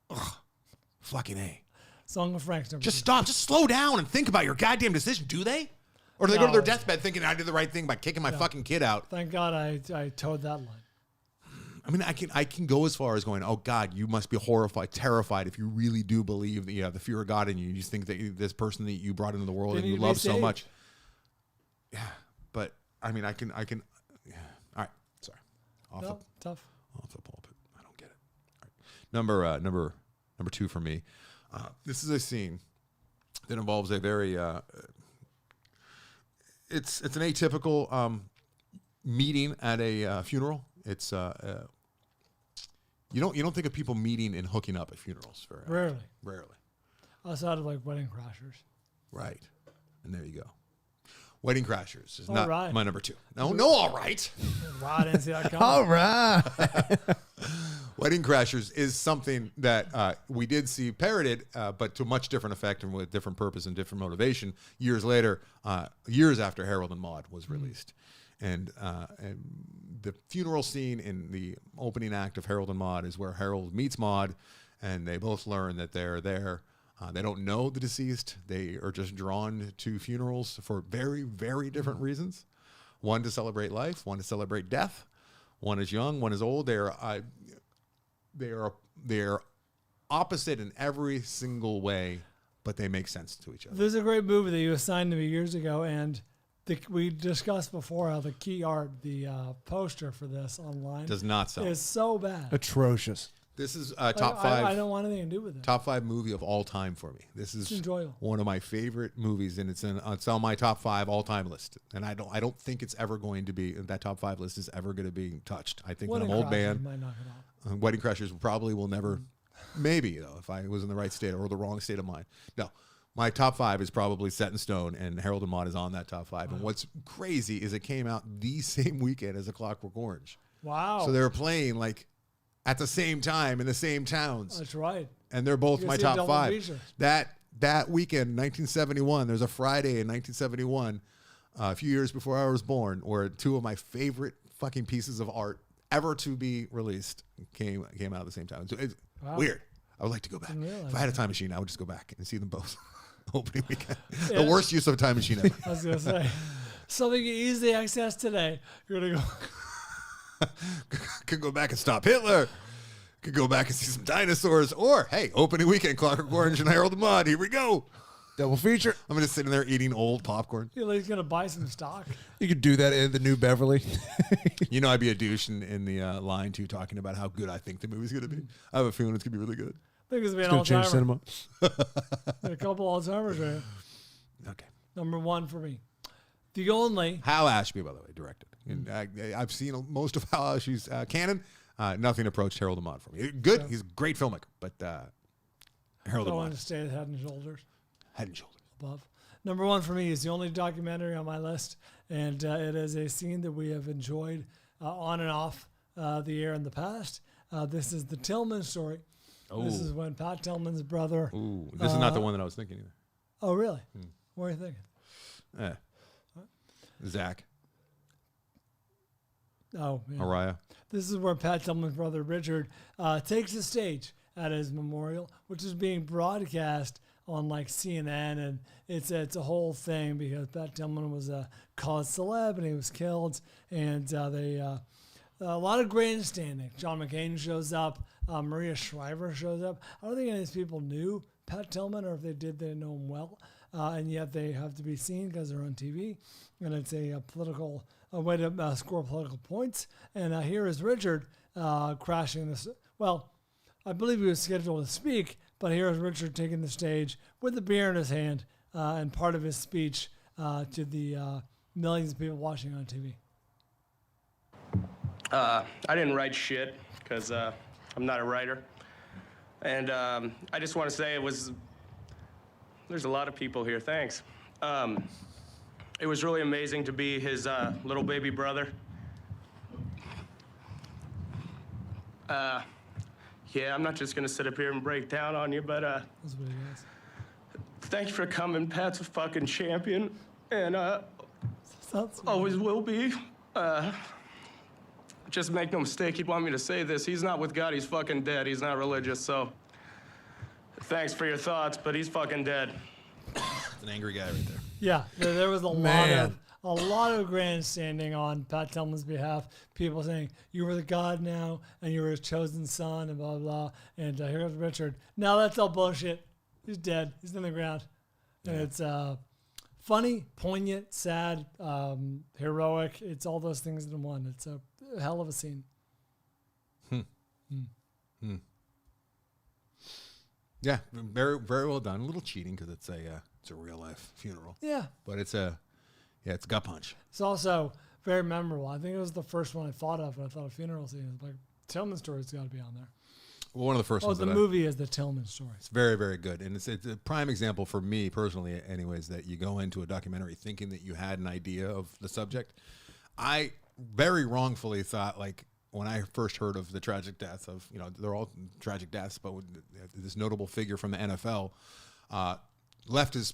Ugh. Fucking A. Song of Frank's number Just 2. stop. Just slow down and think about your goddamn decision. Do they? Or do they go to No. their deathbed thinking I did the right thing by kicking my fucking kid out? Thank God I towed that line. I mean, I can go as far as going, oh, God, you must be horrified, terrified if you really do believe that you have the fear of God in you. You just think that this person that you brought into the world They and need you to be love so saved. much. Yeah, but, I mean, I can. Yeah. All right, sorry. No, tough. Off the pulpit. I don't get it. All right. Number 2 for me. This is a scene that involves a very it's an atypical meeting at a funeral. It's you don't think of people meeting and hooking up at funerals very often. Rarely. Outside of like Wedding Crashers. Right. And there you go. Wedding Crashers is All not right. my number 2. No, all right. Wow, I didn't see that coming. All right. Wedding Crashers is something that we did see parroted, but to a much different effect and with different purpose and different motivation years later, years after Harold and Maude was released. And the funeral scene in the opening act of Harold and Maude is where Harold meets Maude, and they both learn that they're there. They don't know the deceased. They are just drawn to funerals for very, very different reasons. One to celebrate life, one to celebrate death. One is young, one is old. They are opposite in every single way, but they make sense to each other. There's a great movie that you assigned to me years ago, and we discussed before how the key art, the poster for this online, Does not sell. is so bad. Atrocious. This is Like, top 5. I don't want anything to do with it. Top 5 movie of all time for me. This is enjoyable. one of my favorite movies, and it's on my top 5 all time list. And I don't think it's ever going to be that top 5 list is ever going to be touched. I think Wedding when I'm old Crashers man, might knock it off. Wedding Crashers probably will never. Maybe though, if I was in the right state or the wrong state of mind. No, my top 5 is probably set in stone, and Harold and Maude is on that top 5. And what's crazy is it came out the same weekend as A Clockwork Orange. Wow. So they were playing like at the same time in the same towns. That's right. And they're both You my see a top double 5. feature. That weekend, 1971, there's a Friday in 1971, a few years before I was born, where 2 of my favorite fucking pieces of art ever to be released came out at the same time. So it's weird. I would like to go back. If I had a time machine, I would just go back and see them both opening weekend. Yeah. The worst use of a time machine ever. I was going to say, something you easily access today. You're going to go. Could go back and stop Hitler. Could go back and see some dinosaurs. Or, hey, opening weekend, Clockwork Orange and Harold and Maude. Here we go. Double feature. I'm just sitting there eating old popcorn. You're like going to buy some stock. You could do that in the New Beverly. You know, I'd be a douche in the line, too, talking about how good I think the movie's going to be. I have a feeling it's going to be really good. I think it's going It's to be going an to all-timer. change cinema. A couple all-timers right here. Okay. Number 1 for me. The only. Hal Ashby, by the way, directed. And I've seen most of Hal Ashby's canon. Nothing approached Harold and Maude for me. Good. He's a great filmmaker, but Harold I and want to Maude, stay head and shoulders head and shoulders. above. Number 1 for me is the only documentary on my list, and it is a scene that we have enjoyed on and off the air in the past. This is the Tillman story. This is when Pat Tillman's brother. Ooh, this is not the one that I was thinking either. Oh, really? What are you thinking? Zach, Oh, yeah. Araya. This is where Pat Tillman's brother Richard takes the stage at his memorial, which is being broadcast on like CNN, and it's a whole thing because Pat Tillman was a cause celeb and he was killed, and a lot of grandstanding. John McCain shows up, Maria Shriver shows up. I don't think any of these people knew Pat Tillman, or if they did, they know him well, and yet they have to be seen because they're on TV, and it's a political way to score political points. And here is Richard crashing this. Well, I believe he was scheduled to speak, but here is Richard taking the stage with a beer in his hand and part of his speech to the millions of people watching on TV. I didn't write shit because I'm not a writer. And I just want to say there's a lot of people here, thanks. It was really amazing to be his little baby brother. Yeah, I'm not just gonna sit up here and break down on you, but That's what he is. thank you for coming. Pat's a fucking champion, and That's always will be. just make no mistake, he'd want me to say this. He's not with God, he's fucking dead. He's not religious, so thanks for your thoughts, but he's fucking dead. It's an angry guy right there. Yeah, there was a Man. lot of grandstanding on Pat Tillman's behalf. People saying you were the God now, and you were his chosen son, and blah blah. Blah. And here comes Richard. Now that's all bullshit. He's dead. He's in the ground. And it's funny, poignant, sad, heroic. It's all those things in one. It's a hell of a scene. Yeah, very very well done. A little cheating because it's a real life funeral. Yeah. But it's a gut punch. It's also very memorable. I think it was the first one I thought of when I thought of funeral scenes. Like Tillman story's got to be on there. Well, one of the first ones. The movie is the Tillman story. It's very, very good. And it's a prime example for me personally, anyways, that you go into a documentary thinking that you had an idea of the subject. I very wrongfully thought, like, when I first heard of the tragic death of, they're all tragic deaths, but with this notable figure from the NFL left his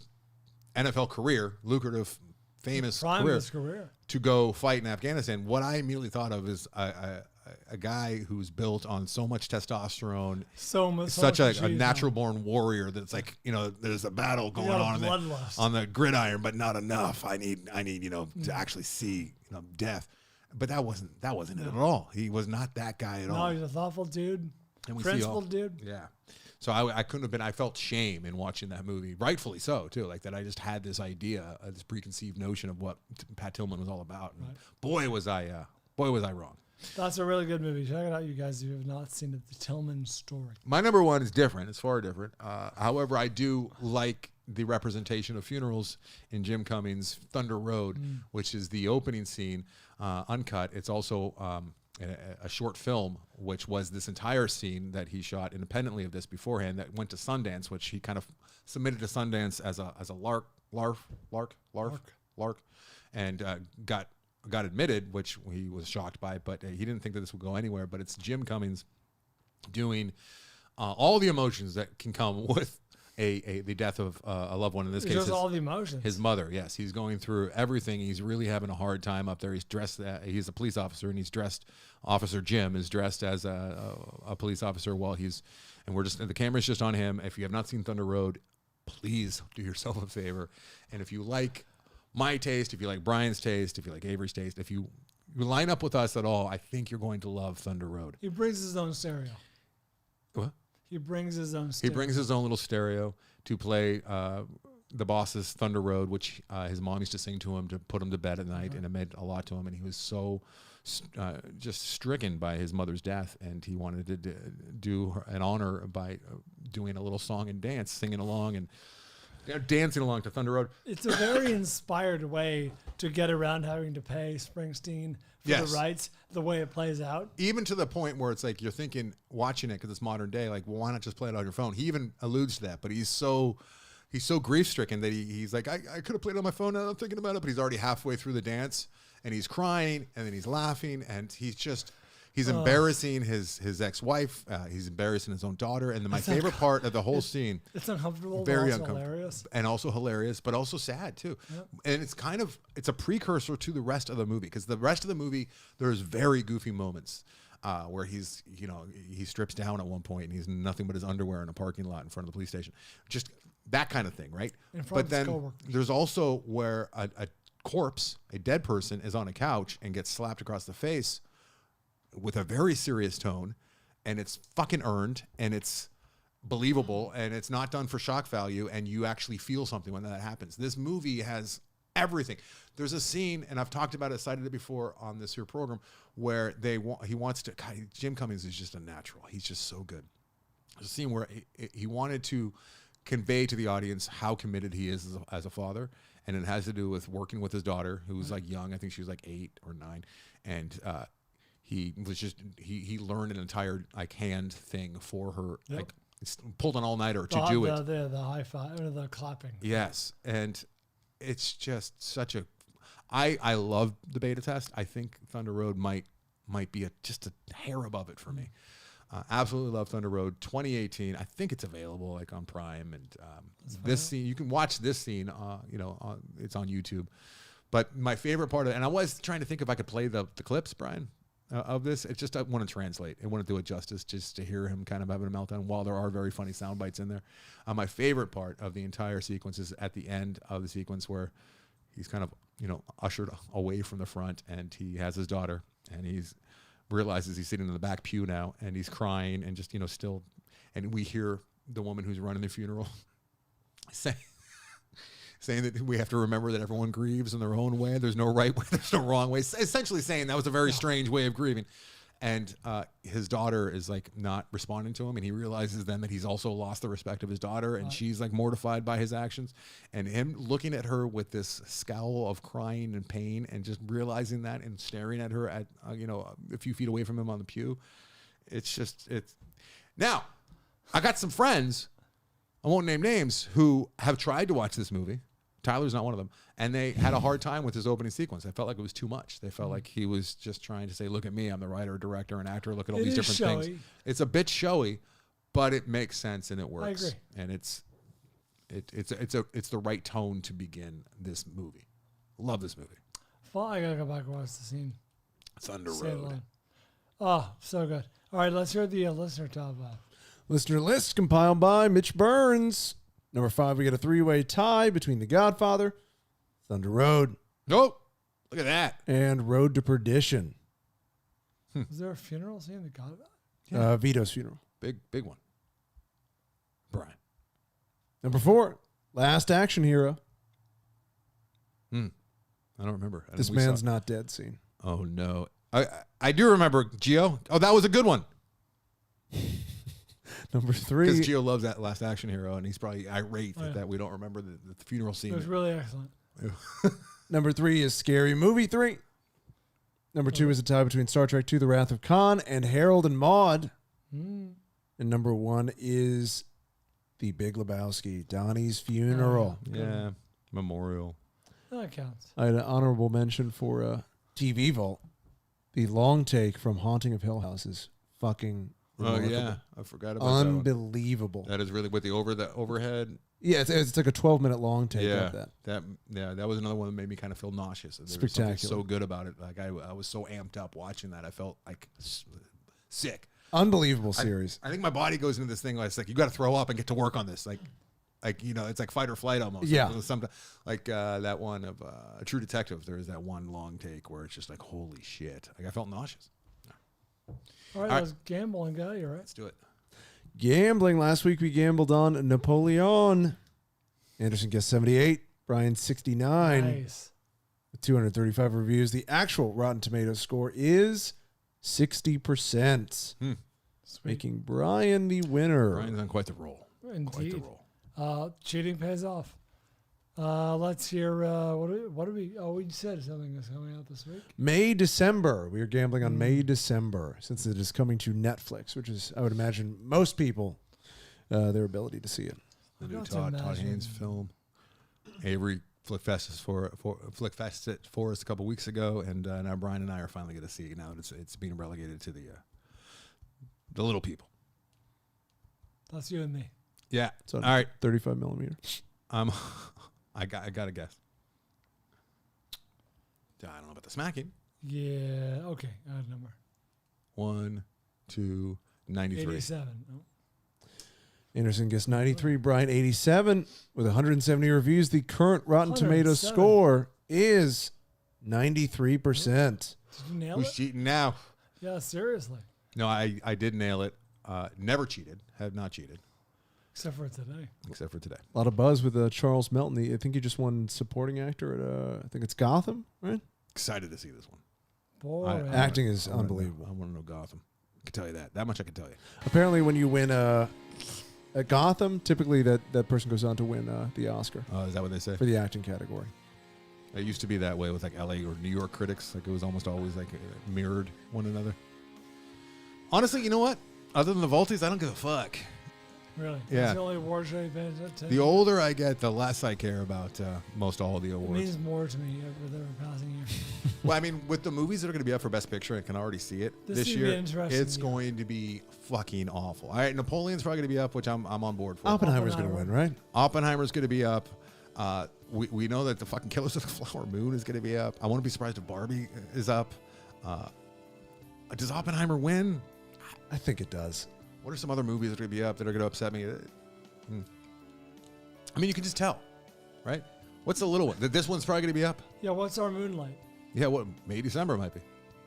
NFL career, lucrative, famous career, to go fight in Afghanistan. What I immediately thought of is a guy who's built on so much testosterone, such a natural born warrior that's like, there's a battle going on the gridiron, but not enough. I need to actually see death. But that wasn't it at all. He was not that guy at all. No, he's a thoughtful dude, principled dude. Yeah. So I couldn't have been. I felt shame in watching that movie, rightfully so too. Like that, I just had this idea, this preconceived notion of what Pat Tillman was all about. And boy, was I wrong. That's a really good movie. Check it out, you guys, if you have not seen it. The Tillman story. My number one is different. It's far different. However, I do like the representation of funerals in Jim Cummings' Thunder Road, which is the opening scene, uncut. It's also a short film, which was this entire scene that he shot independently of this beforehand that went to Sundance, which he kind of submitted to Sundance as a lark, and got admitted, which he was shocked by, but he didn't think that this would go anywhere. But it's Jim Cummings doing all the emotions that can come with the death of a loved one. In this case, all the emotions. His mother. Yes, he's going through everything. He's really having a hard time up there. He's dressed. He's a police officer, and he's dressed. Officer Jim is dressed as a police officer while the camera's just on him. If you have not seen Thunder Road, please do yourself a favor. And if you like my taste, if you like Brian's taste, if you like Avery's taste, if you line up with us at all, I think you're going to love Thunder Road. He brings his own stereo. What? He brings his own stereo. He brings his own little stereo to play the boss's Thunder Road, which his mom used to sing to him to put him to bed at night, and it meant a lot to him. And he was so just stricken by his mother's death, and he wanted to do her an honor by doing a little song and dance, singing along and dancing along to Thunder Road. It's a very inspired way to get around having to pay Springsteen for the rights, the way it plays out. Even to the point where it's like you're thinking, watching it because it's modern day, like, well, why not just play it on your phone? He even alludes to that, but he's so grief-stricken that he's like, I could have played it on my phone now that I'm thinking about it, but he's already halfway through the dance, and he's crying, and then he's laughing, and he's embarrassing his ex-wife. He's embarrassing his own daughter. And my favorite part of the whole scene. It's uncomfortable, very but also uncomfortable, hilarious. and also hilarious, but also sad too. Yep. And it's a precursor to the rest of the movie, because the rest of the movie there's very goofy moments where he strips down at one point and he's nothing but his underwear in a parking lot in front of the police station, just that kind of thing, right? But then there's also where a corpse, a dead person, is on a couch and gets slapped across the face with a very serious tone, and it's fucking earned, and it's believable, and it's not done for shock value, and you actually feel something when that happens. This movie has everything. There's a scene, and I've talked about it, cited it before on this here program, where he wants to. God, Jim Cummings is just a natural. He's just so good. There's a scene where he wanted to convey to the audience how committed he is as a father, and it has to do with working with his daughter, who's like young. I think she was like 8 or 9, and he learned an entire hand thing for her, like pulled an all-nighter to do it. The high five or the clapping. Yes, and it's just such a. I love the beta test. I think Thunder Road might be just a hair above it for me. Absolutely love Thunder Road 2018. I think it's available like on Prime, and this scene you can watch this scene. It's on YouTube. But my favorite part of it, and I was trying to think if I could play the clips, Brian. of this. It's just I want to translate. I want to do it justice just to hear him kind of having a meltdown. While there are very funny sound bites in there, my favorite part of the entire sequence is at the end of the sequence where he's kind of ushered away from the front, and he has his daughter, and he's realizes he's sitting in the back pew now, and he's crying and just still, and we hear the woman who's running the funeral saying that we have to remember that everyone grieves in their own way. There's no right way. There's no wrong way. Essentially saying that was a very strange way of grieving. And his daughter is like not responding to him. And he realizes then that he's also lost the respect of his daughter. And she's like mortified by his actions. And him looking at her with this scowl of crying and pain and just realizing that and staring at her at, a few feet away from him on the pew. It's now I got some friends, I won't name names, who have tried to watch this movie. Tyler's not one of them. And they had a hard time with his opening sequence. I felt like it was too much. They felt like he was just trying to say, look at me, I'm the writer, director, and actor. Look at all these different things. It's a bit showy, but it makes sense and it works. I agree. And it's the right tone to begin this movie. Love this movie. Well, I gotta go back and watch the scene. Thunder Road. Oh, so good. All right, let's hear the listener top 5. Listener list compiled by Mitch Burns. Number 5, we get a 3-way tie between The Godfather, Thunder Road. Nope. Look at that. And Road to Perdition. Is there a funeral scene that got it? Yeah. Vito's funeral. Big one. Brian. Number 4, Last Action Hero. I don't remember. This man's not dead scene. Oh, no. I do remember Gio. Oh, that was a good one. Number 3. Because Gio loves that Last Action Hero, and he's probably irate that we don't remember the funeral scene. It was really excellent. Number 3 is Scary Movie 3. Number 2 is a tie between Star Trek II, The Wrath of Khan, and Harold and Maude. And number 1 is The Big Lebowski, Donnie's Funeral. Yeah, Memorial. That counts. I had an honorable mention for TV Vault. The long take from Haunting of Hill House is fucking remarkable. Oh, yeah. I forgot about Unbelievable. that. That is really with the overhead. Yeah, it's like a 12-minute long take of that. That was another one that made me kind of feel nauseous. There was Spectacular. something so good about it. Like I was so amped up watching that. I felt like sick. Unbelievable series. I think my body goes into this thing where it's like you got to throw up and get to work on this. Like it's like fight or flight almost. Yeah. Like that one of True Detective. There is that one long take where it's just like holy shit. Like I felt nauseous. All right, let's gamble and go. You're right. Let's do it. Gambling. Last week we gambled on Napoleon. Anderson guessed 78. Brian 69. Nice. With 235 reviews. The actual Rotten Tomatoes score is 60%. Making Brian the winner. Brian's on quite the roll. Indeed. Quite the roll. Cheating pays off. Let's hear what do we? Oh, we said something is coming out this week. May, December. We are gambling on May, December, since it is coming to Netflix, which is, I would imagine, most people, their ability to see it. The new Todd Haynes film. Avery flickfested it for us a couple weeks ago, and now Brian and I are finally going to see it. Now it's being relegated to the little people. That's you and me. Yeah. So all right. 35 millimeter. I got a guess. I don't know about the smacking. Yeah. Okay. Odd number. 1, 2, 93. 87. Oh. Anderson guessed 93. Brian 87 with 170 reviews. The current Rotten Tomatoes 107. score is 93%. Did you nail Who's it? cheating now? Yeah, seriously. No, I did nail it. Never cheated. Have not cheated. Except for today. Except for today. A lot of buzz with Charles Melton. I think he just won supporting actor at I think it's Gotham, right? Excited to see this one. Boy, Acting is unbelievable. I want to know Gotham. I can tell you that. That much I can tell you. Apparently, when you win at Gotham, typically that person goes on to win the Oscar Is that what they say? for the acting category. It used to be that way with like LA or New York critics. Like it was almost always like mirrored one another. Honestly, you know what? Other than the Volties, I don't give a fuck. Really? Yeah. That's the only award show you've been attending? The older I get, the less I care about most all of the It awards. means more to me with every passing year. Well, I mean, with the movies that are going to be up for Best Picture, I can already see it This this should be year. interesting, It's yeah. going to be fucking awful. All right, Napoleon's probably going to be up, which I'm on board for. Oppenheimer's going to win, right? Oppenheimer's going to be up. We know that the fucking Killers of the Flower Moon is going to be up. I won't be surprised if Barbie is up. Does Oppenheimer win? I think it does. What are some other movies that are going to be up that are going to upset me? I mean, you can just tell, right? What's the little one? This one's probably going to be up. Yeah, what's our Moonlight? Yeah, what? Maybe December might be.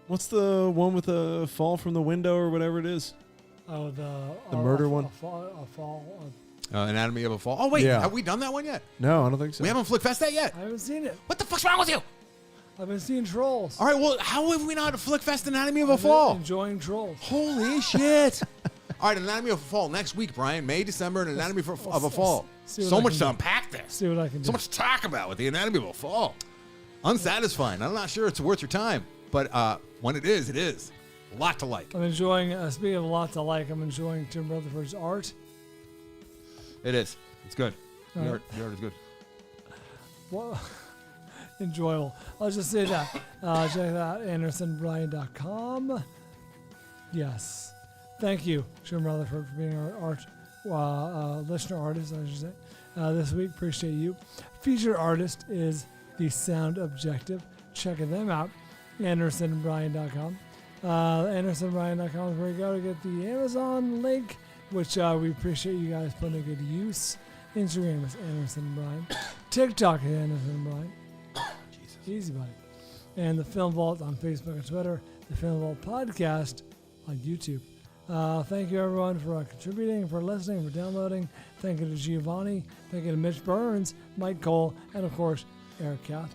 What's the one with the fall from the window or whatever it is? Oh, the murder one? A fall. Anatomy of a Fall. Oh, wait. Yeah. Have we done that one yet? No, I don't think so. We haven't Flickfest that yet. I haven't seen it. What the fuck's wrong with you? I've been seeing Trolls. All right, well, how have we not Flickfest Anatomy of a I've been Fall? enjoying Trolls. Holy shit. All right, Anatomy of a Fall next week, Brian. May, December, and Anatomy of a Fall. see what So I much can to do. unpack there. See what I can do. So much to talk about with the Anatomy of a Fall. Unsatisfying. I'm not sure it's worth your time, but when it is, it is. A lot to like. I'm enjoying, speaking of a lot to like, I'm enjoying Tim Rutherford's art. It is. It's good. All The right. art is good. Well, enjoyable. I'll just say that. Check it out, AndersonBryan.com. Yes. Thank you, Jim Rutherford, for being our art listener artist, I should say. This week, appreciate you. Featured artist is The Sound Objective. Checking them out. AndersonBryan.com. AndersonBryan.com is where you go to get the Amazon link, which we appreciate you guys putting to good use. Instagram is Anderson Bryan. TikTok is Anderson Bryan. Jesus. Easy, buddy. And the Film Vault on Facebook and Twitter. The Film Vault podcast on YouTube. Thank you, everyone, for contributing, for listening, for downloading. Thank you to Giovanni. Thank you to Mitch Burns, Mike Cole, and, of course, Eric Kath.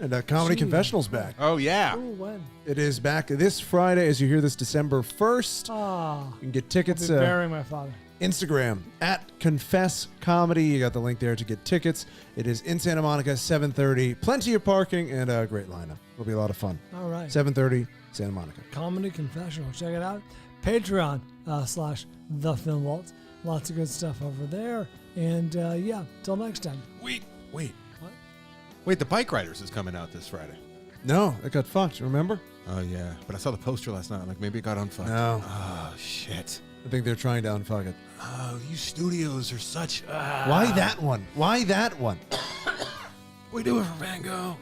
And Comedy Gee. Confessional's back. Oh, yeah. Ooh, when? It is back this Friday as you hear this December 1st. Ah, You can get I'll tickets. be burying my father. Instagram at Confess Comedy. You got the link there to get tickets. It is in Santa Monica, 7:30. Plenty of parking and a great lineup. It'll be a lot of fun. All right. 7:30, Santa Monica. Comedy Confessional. Check it out. Patreon / The Film Vault. Lots of good stuff over there. And yeah, till next time. Wait. What? Wait, The Bike Riders is coming out this Friday. No, it got fucked. Remember? Oh, yeah. But I saw the poster last night. I'm like, maybe it got unfucked. No. Oh, shit. I think they're trying to unfuck it. Oh, you studios are such... Why that one? Why that one? We do it for Van Gogh.